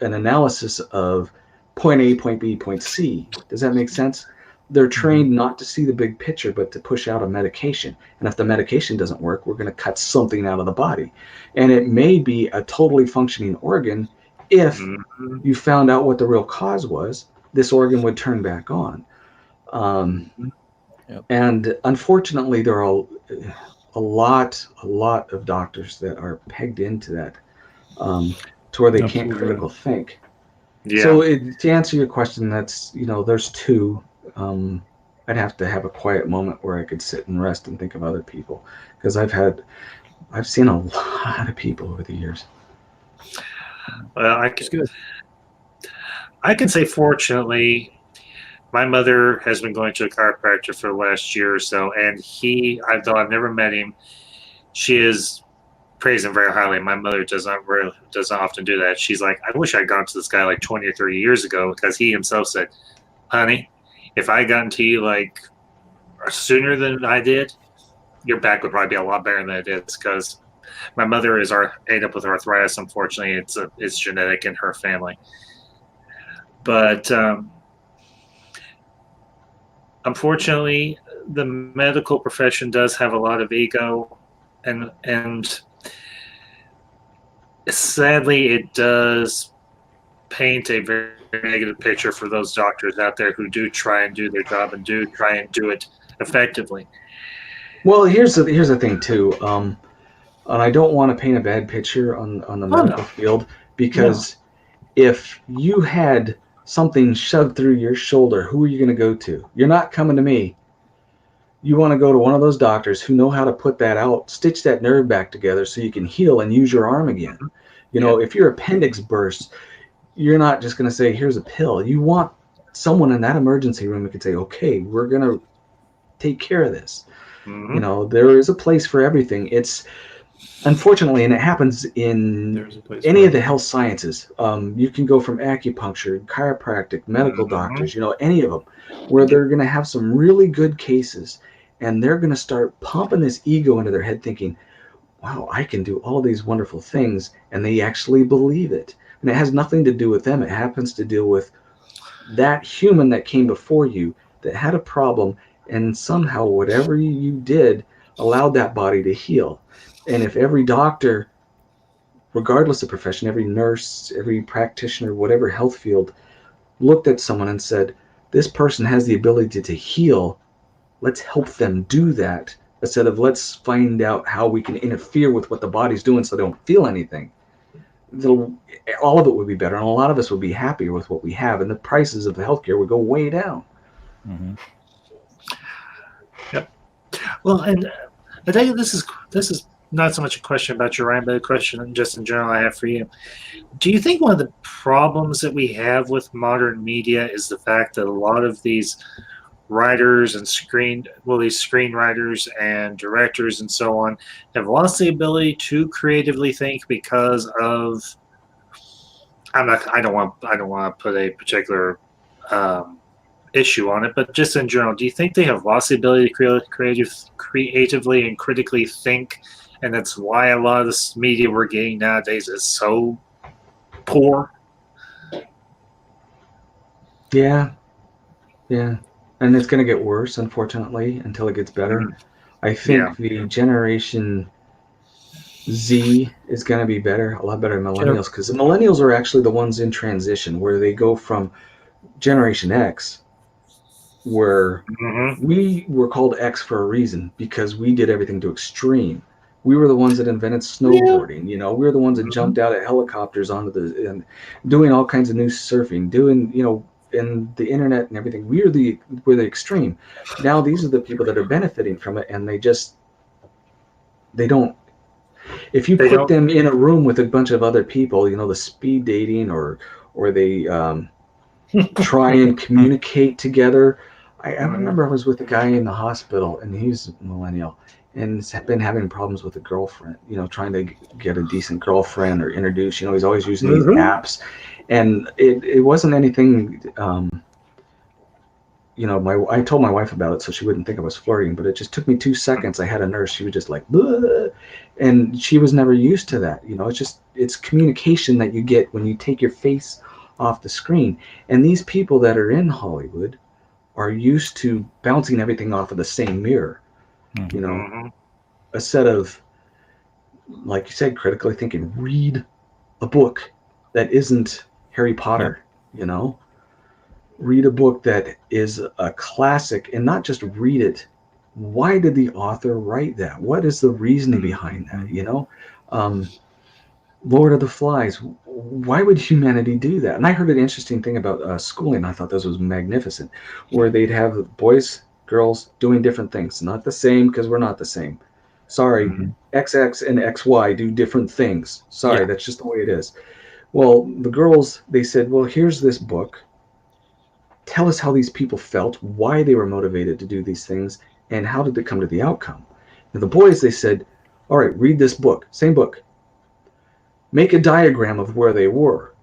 an analysis of point A, point B, point C. Does that make sense? They're trained not to see the big picture, but to push out a medication. And if the medication doesn't work, we're going to cut something out of the body. And it may be a totally functioning organ. If you found out what the real cause was, this organ would turn back on. And unfortunately, there are a lot of doctors that are pegged into that. To where they can't critical think. Yeah. So to answer your question, that's, there's two. I'd have to have a quiet moment where I could sit and rest and think of other people, because I've seen a lot of people over the years. Well, I can say, fortunately, my mother has been going to a chiropractor for the last year or so, and though I've never met him, she is praise him very highly. My mother doesn't often do that. She's like, I wish I'd gone to this guy like 20 or 30 years ago, because he himself said, honey, if I had gotten to you like sooner than I did, your back would probably be a lot better than it is, because my mother is ate up with arthritis. Unfortunately, it's genetic in her family. But unfortunately, the medical profession does have a lot of ego, and sadly, it does paint a very negative picture for those doctors out there who do try and do their job and do try and do it effectively. Well, here's the thing too, and I don't want to paint a bad picture on the medical no. field, because if you had something shoved through your shoulder, who are you going to go to? You're not coming to me. You want to go to one of those doctors who know how to put that out, stitch that nerve back together so you can heal and use your arm again. You know, if your appendix bursts, you're not just going to say, here's a pill. You want someone in that emergency room who can say, okay, we're going to take care of this. You know, there is a place for everything. It's unfortunately, and it happens in any of the health sciences. You can go from acupuncture, chiropractic, medical doctors, you know, any of them, where they're going to have some really good cases, and they're going to start pumping this ego into their head thinking, wow, I can do all these wonderful things, and they actually believe it. And it has nothing to do with them. It happens to deal with that human that came before you that had a problem, and somehow whatever you did allowed that body to heal. And if every doctor, regardless of profession, every nurse, every practitioner, whatever health field, looked at someone and said, this person has the ability to heal, let's help them do that, instead of let's find out how we can interfere with what the body's doing so they don't feel anything, all of it would be better, and a lot of us would be happier with what we have, and the prices of the healthcare would go way down. Yep. Well, and I think this is not so much a question about your Ryan, but a question just in general I have for you. Do you think one of the problems that we have with modern media is the fact that a lot of these writers and these screenwriters and directors and so on have lost the ability to creatively think because of I don't want to put a particular issue on it, but just in general, do you think they have lost the ability to creatively and critically think, and that's why a lot of this media we're getting nowadays is so poor? Yeah, and it's going to get worse, unfortunately, until it gets better. I think the generation Z is going to be better, a lot better than millennials, because the millennials are actually the ones in transition, where they go from Generation X, where we were called X for a reason, because we did everything to extreme. We were the ones that invented snowboarding. You know, we were the ones that jumped out of helicopters onto and doing all kinds of new surfing, doing, you know, and the internet and everything. We're the extreme. Now these are the people that are benefiting from it, and they don't. If you put them in a room with a bunch of other people, you know, the speed dating or they try and communicate together. I remember I was with a guy in the hospital, and he's a millennial, and has been having problems with a girlfriend, you know, trying to get a decent girlfriend or introduce, you know, he's always using these apps, and it wasn't anything, you know, I told my wife about it so she wouldn't think I was flirting, but it just took me 2 seconds. I had a nurse, she was just like, bleh, and she was never used to that. You know, it's communication that you get when you take your face off the screen. And these people that are in Hollywood are used to bouncing everything off of the same mirror. You know, a set of, like you said, critically thinking, read a book that isn't Harry Potter, you know? Read a book that is a classic, and not just read it. Why did the author write that? What is the reasoning behind that? You know, Lord of the Flies. Why would humanity do that? And I heard an interesting thing about schooling. I thought this was magnificent, where they'd have boys, girls doing different things, not the same, because we're not the same. Sorry, XX and XY do different things. Sorry, that's just the way it is. Well, the girls, they said, well, here's this book. Tell us how these people felt, why they were motivated to do these things, and how did they come to the outcome. And the boys, they said, all right, read this book, same book. Make a diagram of where they were.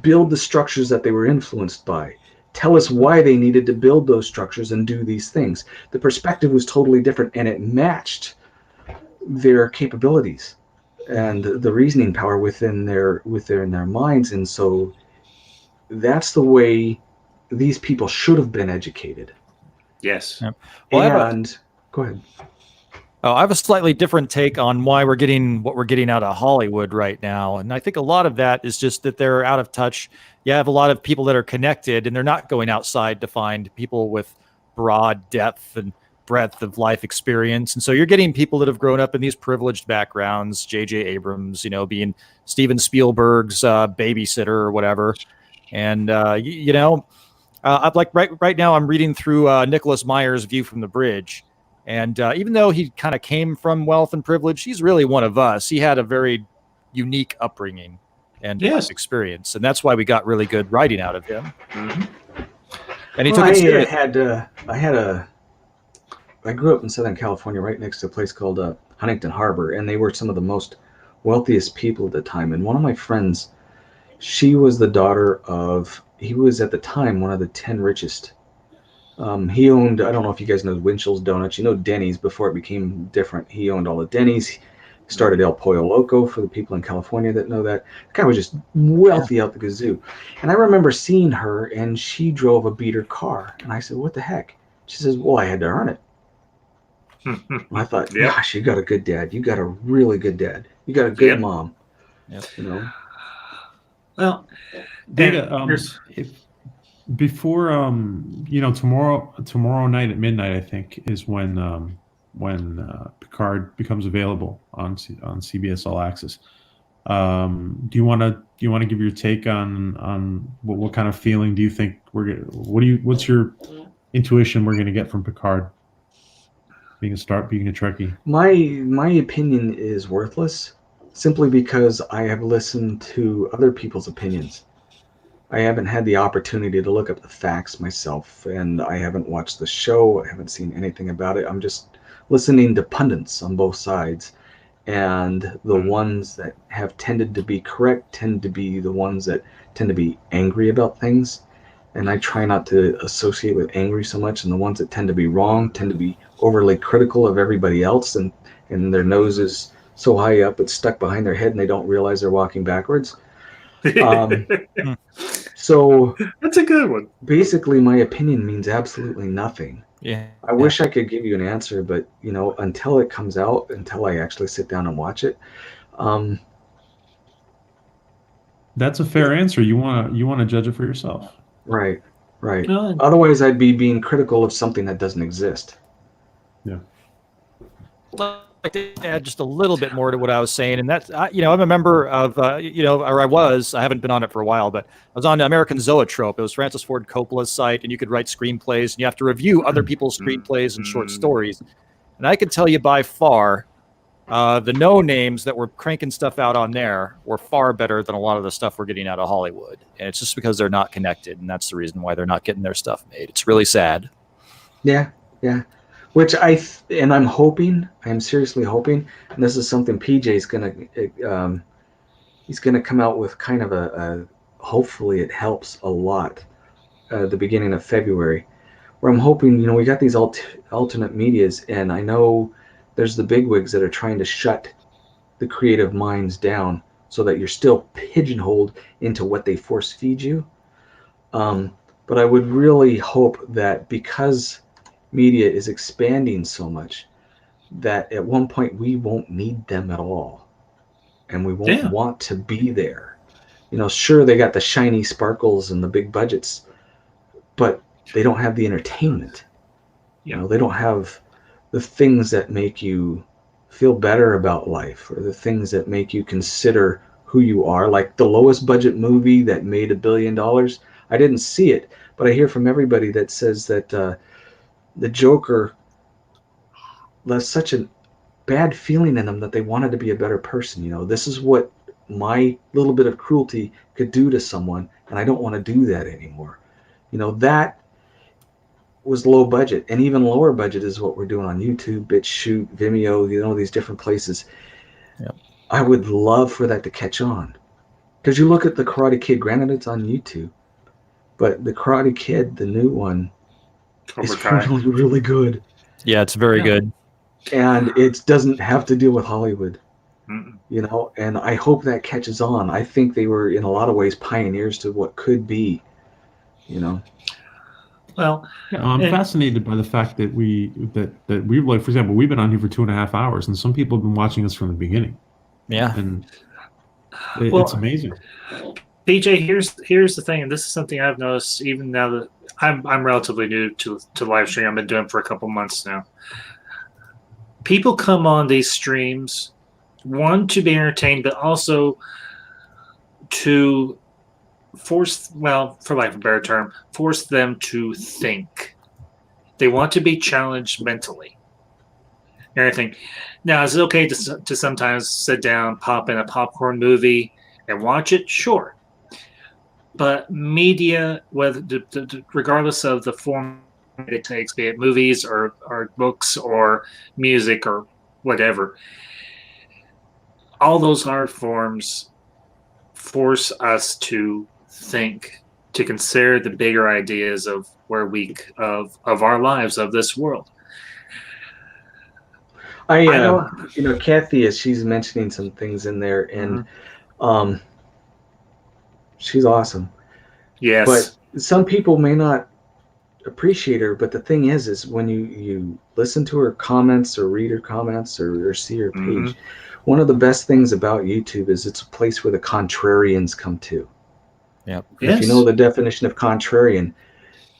Build the structures that they were influenced by. Tell us why they needed to build those structures and do these things. The perspective was totally different, and it matched their capabilities and the reasoning power within their minds. And so that's the way these people should have been educated. Yes. Yeah. Well, And go ahead. I have a slightly different take on why we're getting what we're getting out of Hollywood right now. And I think a lot of that is just that they're out of touch. You have a lot of people that are connected and they're not going outside to find people with broad depth and breadth of life experience. And so you're getting people that have grown up in these privileged backgrounds, J.J. Abrams, being Steven Spielberg's babysitter or whatever. And, I'm like right now I'm reading through Nicholas Meyer's View from the Bridge. And even though he kind of came from wealth and privilege, he's really one of us. He had a very unique upbringing and life experience. And that's why we got really good writing out of him. Mm-hmm. And he took it serious. I grew up in Southern California, right next to a place called Huntington Harbor, and they were some of the most wealthiest people at the time. And one of my friends, she was the daughter of, he was at the time one of the 10 richest. He owned, I don't know if you guys know Winchell's Donuts, Denny's before it became different. He owned all the Denny's. He started El Pollo Loco for the people in California that know that. The guy was just wealthy out the kazoo. And I remember seeing her, and she drove a beater car. And I said, what the heck? She says, well, I had to earn it. And I thought, gosh, you got a good dad. You got a really good dad. You got a good mom. Yep. Well, Data, before tomorrow night at midnight, I think, is when Picard becomes available on CBS All Access. Do you want to give your take on what kind of feeling do you think what's your intuition we're going to get from Picard being a Trekkie? My opinion is worthless simply because I have listened to other people's opinions. I haven't had the opportunity to look up the facts myself, and I haven't watched the show. I haven't seen anything about it. I'm just listening to pundits on both sides, and the ones that have tended to be correct tend to be the ones that tend to be angry about things, and I try not to associate with angry so much, and the ones that tend to be wrong tend to be overly critical of everybody else, and their nose is so high up it's stuck behind their head and they don't realize they're walking backwards. So that's a good one. Basically, my opinion means absolutely nothing. Yeah. I wish I could give you an answer, but until it comes out, until I actually sit down and watch it, that's a fair answer. You want to judge it for yourself. Right. No. Otherwise, I'd be being critical of something that doesn't exist. Yeah. I'd like to add just a little bit more to what I was saying, and that's I'm a member of or I haven't been on it for a while, but I was on American Zoetrope. It was Francis Ford Coppola's site, and you could write screenplays, and you have to review other people's screenplays and short stories. And I can tell you by far, the no names that were cranking stuff out on there were far better than a lot of the stuff we're getting out of Hollywood, and it's just because they're not connected, and that's the reason why they're not getting their stuff made. It's really sad. Yeah. Which I'm hoping, I am seriously hoping, and this is something PJ's he's gonna come out with kind of a hopefully it helps a lot at the beginning of February, where I'm hoping, we got these alternate medias, and I know there's the bigwigs that are trying to shut the creative minds down so that you're still pigeonholed into what they force feed you. But I would really hope that because media is expanding so much that at one point we won't need them at all, and we won't want to be there. Sure, they got the shiny sparkles and the big budgets, but they don't have the entertainment. They don't have the things that make you feel better about life, or the things that make you consider who you are. Like the lowest budget movie that made $1 billion, I didn't see it, but I hear from everybody that says that the Joker left such a bad feeling in them that they wanted to be a better person. This is what my little bit of cruelty could do to someone, and I don't want to do that anymore. That was low budget, and even lower budget is what we're doing on YouTube, BitChute, Vimeo, these different places. Yep. I would love for that to catch on, because you look at the Karate Kid, granted it's on YouTube, but the Karate Kid, the new one, it's really, really good. Yeah, it's very good. And it doesn't have to deal with Hollywood, and I hope that catches on. I think they were, in a lot of ways, pioneers to what could be, Well, Yeah, I'm and- fascinated by the fact that we like, for example, we've been on here for 2.5 hours, and some people have been watching us from the beginning, Yeah. and Well, it's amazing. PJ, here's the thing, and this is something I've noticed even now that I'm relatively new to live stream. I've been doing it for a couple months now. People come on these streams, one, to be entertained, but also to force, well, for lack of a better term, force them to think. They want to be challenged mentally. Everything. Now, is it okay to sometimes sit down, pop in a popcorn movie, and watch it? Sure. But media, whether regardless of the form it takes, be it movies or books or music or whatever, all those art forms force us to think, to consider the bigger ideas of where of our lives, of this world. I know. Kathy, as she's mentioning some things in there, and she's awesome. Yes. But some people may not appreciate her, but the thing is when you listen to her comments or read her comments or see her page, one of the best things about YouTube is it's a place where the contrarians come to. Yeah. If you know the definition of contrarian,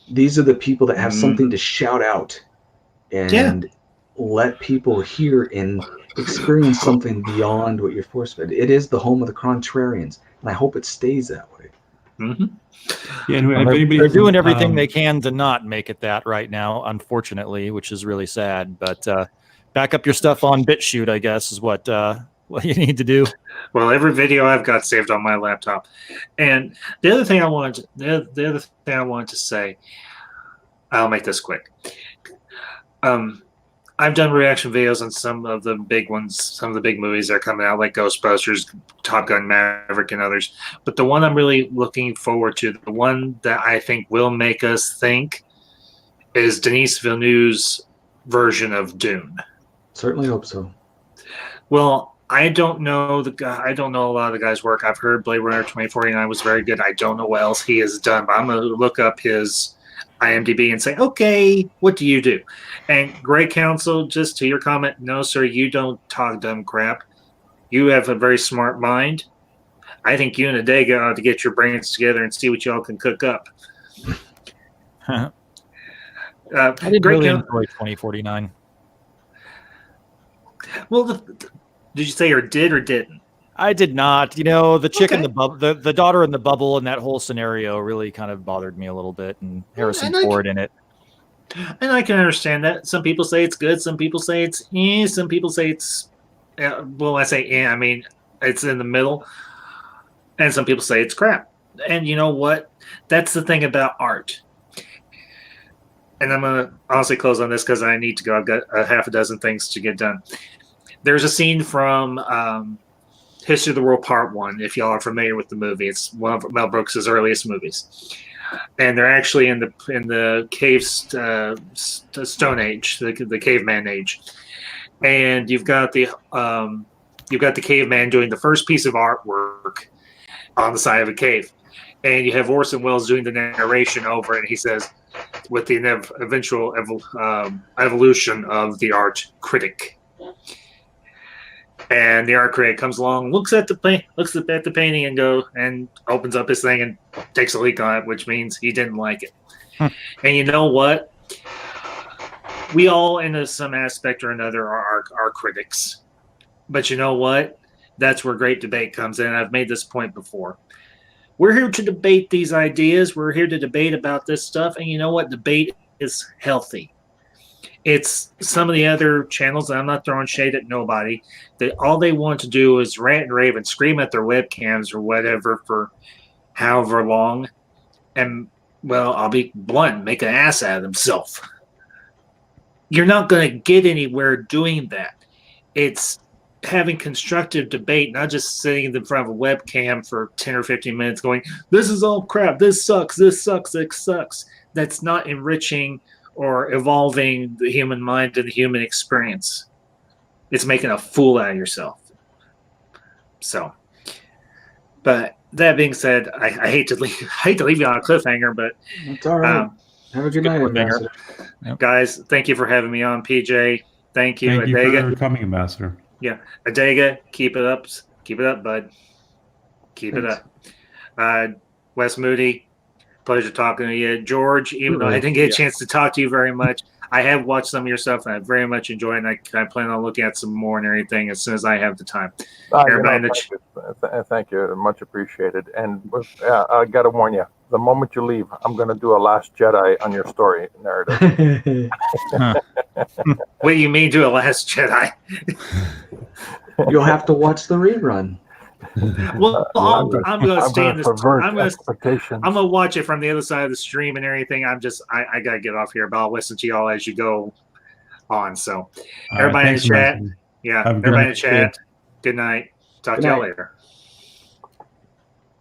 these are the people that have something to shout out and let people hear and experience something beyond what you're force-fed. It is the home of the contrarians, and I hope it stays that way. Yeah, and Well, they're doing everything they can to not make it that right now, unfortunately, which is really sad. But back up your stuff on BitChute, I guess, is what you need to do. Well, every video I've got saved on my laptop. And the other thing I wanted to say, I'll make this quick. I've done reaction videos on some of the big ones, some of the big movies that are coming out, like Ghostbusters, Top Gun Maverick, and others. But the one I'm really looking forward to, the one that I think will make us think, is Denis Villeneuve's version of Dune. Certainly hope so. Well, I don't know I don't know a lot of the guy's work. I've heard Blade Runner 2049 was very good. I don't know what else he has done, but I'm going to look up his IMDb and say, okay, what do you do? And Grey Council, just to your comment, no, sir, you don't talk dumb crap. You have a very smart mind. I think you and ADEGA ought to get your brains together and see what y'all can cook up. I didn't really enjoy 2049. Well, did you say or didn't? I did not. You know, the chick in the bubble, the daughter in the bubble, and that whole scenario really kind of bothered me a little bit. And Harrison Ford in it. And I can understand that. Some people say it's good. Some people say it's some people say it's well, I say I mean it's in the middle. And some people say it's crap. And you know what? That's the thing about art. And I'm gonna honestly close on this because I need to go. I've got a half a dozen things to get done. There's a scene from History of the World Part 1, if y'all are familiar with the movie. It's one of Mel Brooks' earliest movies. And they're actually in the cave Stone Age, the caveman age. And you've got the caveman doing the first piece of artwork on the side of a cave. And you have Orson Welles doing the narration over it, and he says, with the eventual evolution of the art critic. And the art critic comes along, looks at the painting, and opens up his thing and takes a leak on it, which means he didn't like it. And you know what? We all, in some aspect or another, are critics. But you know what? That's where great debate comes in. I've made this point before. We're here to debate these ideas. We're here to debate about this stuff. And you know what? Debate is healthy. It's some of the other channels, and I'm not throwing shade at nobody, that all they want to do is rant and rave and scream at their webcams or whatever for however long. And, well, I'll be blunt, make an ass out of themselves. You're not going to get anywhere doing that. It's having constructive debate, not just sitting in front of a webcam for 10 or 15 minutes going, this is all crap, this sucks, this sucks, this sucks. That's not enriching or evolving the human mind and the human experience. It's making a fool out of yourself. So, but that being said, I hate to leave you on a cliffhanger, but it's all right. Have a good Good night, cliffhanger. Ambassador. Guys, thank you for having me on, PJ. Thank you, Thank you ADEGA. for coming, Ambassador. Yeah, ADEGA, keep it up. Keep it up, bud. Keep it Thanks. up. Wes Moody, pleasure talking to you. George, even though I Really? didn't get a Yeah. chance to talk to you very much, I have watched some of your stuff and I very much enjoy it. And I plan on looking at some more and everything as soon as I have the time. Everybody in the thank you, much appreciated. And I got to warn you, the moment you leave, I'm going to do a Last Jedi on your story narrative. What you mean to a Last Jedi? You'll have to watch the rerun. Well, I'm going to stay in this. I'm going to watch it from the other side of the stream and everything. I got to get off here, but I'll listen to y'all as you go on. So, everybody in the chat, everybody in the chat, good night. Talk to y'all later.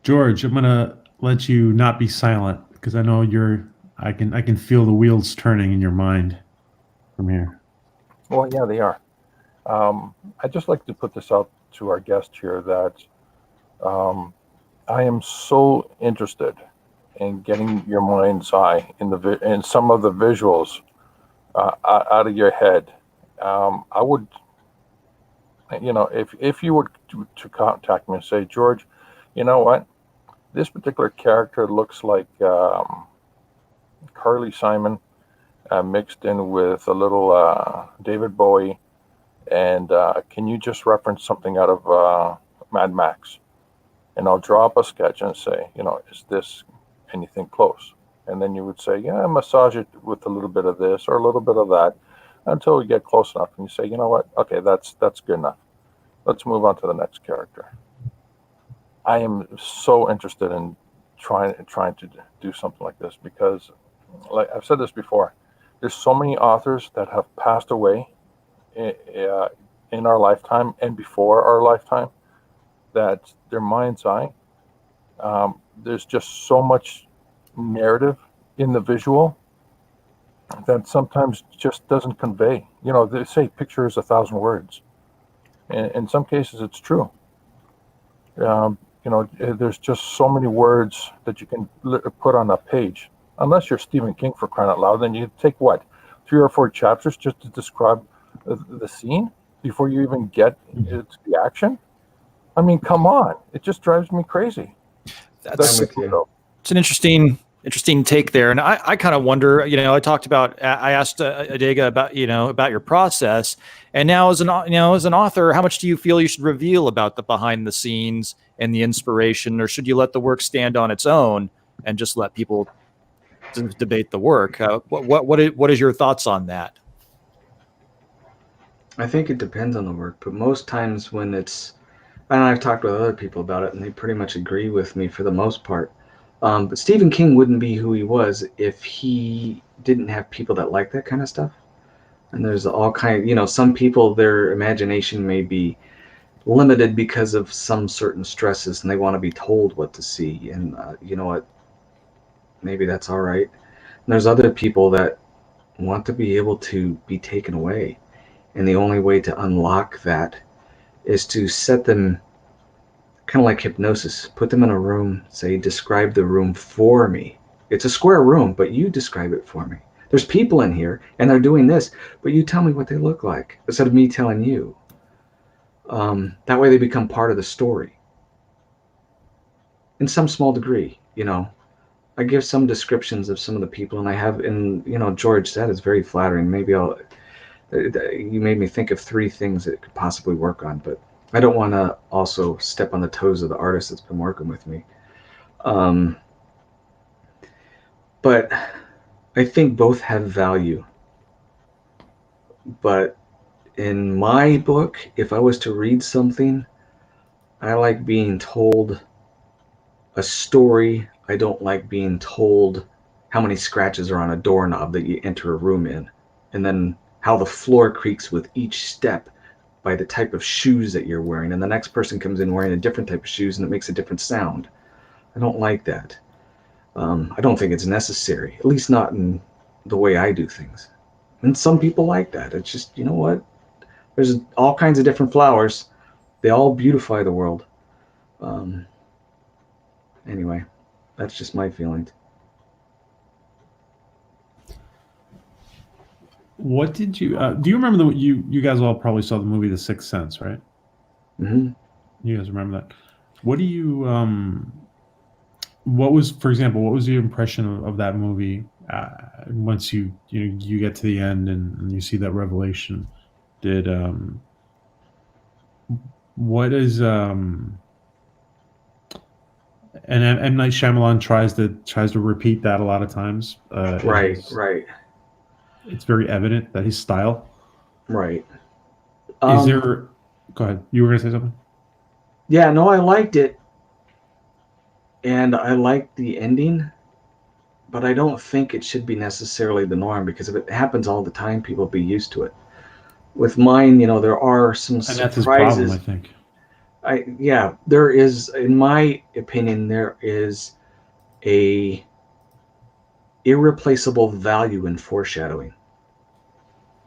George, I'm going to let you not be silent because I know I can feel the wheels turning in your mind from here. Well, yeah, they are. I'd just like to put this out to our guest here that I am so interested in getting your mind's eye in some of the visuals out of your head. I would, if you were to contact me and say, George, you know what, this particular character looks like Carly Simon mixed in with a little David Bowie, and can you just reference something out of Mad Max? And I'll draw up a sketch and say, is this anything close? And then you would say, yeah, massage it with a little bit of this or a little bit of that until we get close enough. And you say, you know what? Okay, that's good enough. Let's move on to the next character. I am so interested in trying to do something like this because, like I've said this before, there's so many authors that have passed away in our lifetime and before our lifetime that their mind's eye, there's just so much narrative in the visual that sometimes just doesn't convey. They say picture is 1,000 words. And in some cases, it's true. There's just so many words that you can put on a page. Unless you're Stephen King, for crying out loud, then you take 3 or 4 chapters just to describe the scene before you even get to the action. I mean, come on! It just drives me crazy. It's an interesting take there, and I kind of wonder. I asked ADEGA about your process, and now as an author, how much do you feel you should reveal about the behind the scenes and the inspiration, or should you let the work stand on its own and just let people debate the work? What is your thoughts on that? I think it depends on the work, but most times when it's, and I've talked with other people about it, and they pretty much agree with me for the most part. But Stephen King wouldn't be who he was if he didn't have people that like that kind of stuff. And there's all kind, some people, their imagination may be limited because of some certain stresses, and they want to be told what to see. And you know what? Maybe that's all right. And there's other people that want to be able to be taken away. And the only way to unlock that is to set them kind of like hypnosis, put them in a room, say, describe the room for me. It's a square room, but you describe it for me. There's people in here and they're doing this, but you tell me what they look like instead of me telling you. That way they become part of the story. In some small degree, I give some descriptions of some of the people, and I have, and George, that is very flattering. Maybe you made me think of 3 things that could possibly work on, but I don't want to also step on the toes of the artist that's been working with me. But I think both have value. But in my book, if I was to read something, I like being told a story. I don't like being told how many scratches are on a doorknob that you enter a room in, and then how the floor creaks with each step by the type of shoes that you're wearing, and the next person comes in wearing a different type of shoes and it makes a different sound. I don't like that. I don't think it's necessary, at least not in the way I do things. And some people like that. It's just, you know what? There's all kinds of different flowers. They all beautify the world. Anyway, that's just my feelings. What did you do? You remember you guys all probably saw the movie The Sixth Sense, right? Hmm. You guys remember that? What do you what was, for example, what was your impression of that movie once you get to the end and you see that revelation? Did what is and M. Night Shyamalan tries to repeat that a lot of times. Right, right, It's very evident that his style. right. Is there? Go ahead. You were going to say something. Yeah, no, I liked it, and I liked the ending, but I don't think it should be necessarily the norm, because if it happens all the time, people be used to it. With mine, there are some And that's his problem, I surprises. think. Yeah, there is, in my opinion, there is a irreplaceable value in foreshadowing.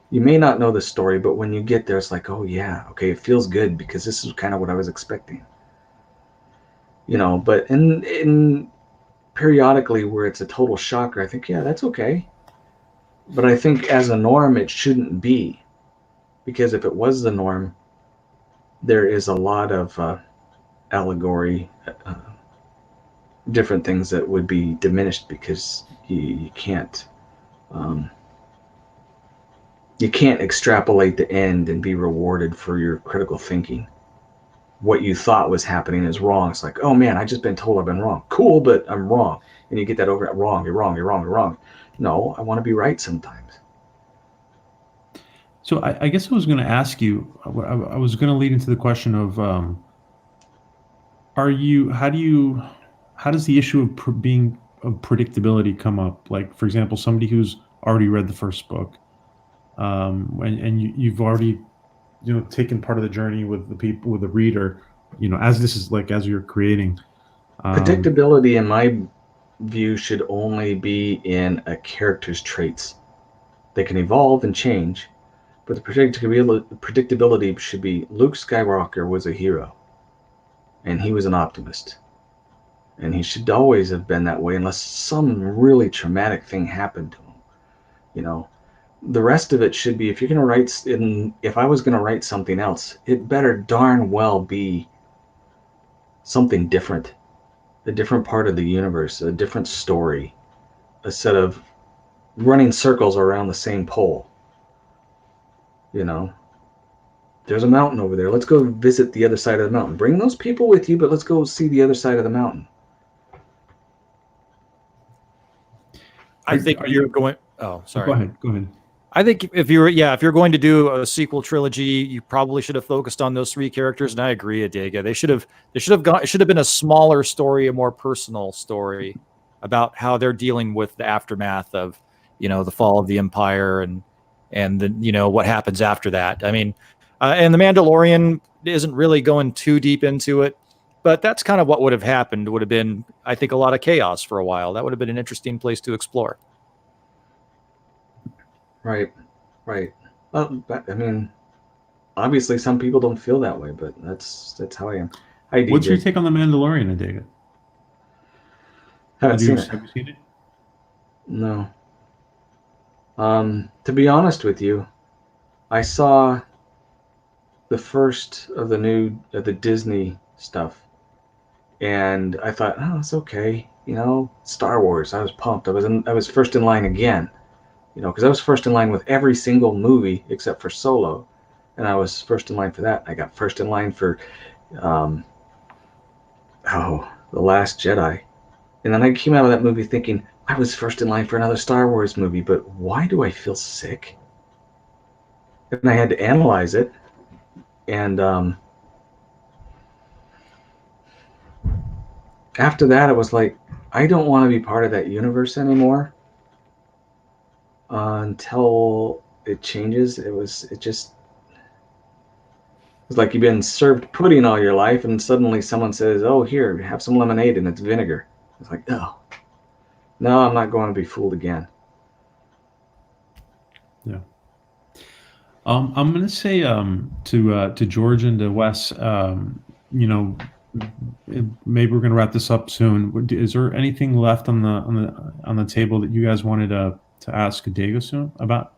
You may not know the story, but when you get there, it's like, oh yeah, okay, it feels good because this is kind of what I was expecting. But in periodically where it's a total shocker, I think, yeah, that's okay. But I think as a norm, it shouldn't be, because if it was the norm, there is a lot of allegory, different things that would be diminished, because you can't extrapolate the end and be rewarded for your critical thinking. What you thought was happening is wrong. It's like, oh man, I just been told I've been wrong. Cool, but I'm wrong. And you get that over it. Wrong, you're wrong, you're wrong, you're wrong. No, I want to be right sometimes. So I guess I was going to ask you. I was going to lead into the question of, how does the issue of being of predictability come up? Like, for example, somebody who's already read the first book, and you've already taken part of the journey with the people, with the reader, as this is like, as you're creating. Predictability, in my view, should only be in a character's traits. They can evolve and change, but the predictability should be Luke Skywalker was a hero, and he was an optimist. And he should always have been that way, unless some really traumatic thing happened to him. The rest of it should be, if I was going to write something else, it better darn well be something different, a different part of the universe, a different story, a set of running circles around the same pole. There's a mountain over there. Let's go visit the other side of the mountain. Bring those people with you, but let's go see the other side of the mountain. I think you're going. Oh, sorry. Go ahead. I think if you're going to do a sequel trilogy, you probably should have focused on those three characters. And I agree, ADEGA. They should have it should have been a smaller story, a more personal story about how they're dealing with the aftermath of, the fall of the Empire and the, what happens after that. I mean, and the Mandalorian isn't really going too deep into it, but that's kind of what would have happened. Would have been, I think, a lot of chaos for a while. That would have been an interesting place to explore. Right. I mean, obviously some people don't feel that way, but that's how I am. What's your take on the Mandalorian, ADEGA? Have you seen it? No. To be honest with you, I saw the first of the Disney stuff, and I thought, oh, it's okay. Star Wars. I was pumped. I was first in line again. Because I was first in line with every single movie except for Solo, and I was first in line for that. I got first in line for, The Last Jedi, and then I came out of that movie thinking I was first in line for another Star Wars movie, but why do I feel sick? And I had to analyze it, and after that, it was like, I don't want to be part of that universe anymore. Until it changes. It was like you've been served pudding all your life, and suddenly someone says, oh, here, have some lemonade, and it's vinegar. It's like, oh, no, I'm not going to be fooled again. Yeah. I'm going to say to George and to Wes, maybe we're going to wrap this up soon. Is there anything left on the table that you guys wanted to ask ADEGA soon about?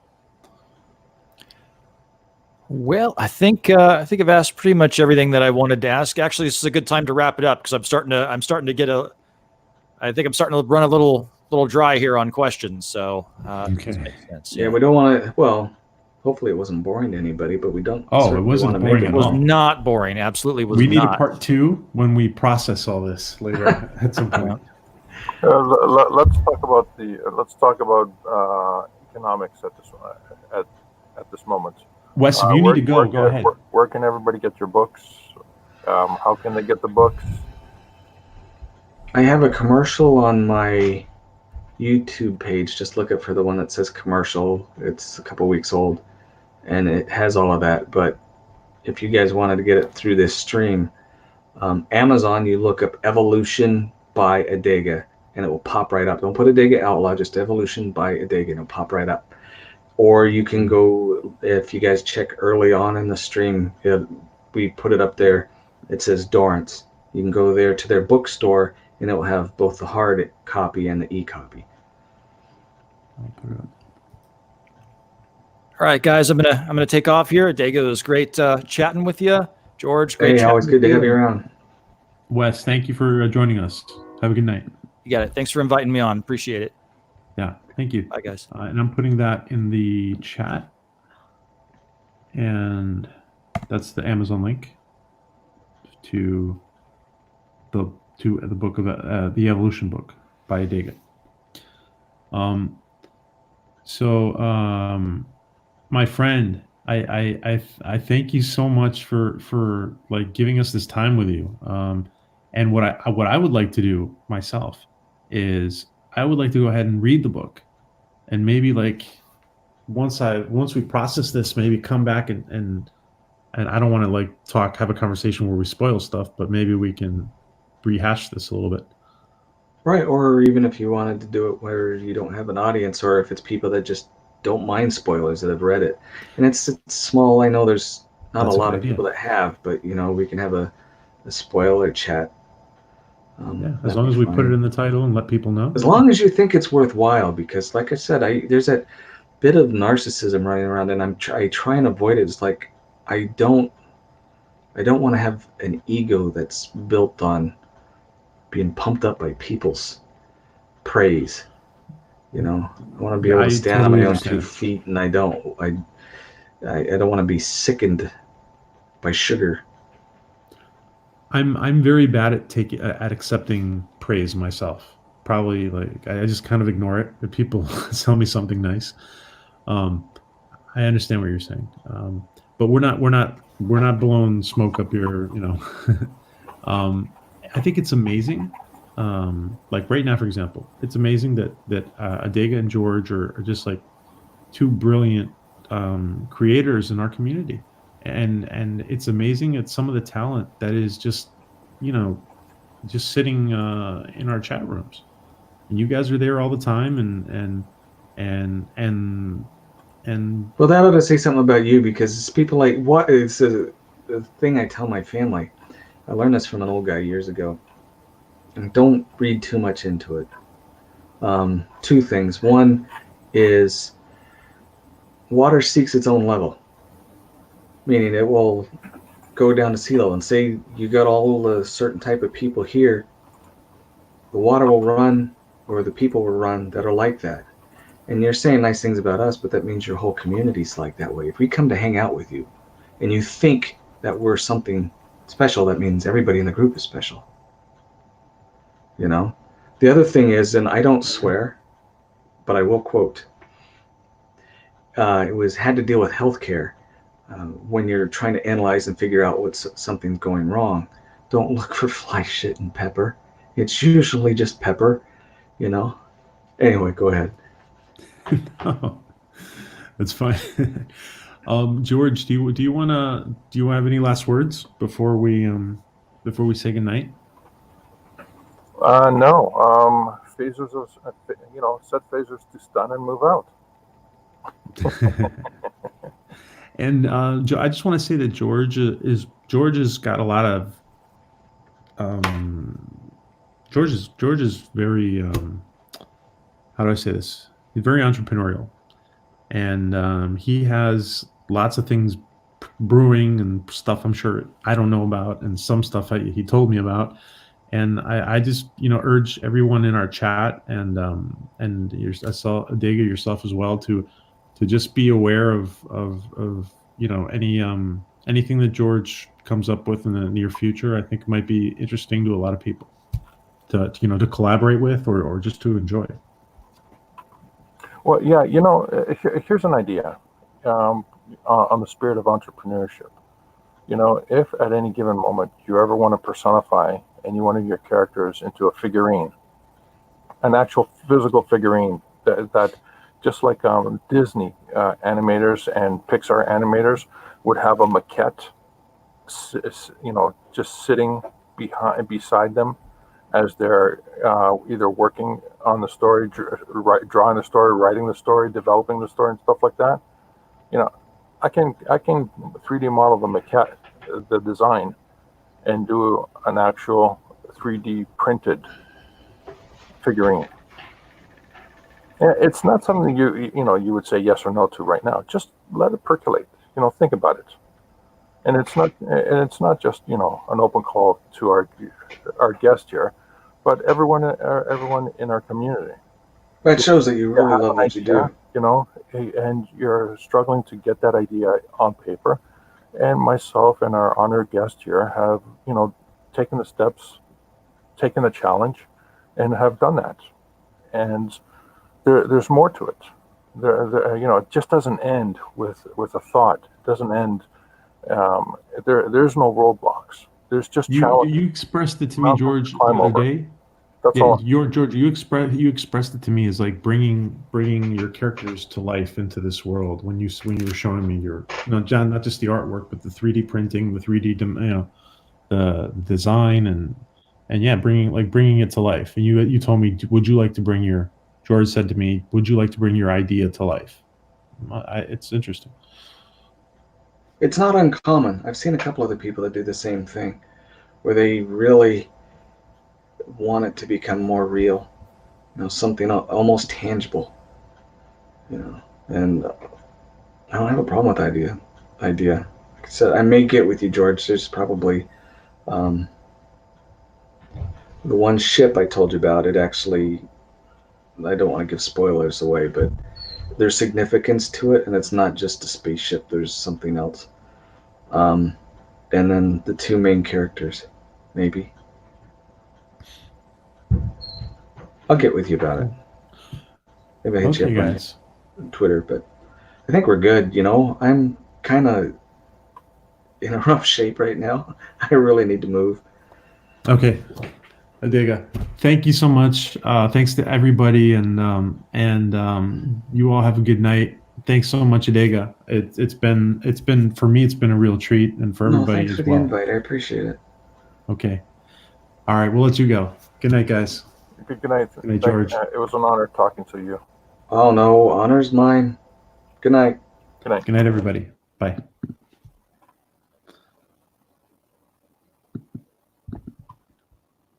Well, I think I've asked pretty much everything that I wanted to ask. Actually, this is a good time to wrap it up because I think I'm starting to run a little dry here on questions. So Okay. this makes sense. Yeah, we don't want to. Well, hopefully it wasn't boring to anybody, but we don't. Oh, it certainly wasn't want to boring make at it was all. not boring. Absolutely was We need not. a part 2 when we process all this later at some point. Let's talk about economics at this moment. Wes, if you need to go, go ahead. Where can everybody get your books? How can they get the books? I have a commercial on my YouTube page. Just look up for the one that says commercial. It's a couple weeks old, and it has all of that. But if you guys wanted to get it through this stream, Amazon, you look up Evolution by ADEGA, and it will pop right up. Don't put ADEGA Outlaw, just Evolution by ADEGA, and it'll pop right up. Or you can go, if you guys check early on in the stream, we put it up there. It says Dorrance. You can go there to their bookstore, and it will have both the hard copy and the e-copy. I'll put it up. All right, guys, I'm gonna take off here. ADEGA, it was great chatting with you. George, great. Hey, always good to have you around. Wes, thank you for joining us. Have a good night. You got it. Thanks for inviting me on. Appreciate it. Yeah, thank you. Bye, guys. And I'm putting that in the chat. And that's the Amazon link to the book of the Evolution book by ADEGA. My friend, I thank you so much for like giving us this time with you. And what I would like to do myself is I would like to go ahead and read the book, and maybe like once we process this, maybe come back and I don't want to like have a conversation where we spoil stuff, but maybe we can rehash this a little bit. Right, or even if you wanted to do it where you don't have an audience, or if it's people that just don't mind spoilers that have read it. And it's small. I know there's not That's a a lot good of idea. people that have, but we can have a spoiler chat. Yeah, as long as we put it in the title and let people know. As long as you think it's worthwhile, because like I said, there's that bit of narcissism running around, and I try and avoid it. It's like I don't want to have an ego that's built on being pumped up by people's praise. I want to be able to stand on my own 2 feet, and I don't want to be sickened by sugar. I'm very bad at accepting praise myself. Probably like I just kind of ignore it if people tell me something nice. I understand what you're saying, but we're not blowing smoke up here. I think it's amazing. Like right now, for example, it's amazing that ADEGA and George are just like 2 brilliant creators in our community, and it's amazing at some of the talent that is just sitting in our chat rooms, and you guys are there all the time, and Well, that ought to say something about you, because it's people like it's the thing I tell my family. I learned this from an old guy years ago. And don't read too much into it. 2 things. One is water seeks its own level, meaning it will go down to sea level. And say you got all a certain type of people here, the water will run, or the people will run that are like that. And you're saying nice things about us, but that means your whole community's like that way. If we come to hang out with you, and you think that we're something special, that means everybody in the group is special. The other thing is, and I don't swear, but I will quote. It had to deal with healthcare. When you're trying to analyze and figure out something's going wrong, don't look for fly shit and pepper. It's usually just pepper, Anyway, go ahead. No, that's fine. George, do you have any last words before we say goodnight? No. Phasers are, set phasers to stun and move out. And I just want to say that George has got a lot of George is very how do I say this? He's very entrepreneurial, and he has lots of things brewing and stuff I'm sure I don't know about, and some stuff he told me about. And I just urge everyone in our chat and I saw ADEGA yourself as well to just be aware of any anything that George comes up with in the near future. I think might be interesting to a lot of people to collaborate with or just to enjoy. Well, yeah, here's an idea on the spirit of entrepreneurship. If at any given moment you ever want to personify any one of your characters into a figurine, an actual physical figurine that just like Disney animators and Pixar animators would have a maquette, just sitting beside them as they're either working on the story, drawing the story, writing the story, developing the story, and stuff like that. I can 3D model the maquette, the design, and do an actual 3D printed figurine. It's not something you would say yes or no to right now. Just let it percolate. Think about it. And it's not just an open call to our guest here, but everyone in our community. That shows that you really love what you do. And you're struggling to get that idea on paper. And myself and our honored guest here have, taken the steps, taken the challenge, and have done that. And there's more to it. It just doesn't end with a thought. It doesn't end. There's no roadblocks. There's just challenge. You expressed it to me, George, the other day. That's all. George, you expressed it to me as like bringing your characters to life into this world when you were showing me your, John, not just the artwork, but the 3D printing, the 3D, the design, and yeah, bringing it to life. And you told me, would you like to bring your? George said to me, would you like to bring your idea to life? It's interesting. It's not uncommon. I've seen a couple other people that do the same thing, where they really want it to become more real, something almost tangible, and I don't have a problem with idea. Like I said, I may get with you, George. There's probably the one ship I told you about. It actually, I don't want to give spoilers away, but there's significance to it, and it's not just a spaceship. There's something else. And then the two main characters, maybe. I'll get with you about it. Maybe I hit you up on Twitter, but I think we're good. I'm kind of in a rough shape right now. I really need to move. Okay. ADEGA. Thank you so much. Thanks to everybody, and you all have a good night. Thanks so much, ADEGA. It's been for me. It's been a real treat, and for everybody thanks as for well. the invite. I appreciate it. Okay. All right. We'll let you go. Good night, guys. Good night. Good night, George. It was an honor talking to you. Oh no, honor's mine. Good night. Good night. Good night, everybody. Bye.